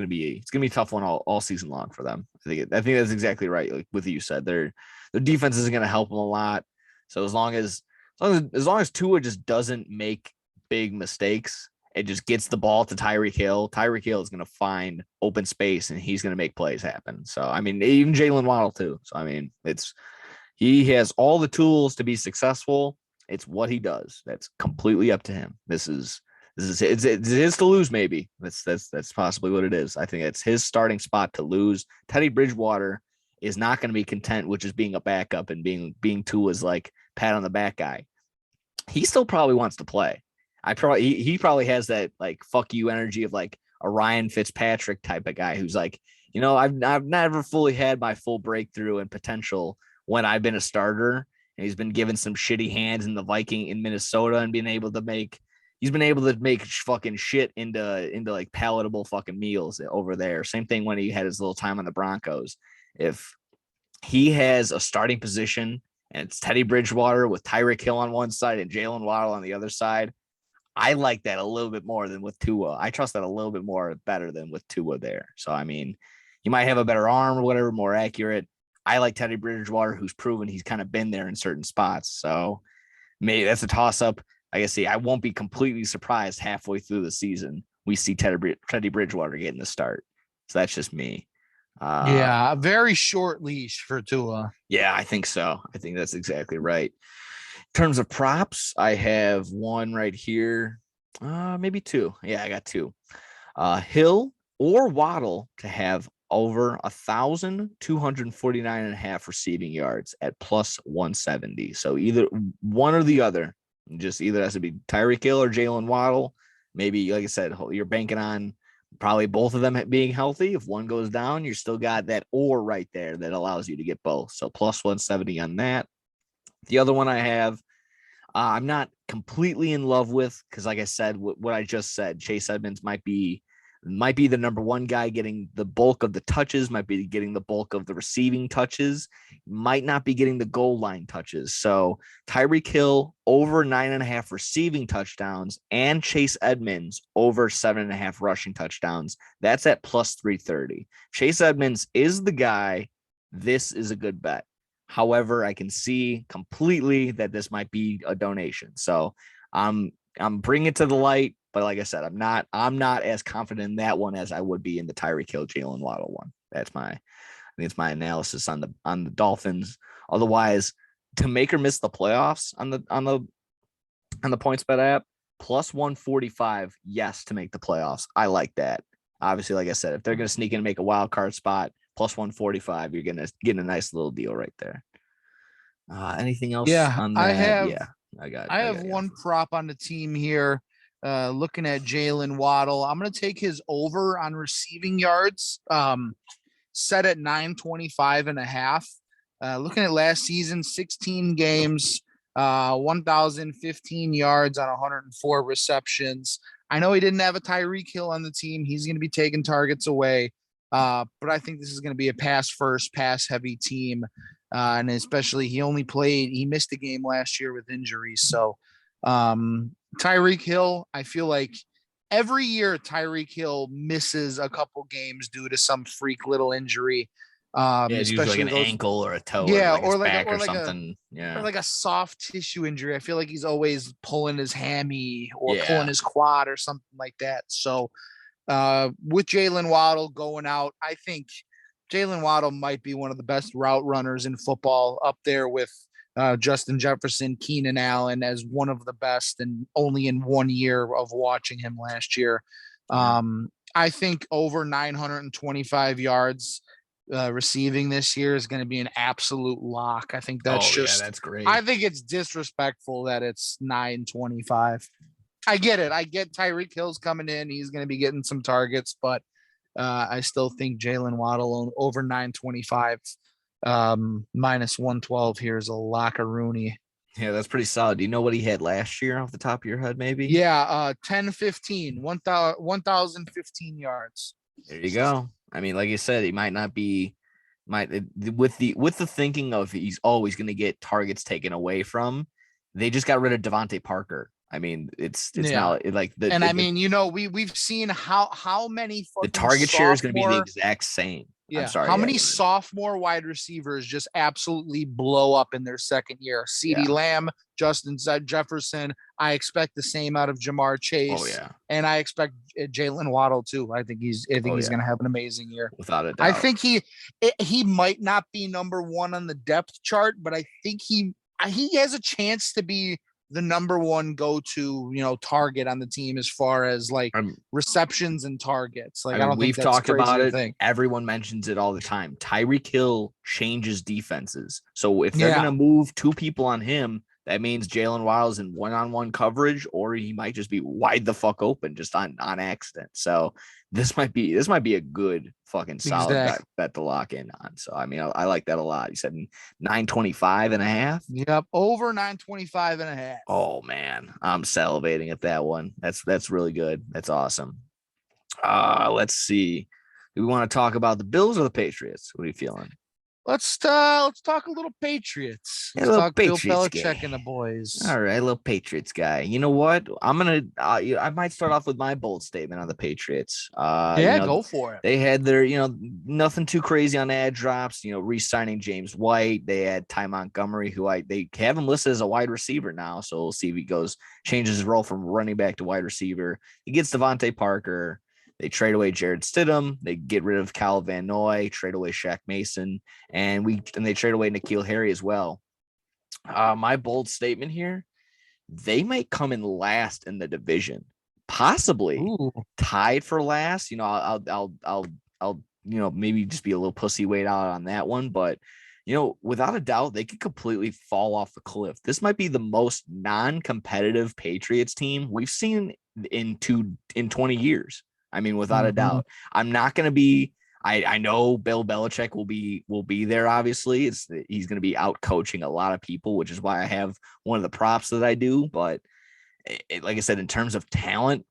S2: be a tough one all season long for them. I think that's exactly right. Like with you said, their defense isn't gonna help them a lot. So as long as Tua just doesn't make big mistakes, it just gets the ball to Tyreek Hill. Tyreek Hill is gonna find open space and he's gonna make plays happen. So I mean, even Jalen Waddle too. So I mean, he has all the tools to be successful. It's what he does. That's completely up to him. It's his to lose. Maybe that's possibly what it is. I think it's his starting spot to lose. Teddy Bridgewater is not going to be content with just being a backup and being Tua's like pat on the back guy. He still probably wants to play. He probably has that like fuck you energy of like a Ryan Fitzpatrick type of guy who's like, I've never fully had my full breakthrough and potential when I've been a starter, and he's been given some shitty hands in Minnesota and he's been able to make fucking shit into like palatable fucking meals over there. Same thing when he had his little time on the Broncos. If he has a starting position and it's Teddy Bridgewater with Tyreek Hill on one side and Jalen Waddle on the other side, I like that a little bit more than with Tua. I trust that a little bit better than with Tua there. So, I mean, he might have a better arm or whatever, more accurate. I like Teddy Bridgewater, who's proven he's kind of been there in certain spots. So maybe that's a toss up. I guess I won't be completely surprised halfway through the season we see Teddy Bridgewater getting the start. So that's just me.
S1: Yeah, a very short leash for Tua.
S2: Yeah, I think so. I think that's exactly right. In terms of props, I have one right here. Maybe two. Yeah, I got two. Hill or Waddle to have over 1,249.5 receiving yards at plus 170. So either one or the other. Just either has to be Tyreek Hill or Jalen Waddle. Maybe, like I said, you're banking on probably both of them being healthy. If one goes down, you still got that or right there that allows you to get both. So plus 170 on that. The other one I have, I'm not completely in love with because, like I said, what I just said, Chase Edmonds might be the number one guy getting the bulk of the touches, might be getting the bulk of the receiving touches, might not be getting the goal line touches. So Tyreek Hill over 9.5 receiving touchdowns and Chase Edmonds over 7.5 rushing touchdowns. That's at plus 330. Chase Edmonds is the guy. This is a good bet. However, I can see completely that this might be a donation. So I'm bringing it to the light. But like I said, I'm not as confident in that one as I would be in the Tyreek Hill, Jalen Waddle one. I think it's my analysis on the Dolphins. Otherwise, to make or miss the playoffs on the PointsBet app, plus 145, yes, to make the playoffs. I like that. Obviously, like I said, if they're gonna sneak in and make a wild card spot, plus 145, you're gonna get a nice little deal right there. Anything else on that?
S1: I have one prop on the team here. Looking at Jalen Waddle, I'm going to take his over on receiving yards, set at 925.5. Looking at last season, 16 games, 1,015 yards on 104 receptions. I know he didn't have a Tyreek Hill on the team. He's going to be taking targets away. But I think this is going to be a pass first, pass heavy team. And especially he missed a game last year with injuries. So, Tyreek Hill, I feel like every year Tyreek Hill misses a couple games due to some freak little injury.
S2: It's usually like an ankle or a toe, or like back or something.
S1: Or like a soft tissue injury. I feel like he's always pulling his hammy or pulling his quad or something like that. So with Jalen Waddle going out, I think Jalen Waddle might be one of the best route runners in football, up there with Justin Jefferson, Keenan Allen, as one of the best, and only in 1 year of watching him last year. I think over 925 yards receiving this year is going to be an absolute lock. I think that's
S2: that's great.
S1: I think it's disrespectful that it's 925. I get it. I get Tyreek Hill's coming in. He's going to be getting some targets, but I still think Jalen Waddle over 925. Minus 112 here is a lock-a-rooney.
S2: Yeah, that's pretty solid. Do you know what he had last year off the top of your head, maybe?
S1: Yeah, 1,015 yards.
S2: There you go. I mean, like you said, he might not be with the thinking of he's always going to get targets taken away from. They just got rid of Devontae Parker I mean, it's not like
S1: and I mean, you know, we've seen how many
S2: the
S1: fucking
S2: target share is going to be the
S1: sophomore
S2: exact same. I'm
S1: Yeah.
S2: sorry.
S1: How
S2: yeah,
S1: many
S2: go ahead.
S1: sophomore wide receivers just absolutely blow up in their second year? CeeDee
S2: Yeah.
S1: Lamb, Justin Jefferson. I expect the same out of Jamar Chase.
S2: Oh yeah.
S1: And I expect Jalen Waddle too. I think he's going to have an amazing year.
S2: Without a doubt.
S1: I think he might not be number one on the depth chart, but I think he has a chance to be the number one go-to, target on the team as far as like receptions and targets. Like, I don't
S2: we've
S1: think that's
S2: talked about it.
S1: think.
S2: Everyone mentions it all the time. Tyreek Hill changes defenses. So if they're going to move two people on him, that means Jalen Waddle's in one-on-one coverage, or he might just be wide the fuck open just on accident. So this might be a good fucking solid bet to lock in on. So I mean, I like that a lot. You said 925.5.
S1: Yep, over 925.5.
S2: Oh man, I'm salivating at that one. That's really good. That's awesome. Let's see. Do we want to talk about the Bills or the Patriots? What are you feeling?
S1: Let's talk a little Patriots. Let's talk Patriots Bill Belichick and the boys.
S2: All right, little Patriots guy. You know what? I might start off with my bold statement on the Patriots.
S1: Go for it.
S2: They had their, nothing too crazy on ad drops. Re-signing James White. They had Ty Montgomery, who they have him listed as a wide receiver now. So we'll see if he changes his role from running back to wide receiver. He gets Devontae Parker. They trade away Jared Stidham. They get rid of Kyle Van Noy, trade away Shaq Mason, and they trade away N'Keal Harry as well. My bold statement here: they might come in last in the division, possibly tied for last. I'll maybe just be a little pussy weight out on that one, but without a doubt, they could completely fall off the cliff. This might be the most non-competitive Patriots team we've seen in 20 years. I mean, without a doubt. I'm not going to be. I know Bill Belichick will be there. Obviously, he's going to be out coaching a lot of people, which is why I have one of the props that I do. But like I said, in terms of talent,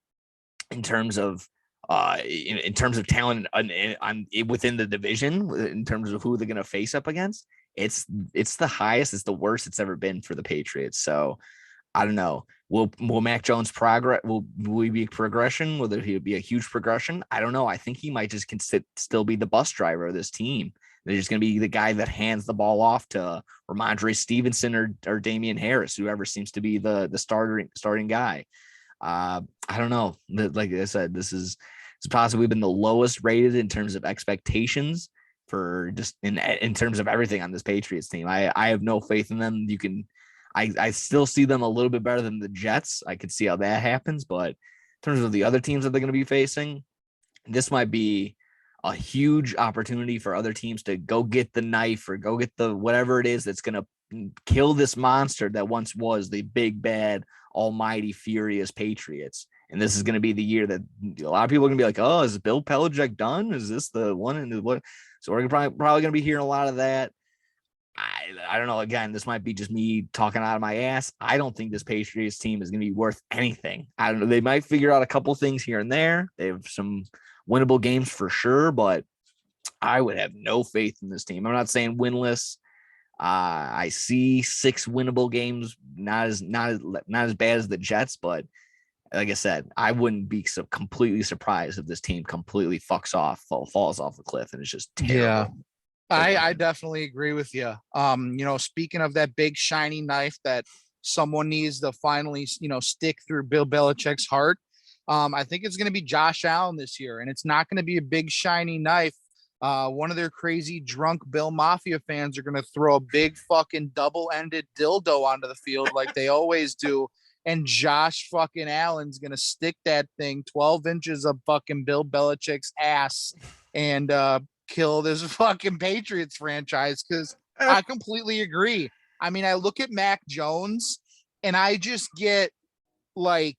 S2: in terms of talent within the division, in terms of who they're going to face up against, it's the highest, it's the worst it's ever been for the Patriots. So I don't know. Will Mac Jones progress? Will he be a progression? Will he be a huge progression? I don't know. I think he might just still be the bus driver of this team. They're just going to be the guy that hands the ball off to Ramondre Stevenson or Damian Harris, whoever seems to be the starting guy. I don't know. Like I said, it's possibly been the lowest rated in terms of expectations for just in terms of everything on this Patriots team. I have no faith in them. I still see them a little bit better than the Jets. I could see how that happens, but in terms of the other teams that they're going to be facing, this might be a huge opportunity for other teams to go get the knife or go get the whatever it is that's going to kill this monster that once was the big, bad, almighty, furious Patriots. And this is going to be the year that a lot of people are going to be like, oh, is Bill Belichick done? Is this the one? And what? So we're probably going to be hearing a lot of that. I don't know. Again, this might be just me talking out of my ass. I don't think this Patriots team is going to be worth anything. I don't know. They might figure out a couple things here and there. They have some winnable games for sure, but I would have no faith in this team. I'm not saying winless. I see 6 winnable games, not as bad as the Jets, but like I said, I wouldn't be so completely surprised if this team completely falls off the cliff, and it's just terrible.
S1: Yeah. I definitely agree with you. Speaking of that big shiny knife that someone needs to finally, stick through Bill Belichick's heart, I think it's going to be Josh Allen this year, and it's not going to be a big shiny knife. One of their crazy drunk Bill Mafia fans are going to throw a big fucking double-ended dildo onto the field like they always do, and Josh fucking Allen's going to stick that thing 12 inches of fucking Bill Belichick's ass and kill this fucking Patriots franchise, because I completely agree. I mean, I look at Mac Jones and I just get like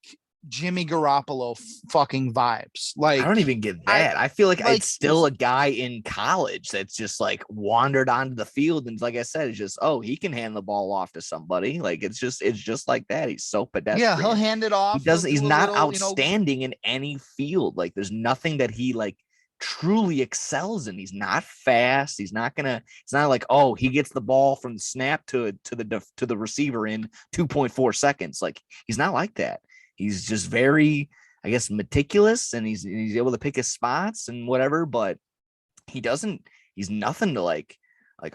S1: Jimmy Garoppolo fucking vibes. Like,
S2: I don't even get that. I feel like it's still a guy in college that's just like wandered onto the field, and like I said, it's just, oh, he can hand the ball off to somebody. Like it's just like that. He's so pedestrian.
S1: Yeah, he'll hand it off.
S2: He's not outstanding in any field. Like there's nothing that he like truly excels in. He's not fast. He's not it's not like, oh, he gets the ball from the snap to the receiver in 2.4 seconds. Like, he's not like that. He's just very, I guess, meticulous, and he's able to pick his spots and whatever, but he's nothing to like,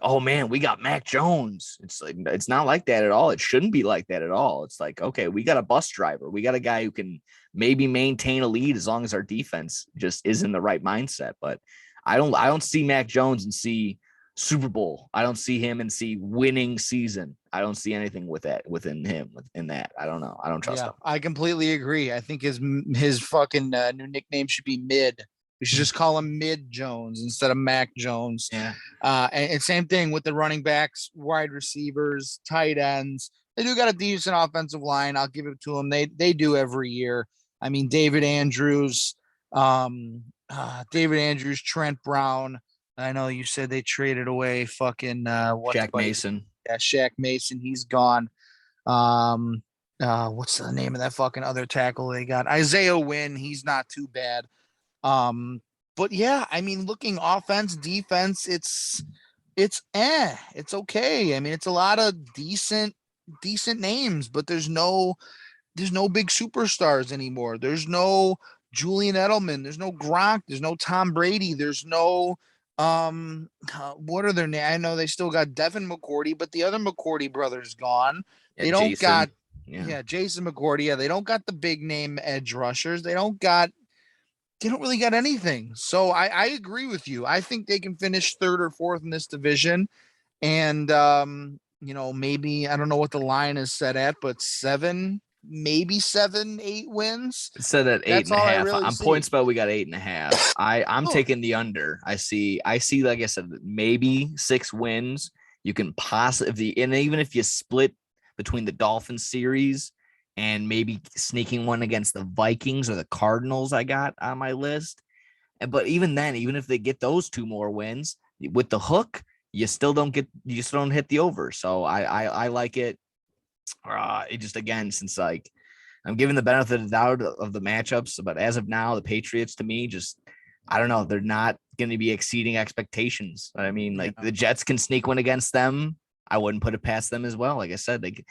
S2: oh man, we got Mac Jones. It's like, it's not like that at all. It shouldn't be like that at all. It's like, okay, we got a bus driver. We got a guy who can maybe maintain a lead as long as our defense just is in the right mindset. But I don't see Mac Jones and see Super Bowl. I don't see him and see winning season. I don't see anything with that within him in that. I don't know. I don't trust him.
S1: I completely agree. I think his fucking new nickname should be Mid. We should just call him Mid Jones instead of Mac Jones.
S2: Yeah.
S1: And same thing with the running backs, wide receivers, tight ends. They do got a decent offensive line. I'll give it to them. They do every year. I mean, David Andrews, Trent Brown. I know you said they traded away fucking
S2: Shaq Mason.
S1: Yeah, Shaq Mason. He's gone. What's the name of that fucking other tackle they got? Isaiah Wynn. He's not too bad. But yeah, I mean, looking offense, defense, it's okay. I mean, it's a lot of decent names, but there's no big superstars anymore. There's no Julian Edelman. There's no Gronk. There's no Tom Brady. There's no, what are their names? I know they still got Devin McCourty, but the other McCourty brother's gone. They don't
S2: Jason.
S1: got, Jason McCourty. Yeah, they don't got the big name edge rushers. They don't really got anything. So I agree with you. I think they can finish third or fourth in this division. And, maybe, I don't know what the line is set at, but 7, 8 wins.
S2: It's set at 8.5. On points, but we got 8.5. I'm taking the under. I see, like I said, maybe 6 wins. You can possibly, and even if you split between the Dolphins series and maybe sneaking one against the Vikings or the Cardinals, I got on my list. But even then, even if they get those 2 more wins with the hook, you still don't hit the over. So I like it. It just, again, since like I'm giving the benefit of the doubt of the matchups, but as of now, the Patriots, to me, just, I don't know, they're not going to be exceeding expectations. I mean, like, the Jets can sneak one against them. I wouldn't put it past them as well. Like I said, they could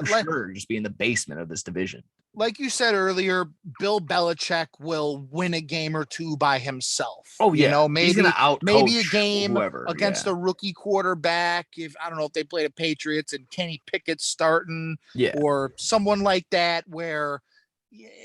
S2: sure just be in the basement of this division.
S1: Like you said earlier, Bill Belichick will win a game or 2 by himself.
S2: Oh yeah,
S1: maybe
S2: he's gonna out
S1: maybe a game
S2: whoever,
S1: against a rookie quarterback. If I don't know if they play the Patriots and Kenny Pickett's starting, or someone like that, where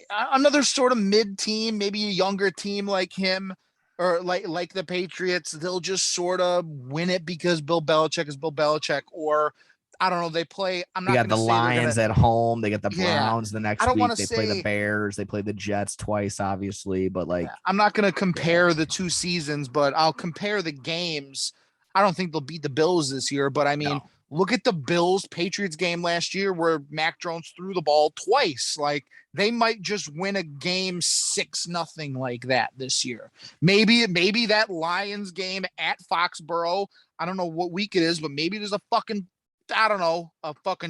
S1: another sort of mid team, maybe a younger team like him, or like the Patriots, they'll just sort of win it because Bill Belichick is Bill Belichick. Or I don't know, they play.
S2: They got the Lions at home. They got the Browns the next week. They play the Bears. They play the Jets twice, obviously. But
S1: I'm not going to compare the 2 seasons, but I'll compare the games. I don't think they'll beat the Bills this year, but I mean, look at the Bills Patriots game last year where Mac Jones threw the ball twice. Like, they might just win a game 6-0 like that this year. Maybe that Lions game at Foxborough, I don't know what week it is, but maybe there's a fucking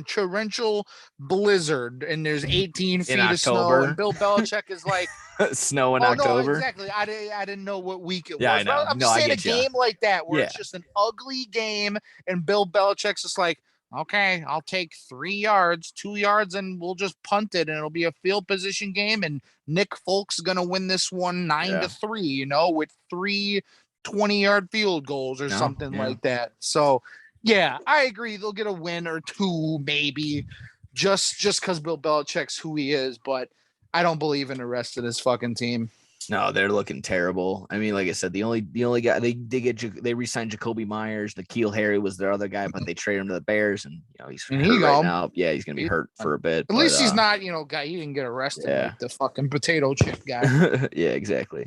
S1: torrential blizzard and there's 18 feet of snow, and Bill Belichick is like,
S2: snow in October.
S1: No, exactly. I didn't know what week it was.
S2: I know.
S1: I'm saying a game like that where it's just an ugly game, and Bill Belichick's just like, okay, I'll take 3 yards, 2 yards, and we'll just punt it, and it'll be a field position game, and Nick Folk's gonna win this one 9-3, with 3 20-yard field goals or something like that. So yeah, I agree. They'll get a win or 2, maybe, just because Bill Belichick's who he is. But I don't believe in the rest of this fucking team.
S2: No, they're looking terrible. I mean, like I said, the only guy they re-signed Jacoby Myers. N'Keal Harry was their other guy, but they traded him to the Bears, and he's hurt right now. Yeah, he's gonna be hurt for a bit.
S1: At least he's not, guy. He didn't get arrested like the fucking potato chip guy.
S2: Yeah, exactly.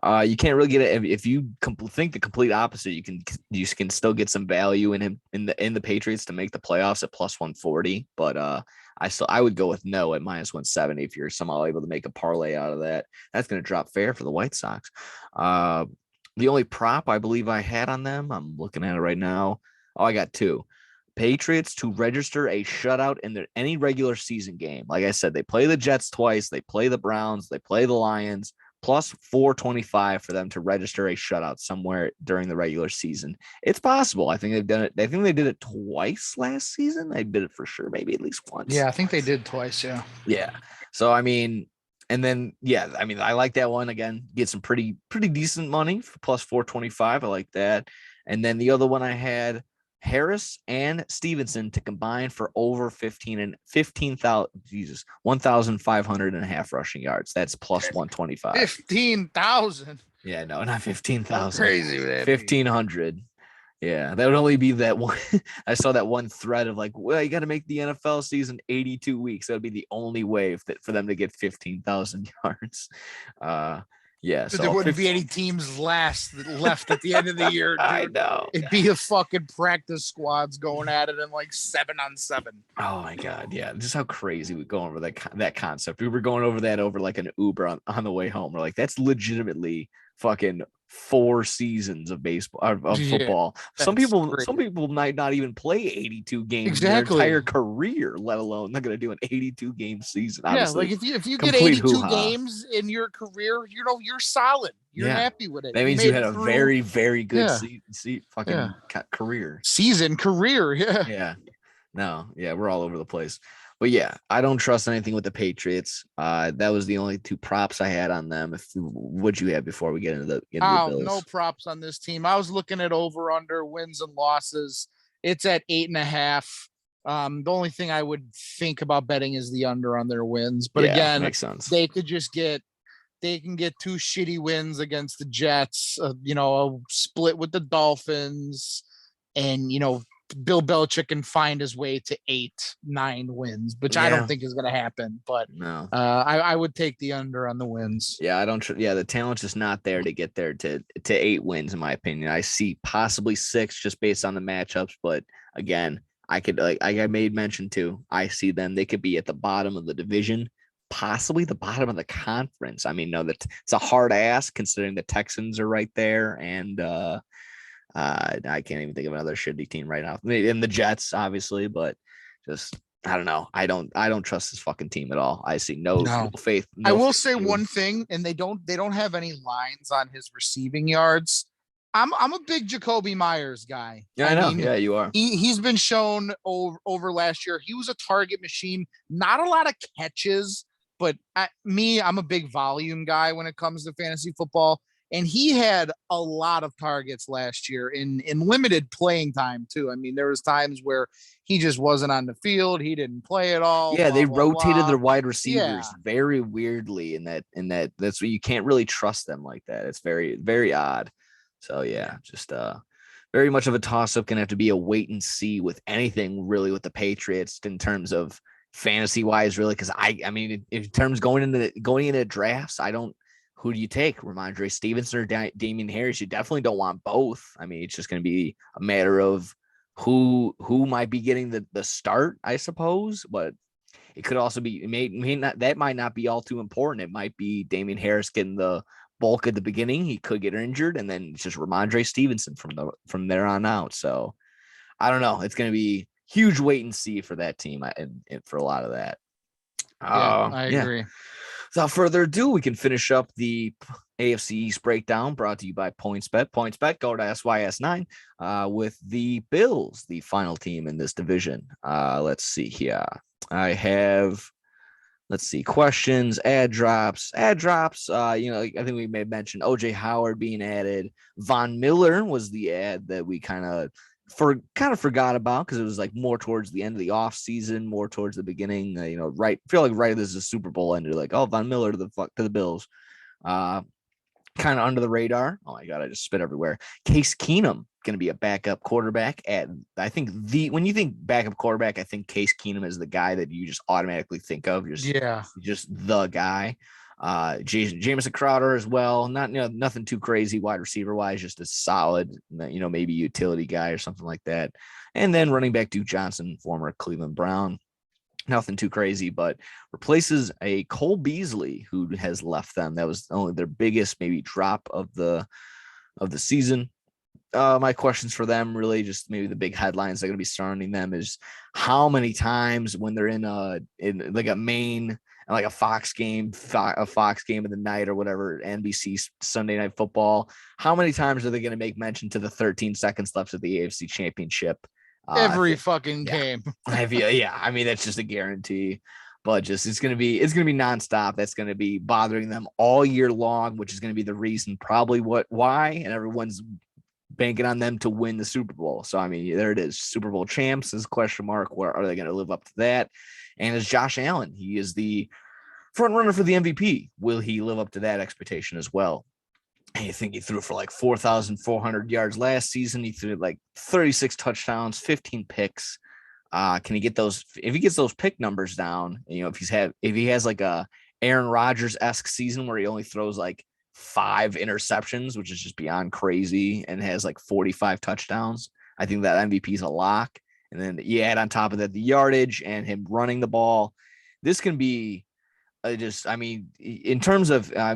S2: You can't really get it if you think the complete opposite. You can still get some value in him in the Patriots to make the playoffs at +140, but I would go with no at -170 if you're somehow able to make a parlay out of that. That's going to drop fair for the White Sox. The only prop I believe I had on them, I'm looking at it right now. Oh, I got 2. Patriots to register a shutout in any regular season game. Like I said, they play the Jets twice. They play the Browns. They play the Lions. plus 425 for them to register a shutout somewhere during the regular season. It's possible. I think they've done it. I think they did it twice last season. They did it for sure, maybe at least once.
S1: Yeah, I think they did twice. Yeah.
S2: Yeah. So I mean, and then I mean, I like that one again. Get some pretty decent money for plus 425. I like that. And then the other one I had Harris and Stevenson to combine for over 15,000 1,500 and a half rushing yards. That's plus 125.
S1: 15,000.
S2: Yeah, no, not 15,000.
S1: Crazy, man.
S2: 1,500. Yeah, that would only be that one. I saw that one thread of like, well, you got to make the NFL season 82 weeks. That would be the only way for them to get 15,000 yards. Yeah,
S1: so there wouldn't be any teams left at the end of the year. Dude.
S2: I know.
S1: It'd be a fucking practice squads going at it in like 7-on-7.
S2: Oh my god, yeah. Just how crazy we go over that concept. We were going over that over like an Uber on the way home. We're like, that's legitimately fucking 4 seasons of baseball of football. Some people might not even play 82 games their entire career, let alone they're gonna do an 82 game season. Obviously,
S1: like if you get 82 games in your career, you're solid. You're happy with it.
S2: That means you had a very, very good career.
S1: Career. Yeah.
S2: Yeah. No, yeah, we're all over the place. But yeah, I don't trust anything with the Patriots. That was the only 2 props I had on them. What'd you have before we get into the Bills?
S1: No props on this team. I was looking at over under wins and losses. It's at 8.5. The only thing I would think about betting is the under on their wins. But again,
S2: makes sense.
S1: They can get 2 shitty wins against the Jets, a split with the Dolphins, and Bill Belichick can find his way to 8-9 wins, which I don't think is going to happen. But
S2: no,
S1: I would take the under on the wins.
S2: Yeah, I don't. The talent's just not there to get there to 8 wins, in my opinion. I see possibly 6 just based on the matchups. But again, I made mention too. I see them. They could be at the bottom of the division, possibly the bottom of the conference. I mean, no, that it's a hard ask considering the Texans are right there, and I can't even think of another shitty team right now. And the Jets, obviously, but just I don't know. I don't trust this fucking team at all. I see no faith.
S1: I will say one thing, and they don't have any lines on his receiving yards. I'm a big Jacoby Myers guy.
S2: Yeah, I know. Yeah, you are.
S1: He's been shown over last year. He was a target machine. Not a lot of catches, but I'm a big volume guy when it comes to fantasy football. And he had a lot of targets last year in limited playing time too. I mean, there was times where he just wasn't on the field. He didn't play at all.
S2: Yeah, they rotated their wide receivers very weirdly in that that's what you can't really trust them like that. It's very, very odd. So yeah, just very much of a toss-up. Gonna have to be a wait and see with anything really with the Patriots in terms of fantasy wise, really. Because I mean, in terms going into drafts, who do you take? Ramondre Stevenson or Damian Harris? You definitely don't want both. I mean, it's just going to be a matter of who might be getting the start, I suppose. But it could also be that might not be all too important. It might be Damian Harris getting the bulk at the beginning. He could get injured, and then it's just Ramondre Stevenson from there on out. So I don't know. It's going to be huge wait and see for that team and for a lot of that.
S1: I agree.
S2: Without further ado, we can finish up the AFC East breakdown brought to you by PointsBet. PointsBet, go to SYS9 with the Bills, the final team in this division. Let's see here. I have, questions, ad drops. I think we may mention OJ Howard being added. Von Miller was the ad that we kind of forgot about because it was like more towards the end of the off season, more towards the beginning. Feel like right as the Super Bowl ended, like Von Miller to the Bills, kind of under the radar. Oh my god, I just spit everywhere. Case Keenum going to be a backup quarterback I think when you think backup quarterback, I think Case Keenum is the guy that you just automatically think of. Just the guy. Jamison Crowder as well. Not nothing too crazy wide receiver wise, just a solid, maybe utility guy or something like that. And then running back Duke Johnson, former Cleveland Brown. Nothing too crazy, but replaces a Cole Beasley who has left them. That was only their biggest maybe drop of the season. My questions for them, really just maybe the big headlines that are going to be surrounding them, is how many times when they're in like a main and like a Fox game of the night or whatever, NBC Sunday Night Football. How many times are they going to make mention to the 13 seconds left of the AFC Championship?
S1: Every fucking game.
S2: Yeah. I mean, that's just a guarantee. But just it's gonna be nonstop. That's gonna be bothering them all year long, which is gonna be the reason probably why, and everyone's banking on them to win the Super Bowl. So I mean, there it is. Super Bowl champs is question mark. Where are they gonna live up to that? And as Josh Allen, he is the front runner for the MVP. Will he live up to that expectation as well? And you think he threw for like 4,400 yards last season. He threw like 36 touchdowns, 15 picks. Can he get those? If he gets those pick numbers down, if he has like a Aaron Rodgers-esque season where he only throws like 5 interceptions, which is just beyond crazy, and has like 45 touchdowns, I think that MVP is a lock. And then you add on top of that the yardage and him running the ball. This can be in terms of, I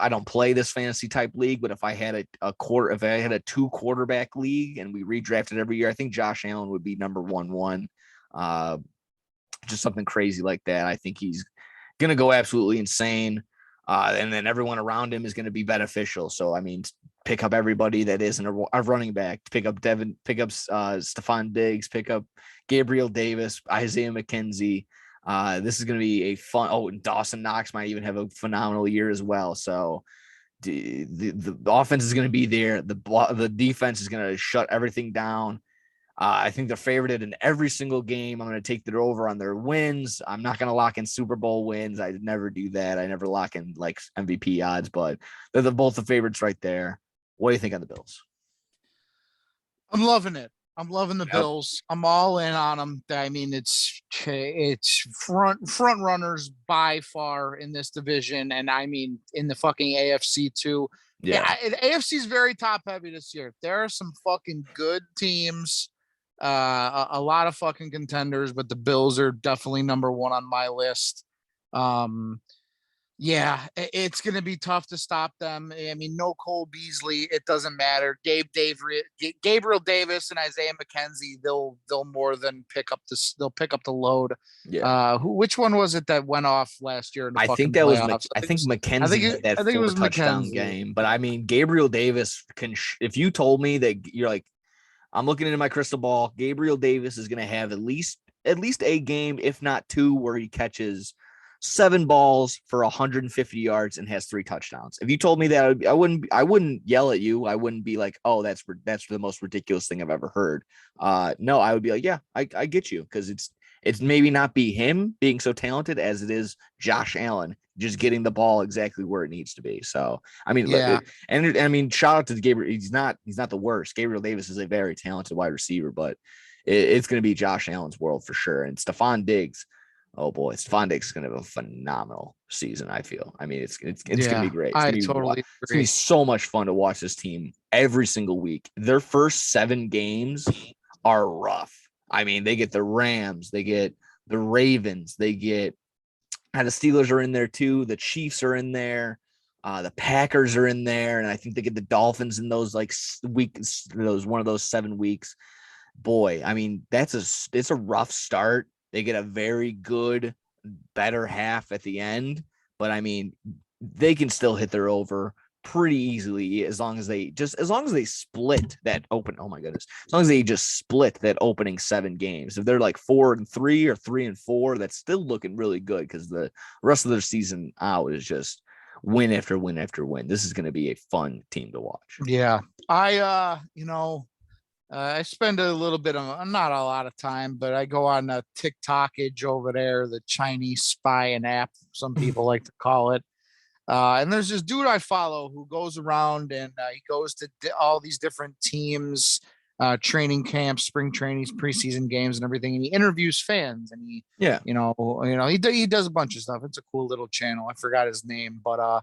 S2: don't play this fantasy type league, but if I had a 2 quarterback league and we redrafted every year, I think Josh Allen would be number 1. Just something crazy like that. I think he's going to go absolutely insane. And then everyone around him is going to be beneficial. So, I mean, pick up everybody that isn't a running back, pick up Stephon Diggs, pick up Gabriel Davis, Isaiah McKenzie. This is going to be a fun. Oh, and Dawson Knox might even have a phenomenal year as well. So the offense is going to be there. The defense is going to shut everything down. I think they're favored in every single game. I'm going to take the over on their wins. I'm not going to lock in Super Bowl wins. I never do that. I never lock in like MVP odds, but they're both the favorites right there. What do you think on the Bills?
S1: I'm loving it. I'm loving the Bills. I'm all in on them. I mean, it's front runners by far in this division, and I mean in the fucking AFC too. Yeah, AFC is very top heavy this year. There are some fucking good teams, a lot of fucking contenders, but the Bills are definitely number 1 on my list. Yeah, it's going to be tough to stop them. I mean, no Cole Beasley. It doesn't matter. Gabriel Davis and Isaiah McKenzie, they'll more than pick up this. They'll pick up the load.
S2: Yeah.
S1: Which one was it that went off last year in the
S2: I
S1: fucking
S2: think that
S1: playoffs?
S2: was I think McKenzie had that 4 touchdown game. But I mean, Gabriel Davis can. If you told me that you're like, I'm looking into my crystal ball, Gabriel Davis is going to have at least a game, if not 2, where he catches 7 balls for 150 yards and has 3 touchdowns. If you told me that, I wouldn't yell at you. I wouldn't be like, oh, that's the most ridiculous thing I've ever heard. No, I would be like, yeah, I get you. Cause it's maybe not be him being so talented as it is Josh Allen just getting the ball exactly where it needs to be. So, I mean, yeah. And I mean, shout out to Gabriel. He's not the worst. Gabriel Davis is a very talented wide receiver, but it's going to be Josh Allen's world for sure. And Stephon Diggs, oh boy, Stephon Diggs is going to have a phenomenal season. I feel. I mean, it's going to be great.
S1: It's going to
S2: be so much fun to watch this team every single week. Their first 7 games are rough. I mean, they get the Rams, they get the Ravens, they get the Steelers are in there too. The Chiefs are in there. The Packers are in there, and I think they get the Dolphins in those like weeks. One of those 7 weeks. Boy, I mean, it's a rough start. They get a very good, better half at the end, but I mean, they can still hit their over pretty easily as long as they split that open. Oh my goodness. As long as they just split that opening 7 games. If they're like 4-3 or 3-4, that's still looking really good because the rest of their season out is just win after win after win. This is going to be a fun team to watch.
S1: Yeah. I spend a little bit of, not a lot of time, but I go on a TikTokage over there, the Chinese spying app, some people like to call it. And there's this dude I follow who goes around and he goes to all these different teams, training camps, spring trainings, preseason games, and everything. And he interviews fans, and he does a bunch of stuff. It's a cool little channel. I forgot his name, but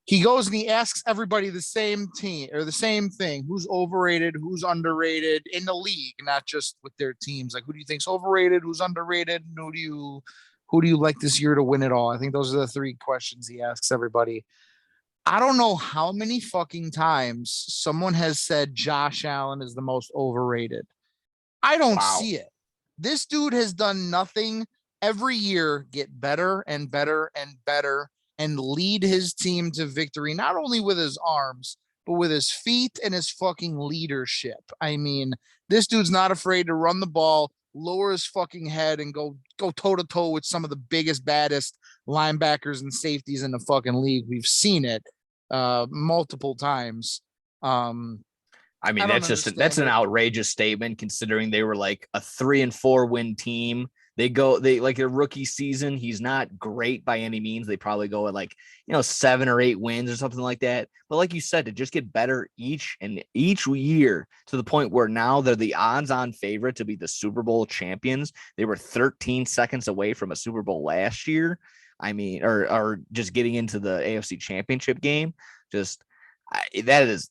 S1: he goes and he asks everybody the same team or the same thing: who's overrated, who's underrated in the league, not just with their teams. Like, who do you think's overrated, who's underrated, and who do you like this year to win it all? I think those are the 3 questions he asks everybody. I don't know how many fucking times someone has said Josh Allen is the most overrated. I don't see it. This dude has done nothing every year get better and better and better and lead his team to victory, not only with his arms, but with his feet and his fucking leadership. I mean, this dude's not afraid to run the ball, lower his fucking head, and go toe to toe with some of the biggest, baddest linebackers and safeties in the fucking league. We've seen it multiple times.
S2: I mean, that's an outrageous statement considering they were like a 3-4 win team. They like their rookie season. He's not great by any means. They probably go at like, 7 or 8 wins or something like that. But like you said, to just get better each year to the point where now they're the odds-on favorite to be the Super Bowl champions. They were 13 seconds away from a Super Bowl last year. I mean, or just getting into the AFC Championship game. Just that is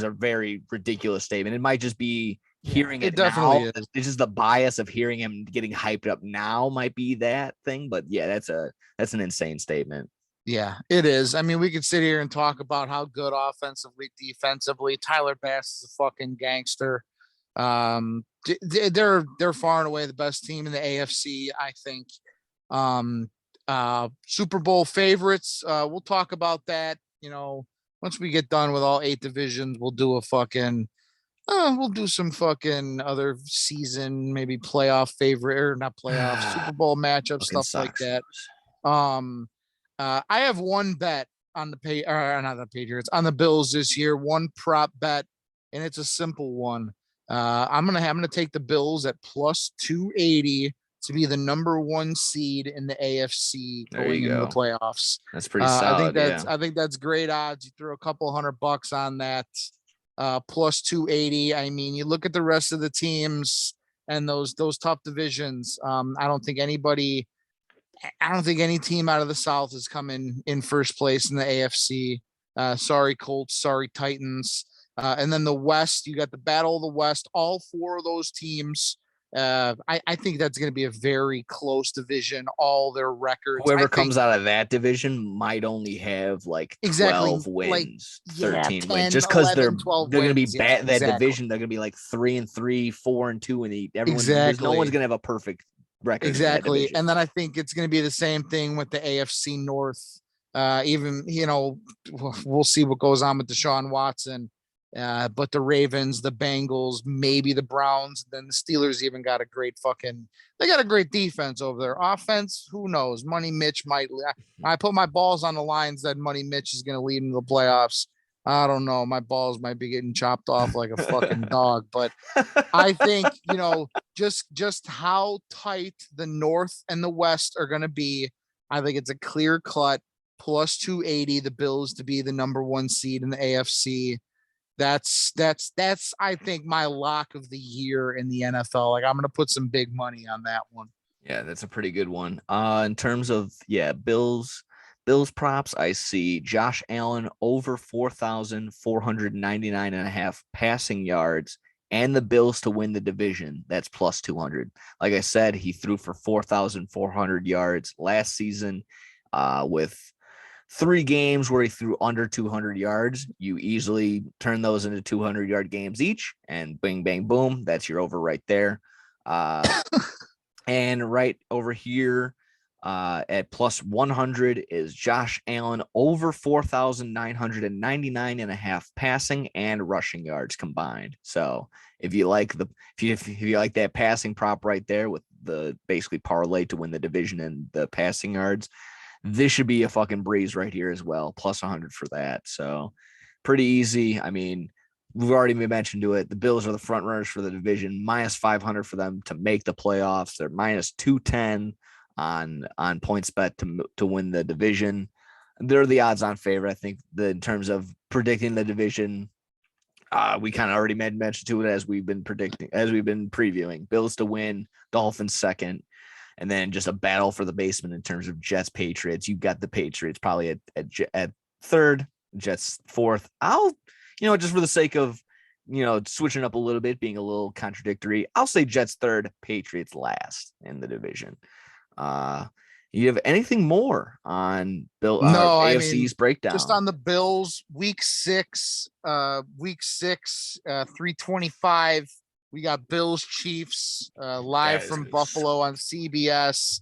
S2: a very ridiculous statement. It might just be hearing it now. Is. It's just the bias of hearing him getting hyped up now might be that thing. But yeah, that's an insane statement.
S1: Yeah, it is. I mean, we could sit here and talk about how good offensively, defensively. Tyler Bass is a fucking gangster. They're far and away the best team in the AFC, I think. Super Bowl favorites. We'll talk about that. Once we get done with all 8 divisions, we'll do we'll do some fucking other season, maybe playoff favorite or not playoff, Super Bowl matchup, stuff like that. I have one bet on not the Patriots, on the Bills this year, one prop bet, and it's a simple one. I'm gonna take the Bills at plus 280 to be the number 1 seed in the AFC going into the playoffs.
S2: That's pretty solid.
S1: I think that's great odds. You throw a couple $100 on that, plus 280. I mean, you look at the rest of the teams and those tough divisions. I don't think any team out of the South is coming in first place in the AFC. Sorry, Colts. Sorry, Titans. And then the West, you got the Battle of the West. All 4 of those teams. I think that's going to be a very close division. All their records.
S2: Whoever comes out of that division might only have like 12 wins, 13 10, wins, just because they're going to be bad. That division, they're going to be like 3-3, 4-2, and everyone. No one's going to have a perfect record.
S1: Exactly, and then I think it's going to be the same thing with the AFC North. Even we'll see what goes on with Deshaun Watson. But the Ravens, the Bengals, maybe the Browns, then the Steelers even got a great defense over there. Offense, who knows? Money Mitch might. I put my balls on the lines that Money Mitch is going to lead into the playoffs. I don't know. My balls might be getting chopped off like a fucking dog, but I think, just how tight the North and the West are going to be. I think it's a clear cut plus 280, the Bills to be the number 1 seed in the AFC. That's I think my lock of the year in the NFL. Like, I'm going to put some big money on that one.
S2: Yeah, that's a pretty good one. In terms of Bills props, I see Josh Allen over 4,499.5 passing yards and the Bills to win the division. That's plus 200. Like I said, he threw for 4,400 yards last season, with 3 games where he threw under 200 yards. You easily turn those into 200-yard games each, and bing, bang, boom. That's your over right there. And right over here at plus 100 is Josh Allen over 4,999.5 passing and rushing yards combined. So if you like that passing prop right there with the basically parlay to win the division and the passing yards, this should be a fucking breeze right here as well. Plus 100 for that. So pretty easy. I mean, we've already mentioned to it. The Bills are the front runners for the division, minus 500 for them to make the playoffs. They're minus 210 on points bet to win the division. They're the odds on favorite. I think in terms of predicting the division, we kind of already made mention to it as we've been previewing. Bills to win, Dolphins second. And then just a battle for the basement in terms of Jets, Patriots. You've got the Patriots probably at third, Jets fourth. I'll, just for the sake of, switching up a little bit, being a little contradictory, I'll say Jets third, Patriots last in the division. You have anything more on AFC's breakdown?
S1: Just on the Bills, week 6, 325. We got Bills Chiefs live from
S2: That is
S1: Buffalo on CBS.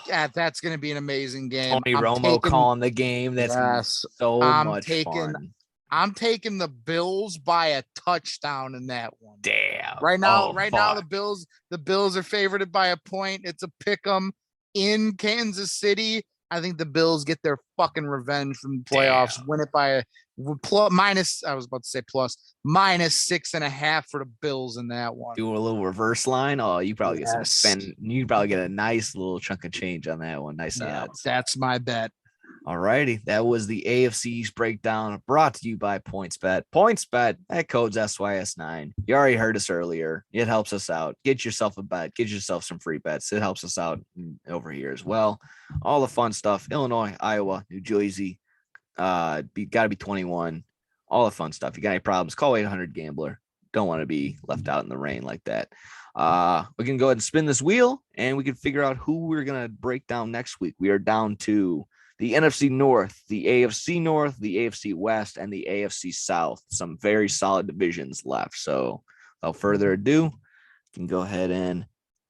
S1: Yeah, that's going to be an amazing game.
S2: Tony Romo calling the game. That's gonna be
S1: Yes,
S2: so much fun.
S1: I'm taking the Bills by a touchdown in that one.
S2: Damn.
S1: Right now,
S2: Fuck.
S1: the Bills are favored by a point. It's a pick 'em in Kansas City. I think the Bills get their fucking revenge from the playoffs, win it by a minus. I was about to say plus -6.5 for the Bills in that one.
S2: Do a little reverse line. Oh, you probably get some
S1: Yes.
S2: spend. You probably get a nice little chunk of change on that one. Nice odds.
S1: That's my bet.
S2: All righty. That was the AFC's breakdown brought to you by PointsBet. PointsBet, that code's SYS9. You already heard us earlier. It helps us out. Get yourself a bet. Get yourself some free bets. It helps us out over here as well. All the fun stuff. Illinois, Iowa, New Jersey. Got to be 21. All the fun stuff. You got any problems, call 800-GAMBLER. Don't want to be left out in the rain like that. We can go ahead and spin this wheel, and we can figure out who we're going to break down next week. We are down to the NFC North, the AFC North, the AFC West, and the AFC South. Some very solid divisions left. So without further ado, you can go ahead and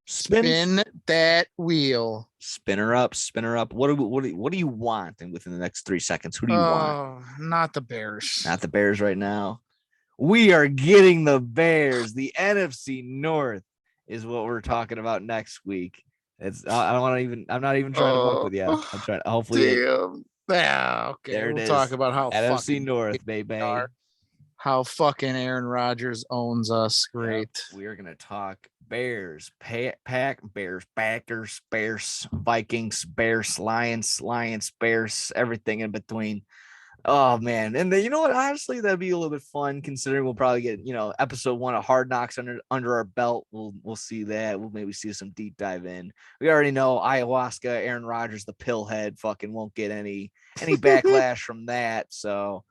S2: spin
S1: that wheel.
S2: Spin her up. What do you want? And within the next 3 seconds, who do you want?
S1: Not the Bears.
S2: Not the Bears right now. We are getting the Bears. The NFC North is what we're talking about next week. I'm not even trying to fuck with you. I'm trying to hopefully.
S1: Damn. Yeah, okay.
S2: There
S1: we'll talk about how
S2: NFC North, baby.
S1: How fucking Aaron Rodgers owns us. Great.
S2: Yep. We are gonna talk Bears, Bears, Packers, Bears, Vikings, Bears, Lions, Bears, everything in between. Oh man, and you know what? Honestly, that'd be a little bit fun considering we'll probably get episode 1 of Hard Knocks under our belt. We'll see that. We'll maybe see some deep dive in. We already know ayahuasca, Aaron Rodgers, the pillhead, fucking won't get any backlash from that. So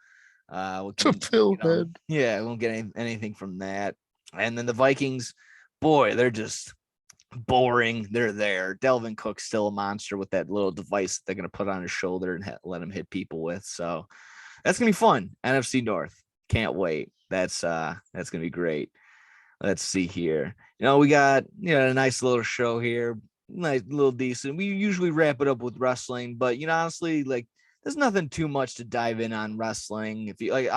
S2: yeah, we won't get anything from that. And then the Vikings, boy, they're just boring. They're there. Delvin Cook's still a monster with that little device that they're going to put on his shoulder and let him hit people with. So that's going to be fun. NFC North. Can't wait. That's going to be great. Let's see here. We got, a nice little show here. Nice little decent. We usually wrap it up with wrestling, but honestly, like, there's nothing too much to dive in on wrestling. If you like,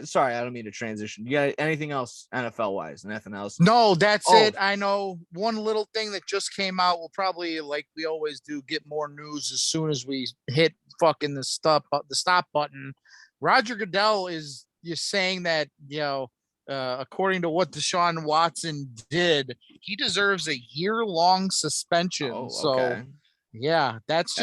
S2: sorry, I don't mean to transition. You got anything else NFL wise? Nothing else?
S1: No, that's it. I know one little thing that just came out. We'll probably, like we always do, get more news as soon as we hit fucking the stop button. Roger Goodell is saying that according to what Deshaun Watson did, he deserves a year-long suspension.
S2: Okay.
S1: So yeah, that's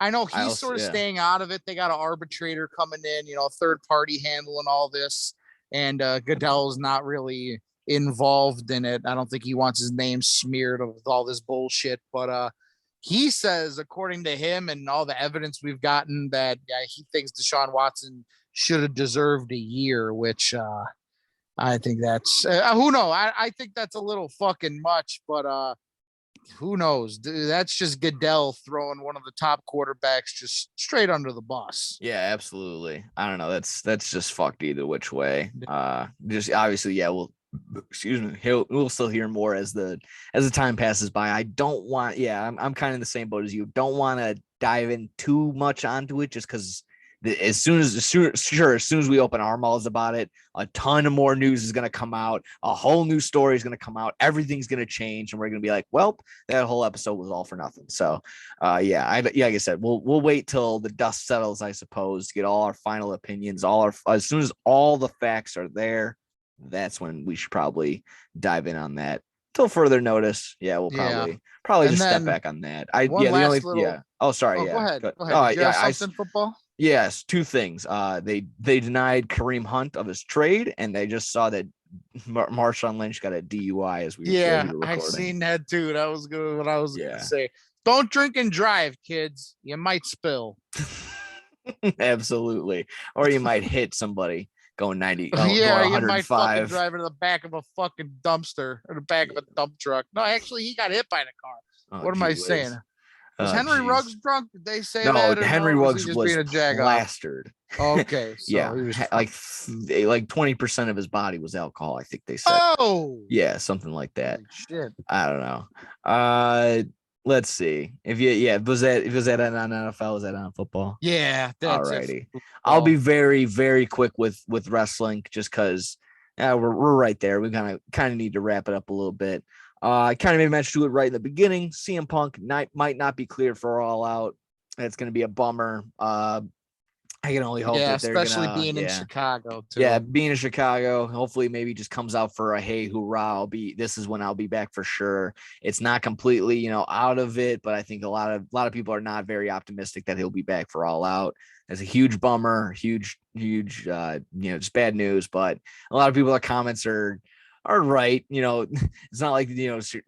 S1: I know he's sort of staying out of it. They got an arbitrator coming in, third party handling all this. And Goodell's not really involved in it. I don't think he wants his name smeared with all this bullshit. But he says, according to him and all the evidence we've gotten, that he thinks Deshaun Watson should have deserved a year, which I think that's who knows. I think that's a little fucking much, but who knows? That's just Goodell throwing one of the top quarterbacks just straight under the bus.
S2: Yeah, absolutely. I don't know. That's just fucked either which way. Just obviously, yeah. We'll still hear more as the time passes by. I don't want. Yeah, I'm kind of in the same boat as you. Don't want to dive in too much onto it, just because. As soon as we open our mouths about it, a ton of more news is going to come out. A whole new story is going to come out. Everything's going to change, and we're going to be like, "Well, that whole episode was all for nothing." So, like I said, we'll wait till the dust settles, I suppose, to get all our final opinions. As soon as all the facts are there, that's when we should probably dive in on that. Till further notice, we'll probably just step back on that. Oh, sorry.
S1: Go ahead. Go ahead. Something football.
S2: Yes, two things. They denied Kareem Hunt of his trade, and they just saw that Marshawn Lynch got a DUI as we were recording.
S1: I seen that too. That was good. What I was gonna say. Don't drink and drive, kids. You might spill.
S2: Absolutely, or you might hit somebody going 90.
S1: Going you might fucking drive into the back of a fucking dumpster or the back of a dump truck. No, actually, he got hit by the car. What am I saying? Was Henry Ruggs drunk? Did they say
S2: no,
S1: that?
S2: Henry
S1: Was
S2: Ruggs
S1: he just
S2: was
S1: being a jag off?
S2: plastered.
S1: Okay, so
S2: Yeah,
S1: he was
S2: like 20% of his body was alcohol, I think they said.
S1: Oh,
S2: yeah, something like that.
S1: holy shit.
S2: I don't know. Let's see. Was that on NFL? Was that on football?
S1: Yeah, that's
S2: Alrighty.
S1: it.
S2: I'll be very, very quick with wrestling just because we're right there. We kind of need to wrap it up a little bit. I kind of made mention to it right in the beginning. CM Punk might not be cleared for All Out. It's going to be a bummer. I can only hope that they're
S1: especially
S2: gonna,
S1: being in Chicago too.
S2: Yeah, being in Chicago, hopefully maybe just comes out for a hey hoorah. This is when I'll be back for sure. It's not completely, out of it, but I think a lot of people are not very optimistic that he'll be back for All Out. It's a huge bummer, huge, just bad news. But a lot of people, their comments are right. It's not like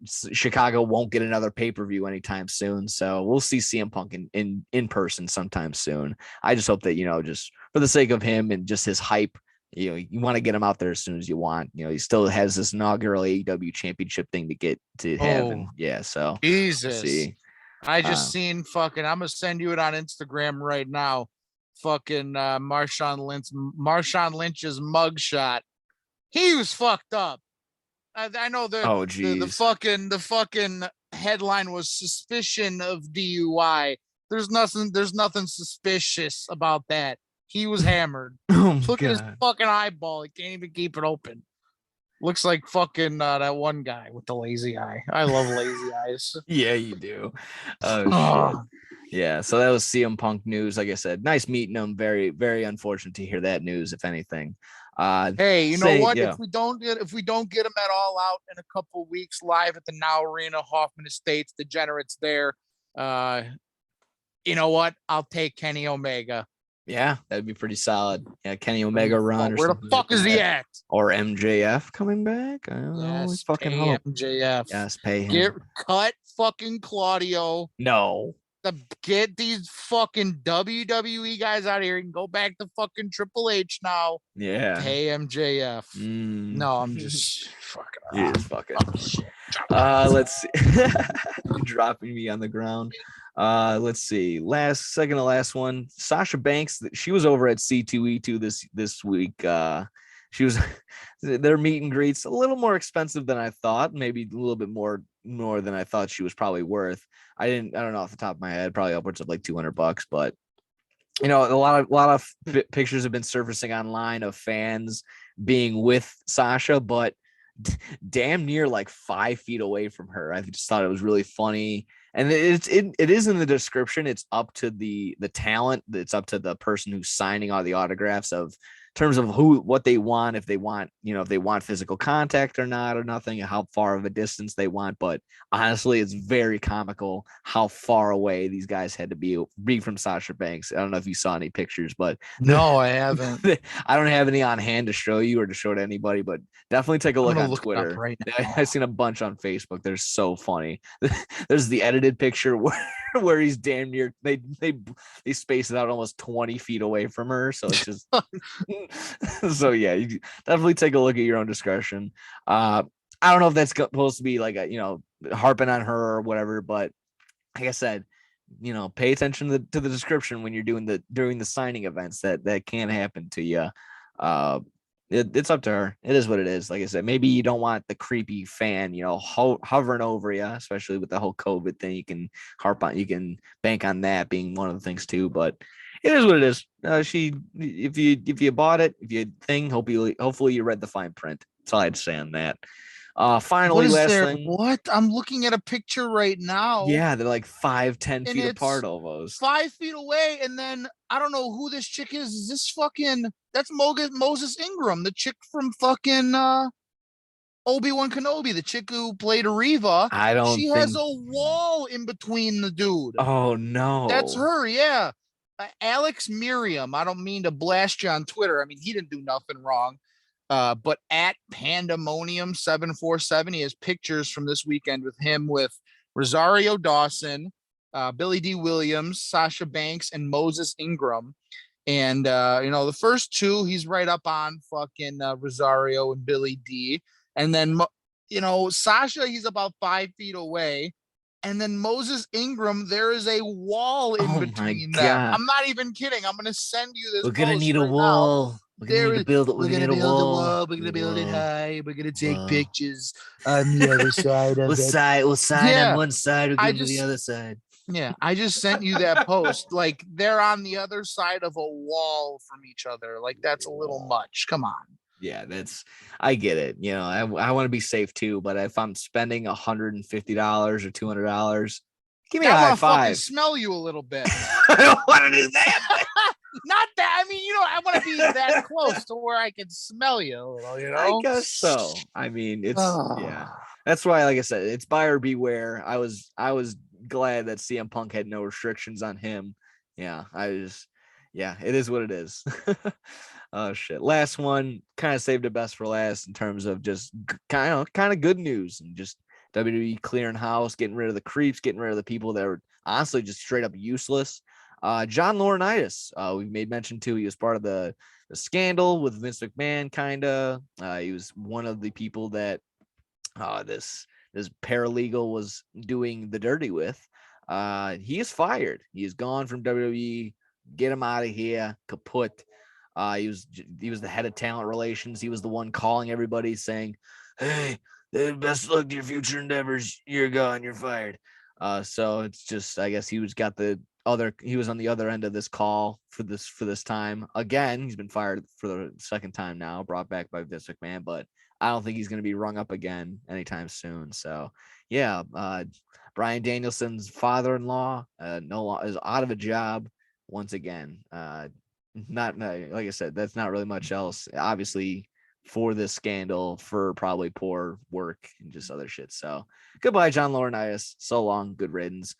S2: Chicago won't get another pay-per-view anytime soon. So we'll see CM Punk in person sometime soon. I just hope that, just for the sake of him and just his hype, you want to get him out there as soon as you want. He still has this inaugural AEW championship thing to get to have. And so
S1: Jesus.
S2: See.
S1: I just seen fucking, I'm gonna send you it on Instagram right now. Fucking Marshawn Lynch's mugshot. He was fucked up. I know the fucking headline was suspicion of DUI. There's nothing suspicious about that. He was hammered. Look at his fucking eyeball. He can't even keep it open. Looks like fucking that one guy with the lazy eye. I love lazy eyes.
S2: Yeah, you do. Oh shit. Yeah, so that was CM Punk news. Like I said, nice meeting him. Very, very unfortunate to hear that news, if anything.
S1: Hey, you know what? Yeah. If we don't get him at All Out in a couple of weeks live at the Now Arena, Hoffman Estates, Degenerates there, you know what? I'll take Kenny Omega.
S2: Yeah, that'd be pretty solid. Yeah, Kenny Omega run.
S1: Where the fuck is he at?
S2: Or MJF coming back? I don't know.
S1: Yes,
S2: fucking
S1: pay
S2: hope.
S1: MJF.
S2: Yes, pay him.
S1: Cut fucking Claudio.
S2: No.
S1: Get these fucking WWE guys out of here and go back to fucking Triple H now.
S2: Yeah.
S1: Pay MJF. No, I'm just fucking.
S2: You're just fucking. Let's see. Dropping me on the ground. Let's see. Second to last one. Sasha Banks. She was over at C2E2 this week. She was their meet and greets a little more expensive than I thought. Maybe a little bit more than I thought she was probably worth. I don't know off the top of my head, probably upwards of like $200, but a lot of pictures have been surfacing online of fans being with Sasha, but damn near like 5 feet away from her. I just thought it was really funny. And it is in the description. It's up to the talent. It's up to the person who's signing all the autographs of terms of what they want, if they want physical contact or not, or nothing, how far of a distance they want. But honestly, it's very comical how far away these guys had to be from Sasha Banks. I don't know if you saw any pictures, but
S1: no, I haven't.
S2: I don't have any on hand to show you or to show to anybody, but definitely take a look on Twitter.
S1: Right now.
S2: I've seen a bunch on Facebook. They're so funny. There's the edited picture where he's damn near they space it out almost 20 feet away from her. So it's just so yeah, you definitely take a look at your own discretion. I don't know if that's supposed to be like harping on her or whatever, but like I said, pay attention to the description when you're doing the signing events. That can happen to you. It's up to her. It is what it is. Like I said, maybe you don't want the creepy fan, hovering over you, especially with the whole COVID thing. You can you can bank on that being one of the things too, but it is what it is. If you bought it, hopefully you read the fine print. That's all I'd say on that. Finally, last thing.
S1: What? I'm looking at a picture right now.
S2: Yeah, they're like 5-10 feet apart almost.
S1: 5 feet away, and then I don't know who this chick is. Is this that's Moses Ingram, the chick from fucking Obi-Wan Kenobi, the chick who played Reva. She has a wall in between the dude.
S2: Oh no.
S1: That's her, yeah. Alex Miriam. I don't mean to blast you on Twitter. I mean, he didn't do nothing wrong. But at Pandemonium 747, he has pictures from this weekend with him with Rosario Dawson, Billy D. Williams, Sasha Banks, and Moses Ingram. And the first two, he's right up on fucking Rosario and Billy D. And then Sasha, he's about 5 feet away. and then Moses Ingram, there is a wall in between them. I'm not even kidding. I'm gonna send you this.
S2: We're gonna need a wall. We're gonna need to build it.
S1: We're gonna build a wall. We're gonna build it high. We're gonna take pictures on the other side of it.
S2: We'll sign on one side. We'll give to the other side.
S1: Yeah, I just sent you that post. Like they're on the other side of a wall from each other. Like that's a little much. Come on.
S2: Yeah, I get it. You know, I want to be safe too, but if I'm spending $150 or $200, give me a high five.
S1: Smell you a little bit.
S2: I don't want to do that.
S1: Not that. I mean, I want to be that close to where I can smell you a little,
S2: I guess so. I mean, it's yeah. That's why, like I said, it's buyer beware. I was glad that CM Punk had no restrictions on him. Yeah, it is what it is. Oh shit. Last one, kind of saved the best for last in terms of just kind of good news and just WWE clearing house, getting rid of the creeps, getting rid of the people that are honestly just straight up useless. John Laurinaitis, we've made mention to. He was part of the scandal with Vince McMahon, kind of. He was one of the people that this paralegal was doing the dirty with. He is fired. He is gone from WWE. Get him out of here. Kaput. He was the head of talent relations. He was the one calling everybody saying, "Hey, best luck to your future endeavors. You're gone. You're fired." So it's just, I guess he was on the other end of this call for this time. Again, he's been fired for the second time now, brought back by Vince McMahon, but I don't think he's going to be rung up again anytime soon. So yeah, Bryan Danielson's father-in-law is out of a job once again. Not like I said, that's not really much else. Obviously, for this scandal, for probably poor work and just other shit. So goodbye, John Laurinaitis. So long. Good riddance.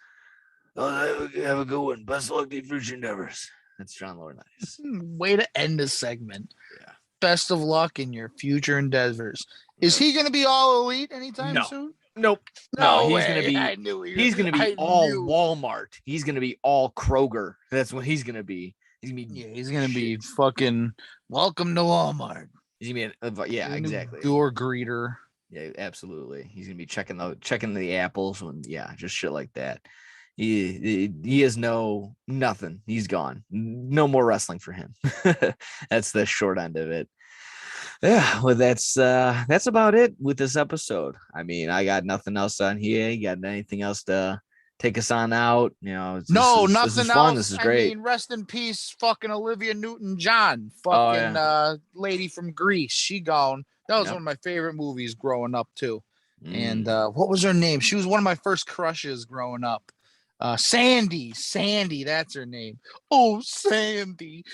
S2: Oh, have a good one. Best of luck to your future endeavors. That's John Laurinaitis.
S1: Way to end this segment.
S2: Yeah.
S1: Best of luck in your future endeavors. Is he going to be all elite anytime soon?
S2: Nope.
S1: No,
S2: he's going to be. He's going to be all Walmart. He's going to be all Kroger. That's what he's going to be.
S1: He's gonna be fucking welcome to Walmart.
S2: He's gonna be exactly.
S1: Door greeter.
S2: Yeah, absolutely. He's gonna be checking the apples and just shit like that. He has nothing. He's gone. No more wrestling for him. That's the short end of it. Yeah, well, that's about it with this episode. I mean, I got nothing else on here. You got anything else to take us on out?
S1: Nothing else.
S2: This is great.
S1: I mean, rest in peace, fucking Olivia Newton-John, fucking lady from Greece. She gone. That was one of my favorite movies growing up too. And what was her name? She was one of my first crushes growing up. Sandy, that's her name. Oh, Sandy.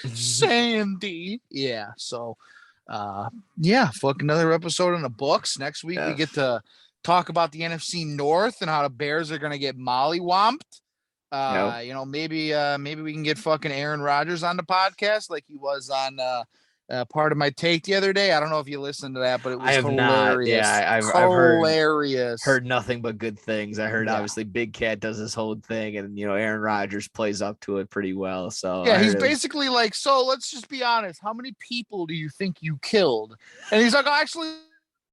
S1: Yeah. So, fuck, another episode in the books. Next week we get to talk about the NFC North and how the Bears are going to get mollywomped. Maybe we can get fucking Aaron Rodgers on the podcast like he was on part of my take the other day. I don't know if you listened to that, but it was hilarious.
S2: I've heard nothing but good things. I heard obviously Big Cat does this whole thing, and Aaron Rodgers plays up to it pretty well. So
S1: he's basically like, so let's just be honest. How many people do you think you killed? And he's like, actually,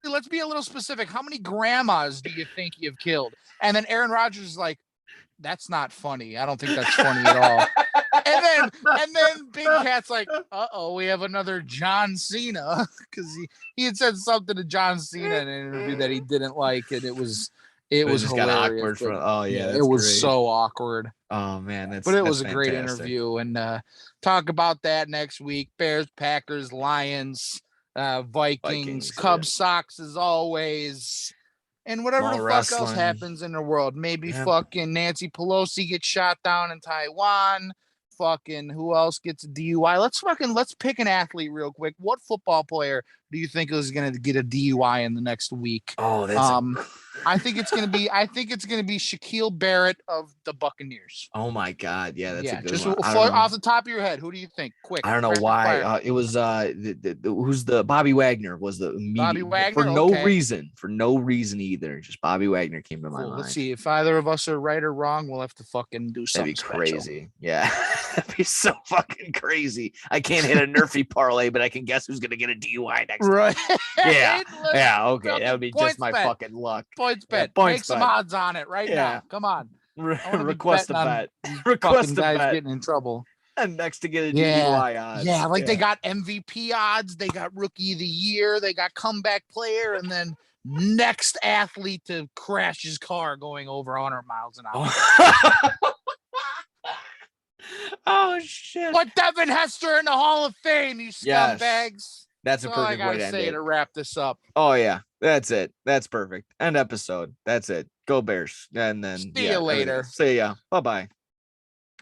S1: let's be a little specific. How many grandmas do you think you've killed? And then Aaron Rodgers is like, that's not funny. I don't think that's funny at all. And then Big Cat's like, we have another John Cena, because he had said something to John Cena in an interview that he didn't like, and it was hilarious.
S2: Got awkward
S1: it was great. So awkward.
S2: Oh man,
S1: it was a great interview, and talk about that next week. Bears, Packers, Lions, Vikings, Cubs, Sox as always. And whatever the fuck else happens in the world. Maybe fucking Nancy Pelosi gets shot down in Taiwan. Fucking who else gets a DUI? Let's pick an athlete real quick. What football player do you think is going to get a DUI in the next week?
S2: Oh, that's
S1: I think it's going to be Shaquille Barrett of the Buccaneers.
S2: Oh my God. Yeah, that's a good
S1: just
S2: one.
S1: Off the top of your head, who do you think? Quick.
S2: I don't know why. It was who's the Bobby Wagner was the
S1: Bobby Wagner
S2: for no reason either. Just Bobby Wagner came to my mind.
S1: Let's see if either of us are right or wrong. We'll have to fucking do something.
S2: That'd be crazy. Yeah. That'd be so fucking crazy. I can't hit a Nerfy parlay, but I can guess who's gonna get a DUI next
S1: Right.
S2: Yeah.
S1: Let's
S2: Yeah. Okay.
S1: fucking
S2: That would be
S1: points
S2: just my
S1: bet.
S2: fucking luck.
S1: Points
S2: Yeah,
S1: bet.
S2: points
S1: Make some
S2: bet.
S1: odds on it right
S2: Yeah.
S1: now. Come on. I want to be
S2: Request a
S1: betting on
S2: bet.
S1: these
S2: Request
S1: fucking
S2: a
S1: guys
S2: bet.
S1: getting in trouble.
S2: And next to get a
S1: Yeah.
S2: DUI odds.
S1: Yeah, like they got MVP odds, they got rookie of the year, they got comeback player, and then next athlete to crash his car going over 100 miles an hour.
S2: Oh shit.
S1: Put Devin Hester in the Hall of Fame, you
S2: Yes.
S1: scumbags.
S2: That's a
S1: That's all I
S2: perfect way
S1: gotta
S2: to end
S1: say
S2: it.
S1: to wrap this up.
S2: Oh yeah, that's it. That's perfect. End episode. That's it. Go Bears. And then
S1: See you later.
S2: See ya. Bye bye.